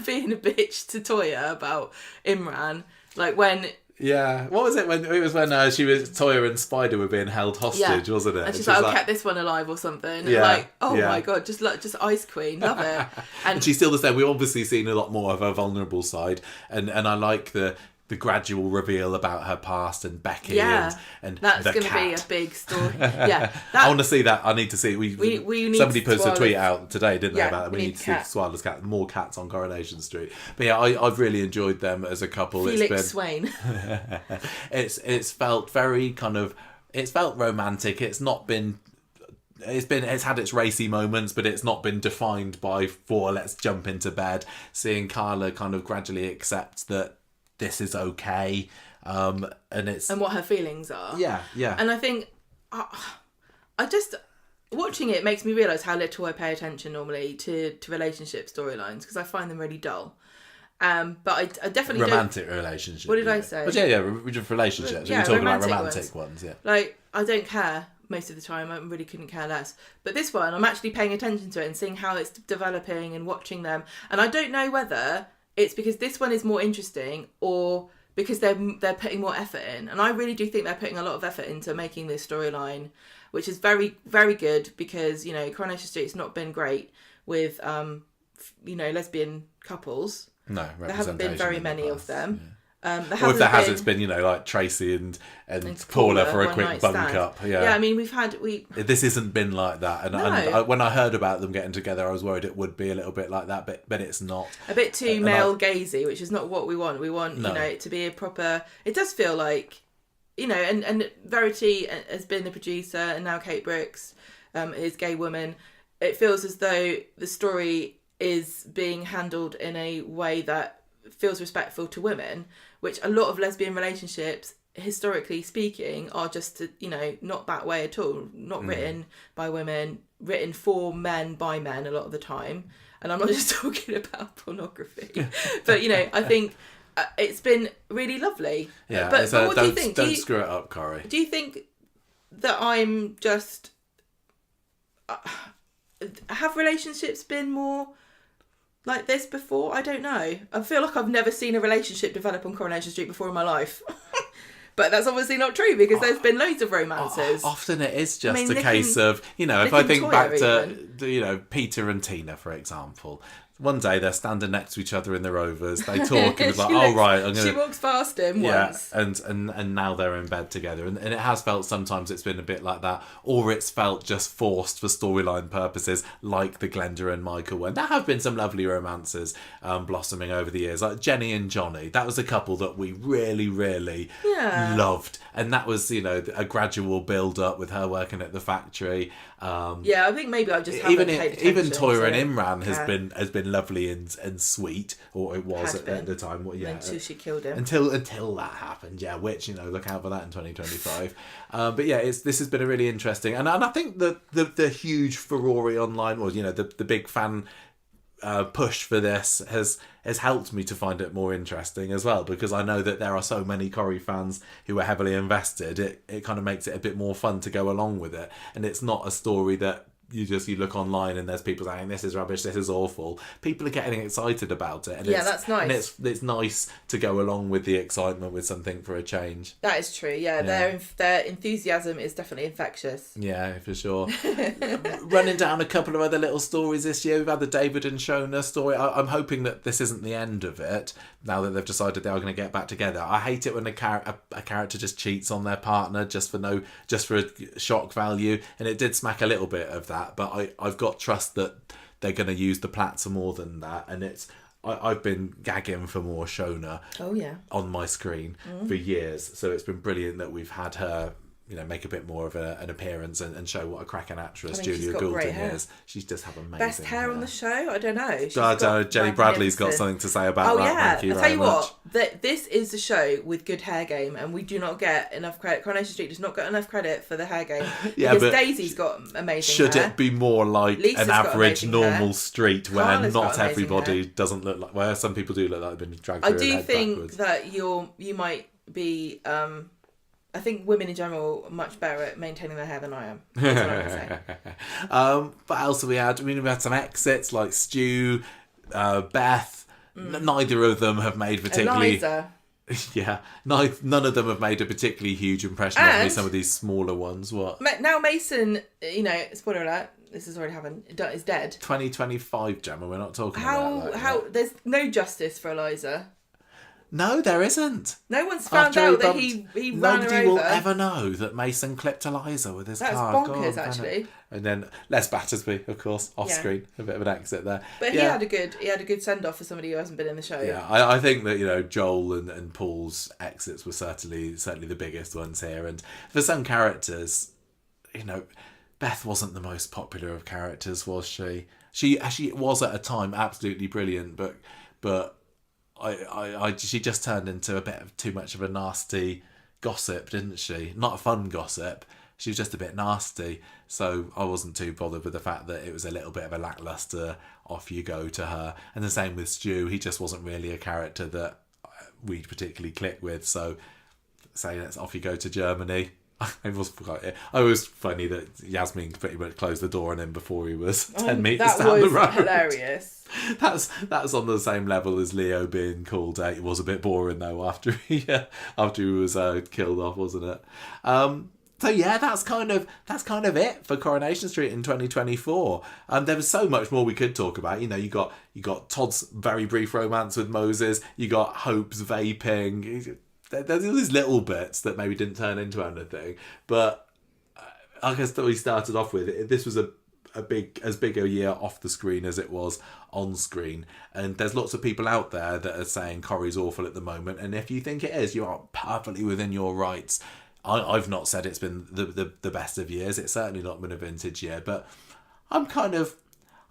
being a bitch to Toya about Imran. Like, when... Yeah, what was it when she was Toya and Spider were being held hostage, wasn't it? And she's like, "I'll kept this one alive" or something. Yeah, like, my god, just Ice Queen, love it. And she's still the same. We've obviously seen a lot more of her vulnerable side, and I like the gradual reveal about her past and Becky and that's going to be a big story. Yeah, I want to see that. I need to see it. We need somebody put a tweet out today, didn't they, about that? We need to see Swalla's cat, more cats on Coronation Street. But yeah, I've really enjoyed them as a couple. Felix Swain. It's felt very kind of. It's felt romantic. It's not been. It's had its racy moments, but it's not been defined by let's jump into bed. Seeing Carla kind of gradually accept that this is okay, and what her feelings are. Yeah. And I think I just watching it makes me realise how little I pay attention normally to relationship storylines, because I find them really dull. But I definitely romantic relationships. What did I say? But just relationships. We're talking about romantic ones. Yeah. Like, I don't care most of the time. I really couldn't care less. But this one, I'm actually paying attention to it and seeing how it's developing and watching them. And I don't know whether it's because this one is more interesting or because they're putting more effort in. And I really do think they're putting a lot of effort into making this storyline, which is very, very good, because, Coronation Street's not been great with, lesbian couples. No, there haven't been very many of them. Yeah. Or if there has, it's been, like Tracy and Paula for a quick bunk up. Yeah, I mean, This hasn't been like that. And when I heard about them getting together, I was worried it would be a little bit like that, but it's not. A bit too male-gazy, which is not what we want. We want, it to be a proper... It does feel like, and Verity has been the producer, and now Kate Brooks is gay woman. It feels as though the story is being handled in a way that feels respectful to women, which a lot of lesbian relationships, historically speaking, are just, not that way at all. Not written by women, written for men by men a lot of the time. And I'm not just talking about pornography. But, I think it's been really lovely. Yeah, but what do you think? Don't screw it up, Corrie. Do you think that I'm just... have relationships been more like this before? I don't know. I feel like I've never seen a relationship develop on Coronation Street before in my life. But that's obviously not true, because there's been loads of romances. Often it is just a case of, if I think back to, Peter and Tina, for example. One day they're standing next to each other in the Rovers. They talk and it's like, right. She walks past him once. And now they're in bed together. And it has felt sometimes it's been a bit like that. Or it's felt just forced for storyline purposes, like the Glenda and Michael one. There have been some lovely romances blossoming over the years. Like Jenny and Johnny. That was a couple that we really, really loved. And that was, a gradual build-up with her working at the factory. I think maybe I just haven't paid attention. Even Toya and Imran has been lovely and sweet, or it was at the time. Until she killed him. Until that happened, which, look out for that in 2025. But this has been a really interesting, and I think the huge furore online, or the big fan push for this has helped me to find it more interesting as well, because I know that there are so many Corrie fans who are heavily invested. It kind of makes it a bit more fun to go along with it, and it's not a story that you look online and there's people saying this is rubbish, this is awful. People are getting excited about it, and that's nice. And it's nice to go along with the excitement with something for a change. That is true. Their enthusiasm is definitely infectious. Yeah, for sure. Running down a couple of other little stories this year. We've had the David and Shona story. I'm hoping that this isn't the end of it, now that they've decided they are going to get back together. I hate it when a character just cheats on their partner just for a shock value, and it did smack a little bit of that. But I've got trust that they're going to use the Platts for more than that, and I've been gagging for more Shona on my screen for years, so it's been brilliant that we've had her make a bit more of an appearance and show what a cracking actress Julia Goulden is. She's just have amazing best hair on the show. I don't know. Jenny Bradley's got something to say about that. Thank you very much. this is the show with good hair game, and we do not get enough credit. Coronation Street does not get enough credit for the hair game. Yeah, because but Daisy's got amazing should hair. it be more like Lisa's an got average amazing normal hair. street where Carla's got not amazing everybody hair. doesn't look like, where some people do look like they've been dragged I through and do head think backwards. that you might be. I think women in general are much better at maintaining their hair than I am. That's what I would say. What else have we had? I mean, we had some exits like Stu, Beth. Neither of them have made particularly. Eliza. Yeah, none of them have made a particularly huge impression on me. And- Some of these smaller ones. What? Now Mason, spoiler alert, this has already happened, is dead. 2025, Gemma. We're not talking about that. How yet. there's no justice for Eliza. No, there isn't. No one's found After out that bumped- he ran her Nobody will over. ever know that Mason clipped Eliza with his That's car. bonkers, God, actually. And then Les Battersby, of course, off Yeah. screen, a bit of an exit there. But yeah. he had a good send off for somebody who hasn't been in the show. Yeah, I think that Joel and Paul's exits were certainly the biggest ones here, and for some characters, Beth wasn't the most popular of characters, was she? She was at a time absolutely brilliant, but she just turned into a bit of too much of a nasty gossip, didn't she? Not a fun gossip. She was just a bit nasty. So I wasn't too bothered with the fact that it was a little bit of a lackluster off you go to her. And the same with Stu. He just wasn't really a character that we'd particularly click with. So say let's off you go to Germany. It was funny that Yasmin pretty much closed the door on him before he was 10 metres down the road. That was hilarious. That's on the same level as Leo being called out. It was a bit boring though after he was killed off, wasn't it? So yeah, that's kind of it for Coronation Street in 2024. There was so much more we could talk about. You got Todd's very brief romance with Moses. You got Hope's vaping. There's all these little bits that maybe didn't turn into anything, but I guess that we started off with, this was as big a year off the screen as it was on screen, and there's lots of people out there that are saying Corrie's awful at the moment, and if you think it is, you are perfectly within your rights. I've not said it's been the best of years. It's certainly not been a vintage year, but I'm kind of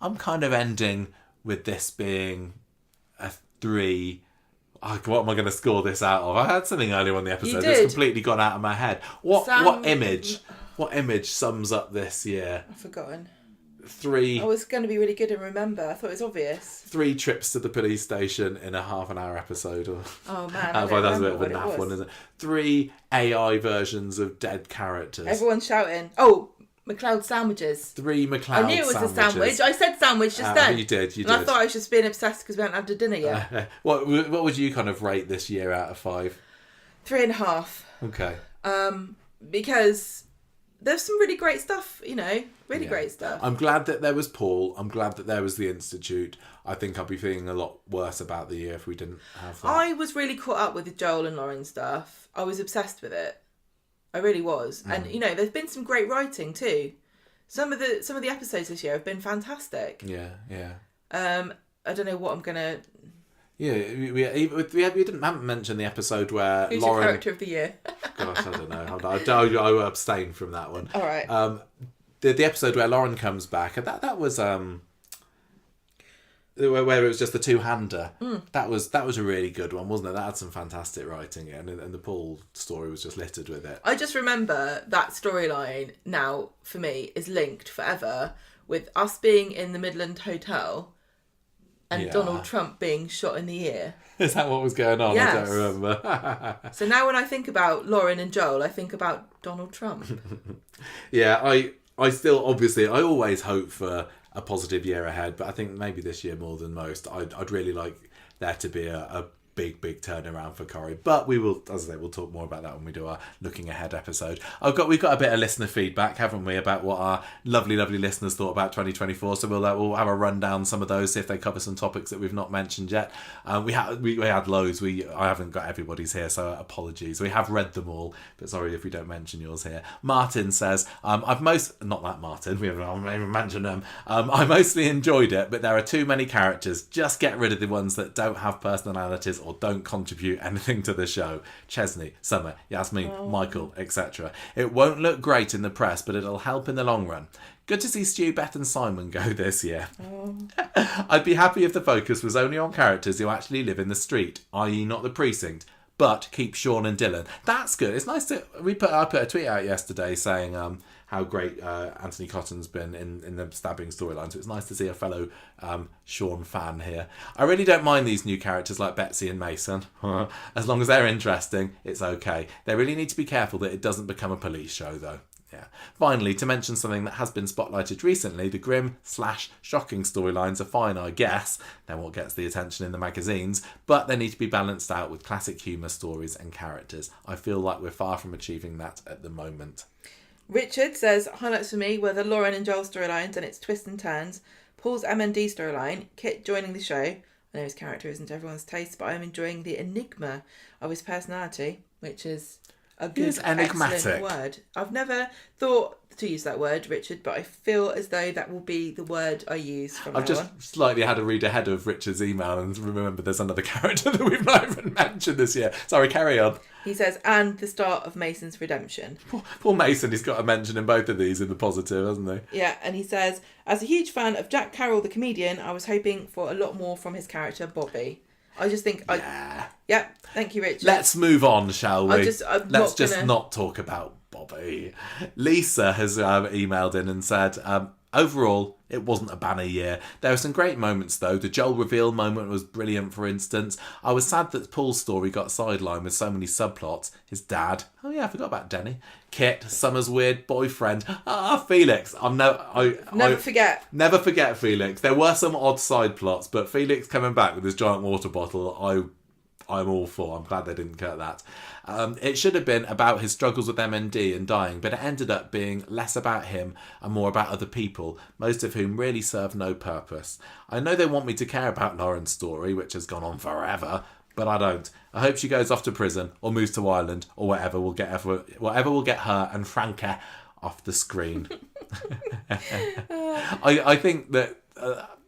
ending with this being a 3. What am I going to score this out of? I had something earlier on the episode that's completely gone out of my head. What image sums up this year? I've forgotten. 3. I was going to be really good and remember. I thought it was obvious. 3 trips to the police station in a half-an-hour episode. Oh man, that's a bit of a naff one, isn't it? 3 AI versions of dead characters. Everyone's shouting. Oh, McLeod sandwiches. 3 McLeod sandwiches. I knew it was a sandwich. I said sandwich just then. You did. And I thought I was just being obsessed because we hadn't had dinner yet. What would you kind of rate this year out of 5? 3.5. Okay. Because there's some really great stuff, really great stuff. I'm glad that there was Paul. I'm glad that there was the Institute. I think I'd be feeling a lot worse about the year if we didn't have that. I was really caught up with the Joel and Lauren stuff. I was obsessed with it. I really was. And, there's been some great writing too. Some of the episodes this year have been fantastic. Yeah. I don't know what I'm going to... Yeah, we haven't mentioned the episode where Who's Lauren... your character of the year? Gosh, I don't know. I abstain from that one. All right. The episode where Lauren comes back, that was where it was just the two-hander. That was a really good one, wasn't it? That had some fantastic writing in, and the Paul story was just littered with it. I just remember that storyline now, for me, is linked forever with us being in the Midland Hotel and Donald Trump being shot in the ear. Is that what was going on? Yes. I don't remember. So now when I think about Lauren and Joel, I think about Donald Trump. Yeah, I still, obviously, I always hope for a positive year ahead, but I think maybe this year more than most. I'd really like there to be a big turnaround for Corrie, but we will, as I say, we'll talk more about that when we do our looking ahead episode. We've got a bit of listener feedback, haven't we, about what our lovely listeners thought about 2024, so we'll have a rundown some of those, see if they cover some topics that we've not mentioned yet. We had loads. I haven't got everybody's here, so apologies. We have read them all, but sorry if we don't mention yours here. Martin says, not that Martin, we haven't even mentioned him. I mostly enjoyed it, but there are too many characters. Just get rid of the ones that don't have personalities or don't contribute anything to the show. Chesney, Summer, Yasmin, Michael, etc. It won't look great in the press, but it'll help in the long run. Good to see Stu, Beth and Simon go this year. I'd be happy if the focus was only on characters who actually live in the street, i.e. not the precinct, but keep Sean and Dylan. That's good. It's nice to... I put a tweet out yesterday saying how great Anthony Cotton's been in the stabbing storyline, so it's nice to see a fellow Sean fan here. I really don't mind these new characters like Betsy and Mason. As long as they're interesting, it's okay. They really need to be careful that it doesn't become a police show, though. Yeah. Finally, to mention something that has been spotlighted recently, the grim/shocking storylines are fine, I guess. They're what gets the attention in the magazines, but they need to be balanced out with classic humour stories and characters. I feel like we're far from achieving that at the moment. Richard says, highlights for me were the Lauren and Joel storylines and its twists and turns, Paul's MND storyline, Kit joining the show. I know his character isn't everyone's taste, but I'm enjoying the enigma of his personality, which is a good, excellent word. I've never thought to use that word, Richard, but I feel as though that will be the word I use from now on. I've just slightly had a read ahead of Richard's email and remember there's another character that we've not even mentioned this year. Sorry, carry on. He says, and the start of Mason's redemption. Poor Mason, he's got a mention in both of these in the positive, hasn't he? Yeah, and he says, as a huge fan of Jack Carroll the comedian, I was hoping for a lot more from his character, Bobby. I just think... Yeah, thank you, Richard. Let's move on, shall we? Let's just not talk about Bobby. Lisa has emailed in and said, overall, it wasn't a banner year. There were some great moments, though. The Joel reveal moment was brilliant, for instance. I was sad that Paul's story got sidelined with so many subplots. His dad. Oh, yeah, I forgot about Denny. Kit, Summer's weird boyfriend. Felix. Never forget. Never forget Felix. There were some odd side plots, but Felix coming back with his giant water bottle, I'm all for. I'm glad they didn't cut that. It should have been about his struggles with MND and dying, but it ended up being less about him and more about other people, most of whom really serve no purpose. I know they want me to care about Lauren's story, which has gone on forever, but I don't. I hope she goes off to prison or moves to Ireland or whatever will get her and Franca off the screen. I think that...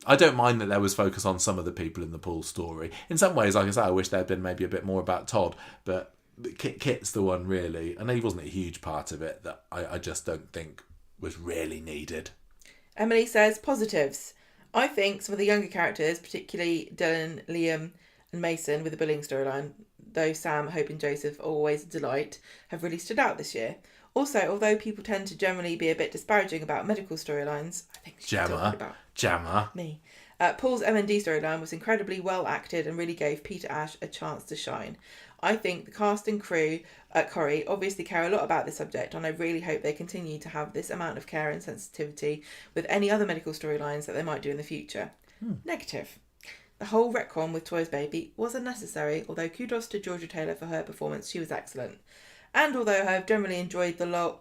I don't mind that there was focus on some of the people in the Paul story. In some ways, like I say, I wish there had been maybe a bit more about Todd, but Kit's the one really, and he wasn't a huge part of it, that I just don't think was really needed. Emily says, positives. I think some of the younger characters, particularly Dylan, Liam and Mason with the bullying storyline, though Sam, Hope and Joseph are always a delight, have really stood out this year. Also, although people tend to generally be a bit disparaging about medical storylines, I think she's talking about Gemma. Me. Paul's MND storyline was incredibly well acted and really gave Peter Ash a chance to shine. I think the cast and crew at Corrie obviously care a lot about this subject, and I really hope they continue to have this amount of care and sensitivity with any other medical storylines that they might do in the future. Negative. The whole retcon with Toy's baby was unnecessary, although kudos to Georgia Taylor for her performance, she was excellent. And although I have generally enjoyed the Lowell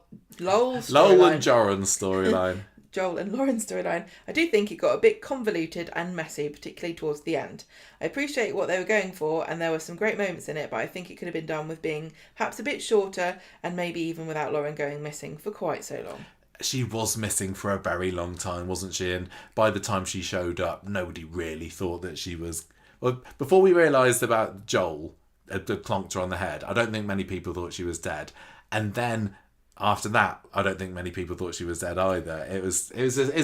and Joran's storyline. Joel and Lauren's storyline, I do think it got a bit convoluted and messy, particularly towards the end. I appreciate what they were going for, and there were some great moments in it, but I think it could have been done with being perhaps a bit shorter, and maybe even without Lauren going missing for quite so long. She was missing for a very long time, wasn't she? And by the time she showed up, nobody really thought that she was... Well, before we realised about Joel... clonked her on the head, I don't think many people thought she was dead, and then after that I don't think many people thought she was dead either. It's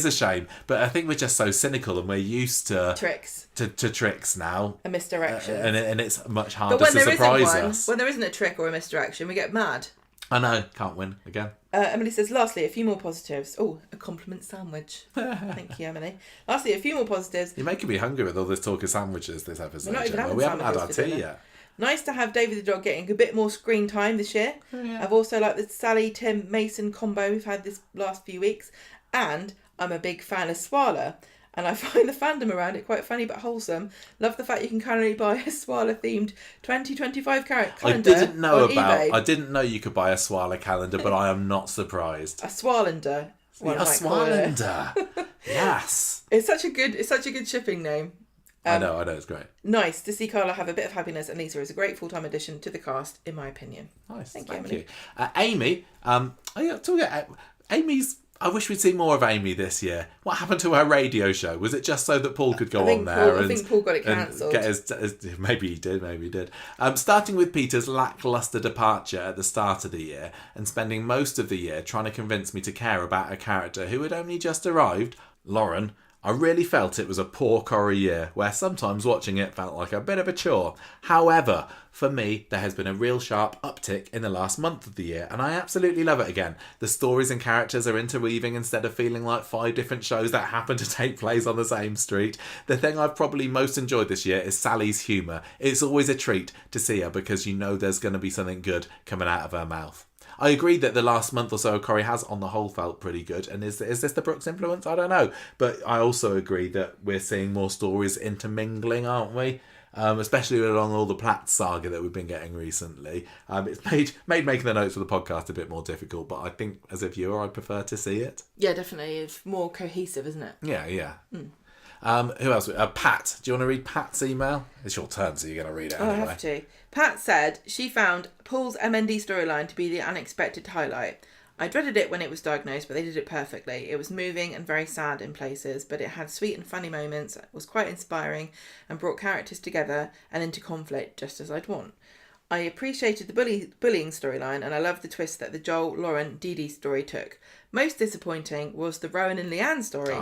a shame, but I think we're just so cynical and we're used to tricks to tricks now and misdirection, and it's much harder to surprise us. When there isn't a trick or a misdirection, we get mad. I know, can't win again. Emily says, lastly, a few more positives. Oh, a compliment sandwich. Thank you, Emily. Lastly, a few more positives. You're making me hungry with all this talk of sandwiches this episode. We haven't had our tea yet. Nice to have David the dog getting a bit more screen time this year. Oh, yeah. I've also liked the Sally, Tim, Mason combo we've had this last few weeks. And I'm a big fan of Swala. And I find the fandom around it quite funny but wholesome. Love the fact you can currently buy a Swala-themed 2025 calendar on eBay. I didn't know you could buy a Swala calendar, but I am not surprised. A Swalander. A Swalander. Yes. It's such a good shipping name. I know, it's great. Nice to see Carla have a bit of happiness, and Lisa is a great full-time addition to the cast, in my opinion. Nice, thank you, Emily. Amy, Amy's I wish we'd seen more of Amy this year. What happened to her radio show? Was it just so that Paul could go on there? I think Paul got it cancelled. Maybe he did. Starting with Peter's lacklustre departure at the start of the year and spending most of the year trying to convince me to care about a character who had only just arrived, Lauren, I really felt it was a poor Corrie year, where sometimes watching it felt like a bit of a chore. However, for me, there has been a real sharp uptick in the last month of the year, and I absolutely love it again. The stories and characters are interweaving instead of feeling like 5 different shows that happen to take place on the same street. The thing I've probably most enjoyed this year is Sally's humour. It's always a treat to see her because you know there's going to be something good coming out of her mouth. I agree that the last month or so of Corrie has on the whole felt pretty good, and is this the Brooks influence? I don't know, but I also agree that we're seeing more stories intermingling, aren't we? Especially along all the Platt saga that we've been getting recently. It's made making the notes for the podcast a bit more difficult, but I think as a viewer I prefer to see it. Yeah, definitely. It's more cohesive, isn't it? Yeah. Who else? Pat. Do you want to read Pat's email? It's your turn, so you're going to read it anyway. I have to. Pat said she found Paul's MND storyline to be the unexpected highlight. I dreaded it when it was diagnosed, but they did it perfectly. It was moving and very sad in places, but it had sweet and funny moments, was quite inspiring, and brought characters together and into conflict just as I'd want. I appreciated the bullying storyline, and I loved the twist that the Joel, Lauren, Dee Dee story took. Most disappointing was the Rowan and Leanne story.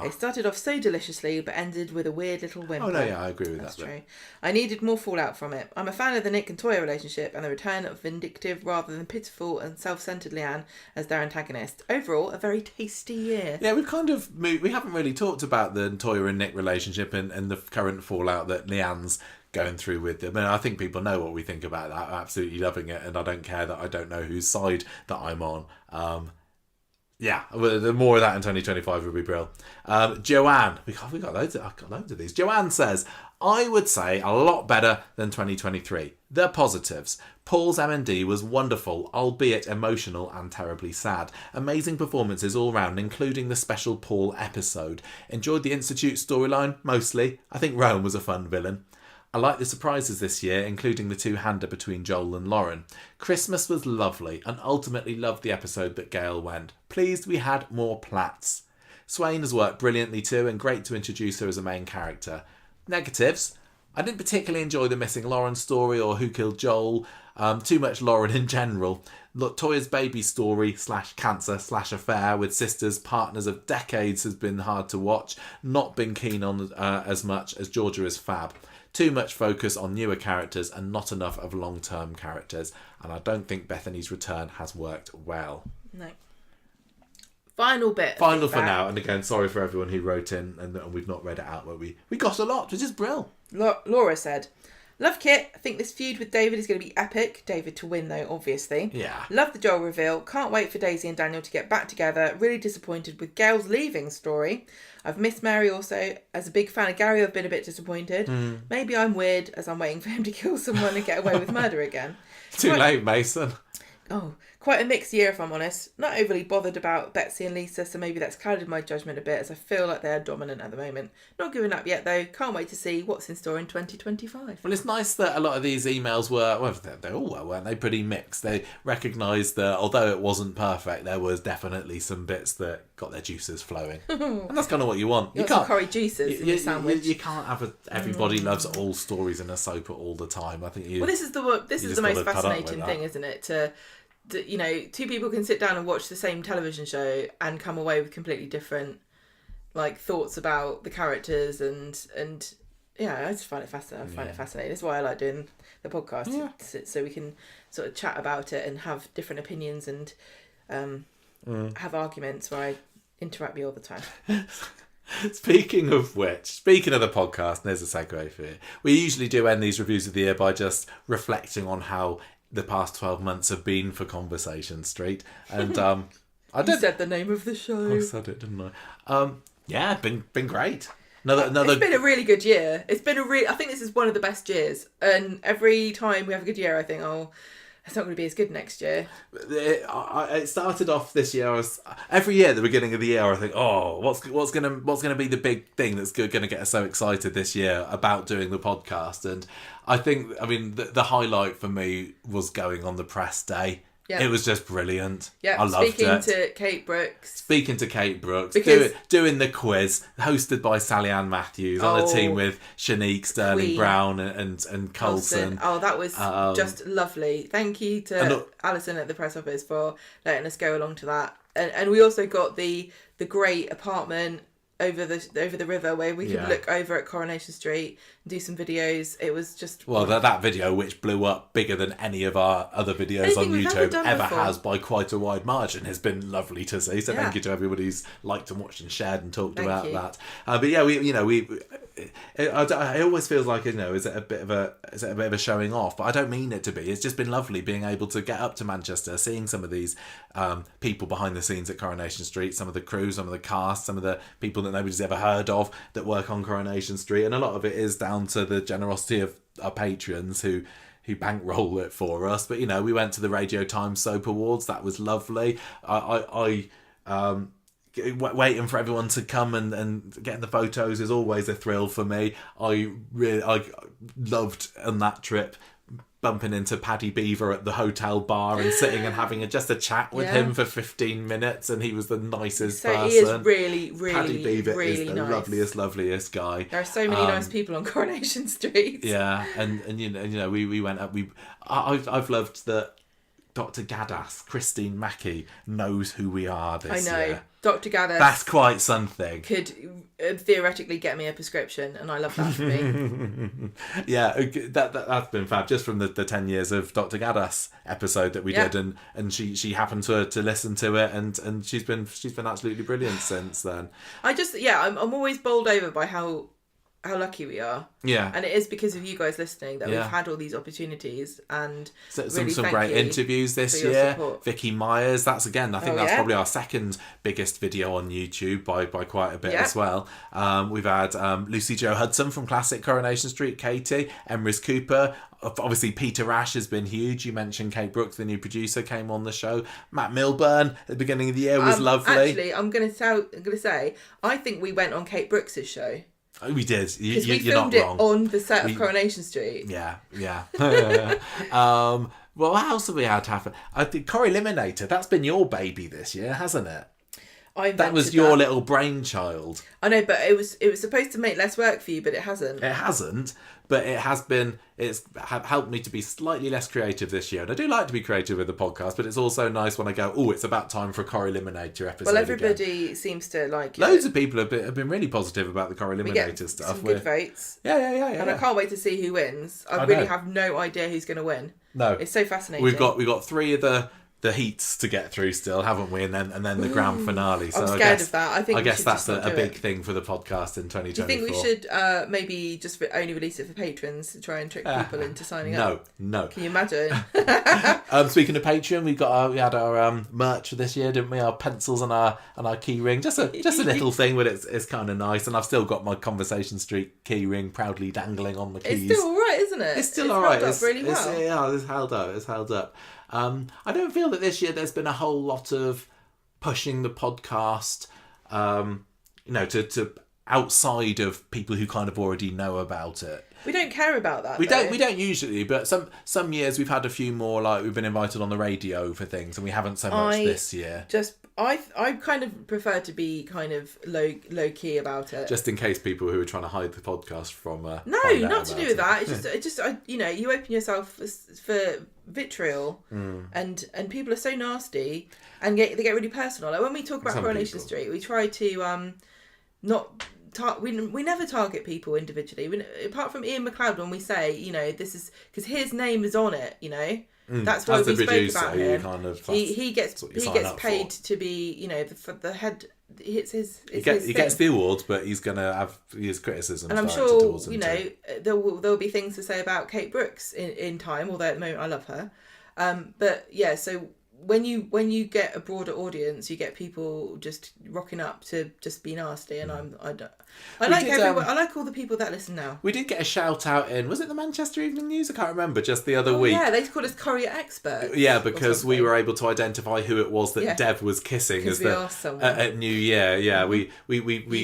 It started off so deliciously, but ended with a weird little whimper. Oh, no, yeah, I agree with That's that. True. I needed more fallout from it. I'm a fan of the Nick and Toya relationship and the return of vindictive rather than pitiful and self-centered Leanne as their antagonist. Overall, a very tasty year. Yeah, we've kind of moved. We haven't really talked about the Toya and Nick relationship and the current fallout that Leanne's going through with them. And I think people know what we think about that. I'm absolutely loving it, and I don't care that I don't know whose side that I'm on. Yeah, the more of that in 2025 would be brilliant. Joanne, we got loads of these. Joanne says, I would say a lot better than 2023. The positives. Paul's M&D was wonderful, albeit emotional and terribly sad. Amazing performances all round, including the special Paul episode. Enjoyed the Institute storyline, mostly. I think Rowan was a fun villain. I like the surprises this year, including the two-hander between Joel and Lauren. Christmas was lovely, and ultimately loved the episode that Gail went. Pleased we had more Platts. Swain has worked brilliantly too, and great to introduce her as a main character. Negatives. I didn't particularly enjoy the missing Lauren story or who killed Joel. Too much Lauren in general. Look, Toya's baby story / cancer / affair with sisters, partners of decades has been hard to watch. Not been keen on as much as Georgia is fab. Too much focus on newer characters and not enough of long-term characters. And I don't think Bethany's return has worked well. No. Final bit. Final for now. And again, sorry for everyone who wrote in and we've not read it out. But we got a lot, which is brilliant. Laura said, love Kit. I think this feud with David is going to be epic. David to win, though, obviously. Yeah. Love the Joel reveal. Can't wait for Daisy and Daniel to get back together. Really disappointed with Gail's leaving story. I've missed Mary also. As a big fan of Gary, I've been a bit disappointed. Maybe I'm weird as I'm waiting for him to kill someone and get away with murder again. Too late, Mason. Oh, quite a mixed year if I'm honest. Not overly bothered about Betsy and Lisa, so maybe that's clouded my judgment a bit as I feel like they're dominant at the moment. Not giving up yet though. Can't wait to see what's in store in 2025. Well, it's nice that a lot of these emails were, well, they all were, weren't they? Pretty mixed. They recognised that although it wasn't perfect, there was definitely some bits that got their juices flowing. And that's kind of what you want. You can't Corrie juices in your sandwich. You can't have everybody loves all stories in a soap all the time. I think you. Well, this is the most fascinating thing, isn't it? To two people can sit down and watch the same television show and come away with completely different thoughts about the characters and yeah, I just find it fascinating. I find it fascinating. That's why I like doing the podcast, so we can sort of chat about it and have different opinions and have arguments where I interrupt you all the time. Speaking of the podcast, there's a segue for you. We usually do end these reviews of the year by just reflecting on how the past 12 months have been for Conversation Street. And You said the name of the show. I said it, didn't I? Yeah, been great. Another. It's been a really good year. I think this is one of the best years. And every time we have a good year, I think, it's not going to be as good next year. It started off this year. Every year at the beginning of the year, I think, what's going to be the big thing that's going to get us so excited this year about doing the podcast? And I think, the highlight for me was going on the press day Yeah. It was just brilliant. Yeah, I loved speaking it. to Kate Brooks. Speaking to Kate Brooks, Because- doing the quiz, hosted by Sally Ann Matthews, on a team Oh, with Shanique, Sterling Queen. Brown and Coulson. Oh, that was just lovely. Thank you to Alison at the press office for letting us go along to that. And we also got the great apartment over the river where we could look over at Coronation Street and do some videos. It was just... Well, that video, which blew up bigger than any of our other videos on YouTube ever has by quite a wide margin, has been lovely to see. So thank you to everybody who's liked and watched and shared and talked about that. But yeah, it always feels like, it's a bit of a showing off, but I don't mean it to be. It's just been lovely being able to get up to Manchester, seeing some of these people behind the scenes at Coronation Street, some of the crew, some of the cast, some of the people that nobody's ever heard of that work on Coronation Street, and a lot of it is down to the generosity of our patrons who bankroll it for us. But we went to the Radio Times Soap Awards. That was lovely. I waiting for everyone to come and getting the photos is always a thrill for me. I loved on that trip bumping into Paddy Beaver at the hotel bar and sitting and having just a chat with him for 15 minutes, and he was the nicest person. He is really, really, Paddy Beaver really is the nice. loveliest guy. There are so many nice people on Coronation Street. Yeah, and we went up. I've loved that Dr. Gaddis, Christine Mackie, knows who we are this year. I know. Dr. Gaddis. That's quite something. Could theoretically get me a prescription, and I love that for me. Yeah, that's been fab. Just from the 10 years of Dr. Gaddis episode that we did, and she happened to listen to it, and she's been absolutely brilliant since then. I'm always bowled over by how lucky we are. Yeah. And it is because of you guys listening that we've had all these opportunities, and really some great interviews this year. Support. Vicky Myers, that's probably our second biggest video on YouTube by quite a bit as well. We've had Lucy Jo Hudson from Classic Coronation Street, Katie, Emrys Cooper. Obviously, Peter Ash has been huge. You mentioned Kate Brooks, the new producer, came on the show. Matt Milburn at the beginning of the year was lovely. Actually, I'm going to say, I think we went on Kate Brooks's show. Oh, we did. Because we filmed it on the set of Coronation Street. Yeah. Well, what else have we had happen? I think Corrie Eliminator, that's been your baby this year, hasn't it? That was your little brainchild. I know, but it was supposed to make less work for you, but it hasn't. It hasn't, but it has been. It's helped me to be slightly less creative this year, and I do like to be creative with the podcast. But it's also nice when I go, oh, it's about time for a Corrie Eliminator episode. Well, everybody seems to like it. Loads of people have been really positive about the Corrie Eliminator stuff. Some good votes. Yeah. And I can't wait to see who wins. I really have no idea who's going to win. No, it's so fascinating. We've got three of the heats to get through still, haven't we? And then the grand finale. So I'm scared of that. I guess that's a big thing for the podcast in 2024. Do you think we should maybe just only release it for patrons to try and trick people into signing up? No. Can you imagine? Speaking of Patreon, we had our merch this year, didn't we? Our pencils and our key ring. Just a little thing, but it's kind of nice. And I've still got my Conversation Street key ring proudly dangling on the keys. It's still all right, isn't it? It's still all right. Held up really well. It's held up. I don't feel that this year there's been a whole lot of pushing the podcast, to outside of people who kind of already know about it. We don't care about that. We don't usually, but some years we've had a few more, like we've been invited on the radio for things, and we haven't so much this year. I kind of prefer to be kind of low key about it. Just in case people who are trying to hide the podcast from no, not to do with that. It's just you open yourself for vitriol, and people are so nasty, and they get really personal. Like when we talk about Coronation Street, we try to we never target people individually. Apart from Ian McLeod, when we say, this is because his name is on it, that's why we spoke about him. He gets paid to be, the head. He gets the awards, but he's gonna have his criticism. And I'm sure there will be things to say about Kate Brooks in time. Although at the moment I love her, but yeah. So when you get a broader audience, you get people just rocking up to just be nasty, and I like all the people that listen now. We did get a shout out in, was it the Manchester Evening News? I can't remember. Just the other week. Yeah, they called us Corrie experts. Yeah, because we were able to identify who it was that Dev was kissing at New Year. Yeah, we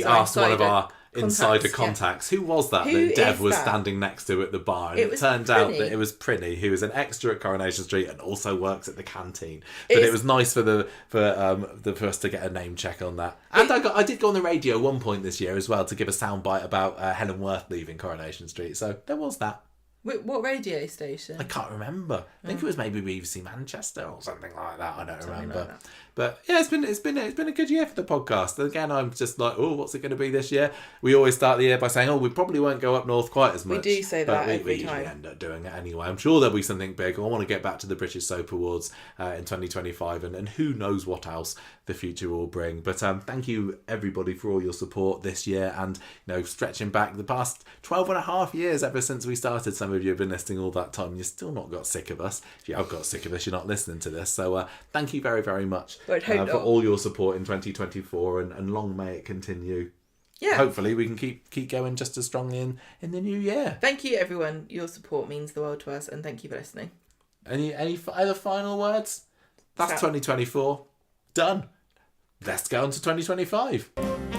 asked one of our insider yeah. contacts. Who was that Who that Dev is was that? standing next to at the bar? And It it was turned out Prinny. that it was Prinny, who is an extra at Coronation Street and also works at the canteen. But It's- it was nice for us to get a name check on that. And I did go on the radio one point this year as well to give a soundbite about Helen Worth leaving Coronation Street. So there was that. What radio station? I can't remember. I think it was maybe BBC Manchester or something like that. I don't remember. Like that. But yeah, it's been a good year for the podcast. Again, I'm just like, oh, what's it going to be this year? We always start the year by saying, oh, we probably won't go up north quite as much. We do say that but every we time. usually end up doing it anyway. I'm sure there'll be something big. I want to get back to the British Soap Awards in 2025, and who knows what else the future will bring. But thank you everybody for all your support this year, and stretching back the past 12 and a half years ever since we started. Some of you have been listening all that time. You've still not got sick of us. If you have got sick of us, you're not listening to this. So thank you very, very much for all your support in 2024, and long may it continue. Yeah. Hopefully we can keep going just as strongly in the new year. Thank you, everyone. Your support means the world to us, and thank you for listening. Any other final words? That's 2024 done. Let's go on to 2025.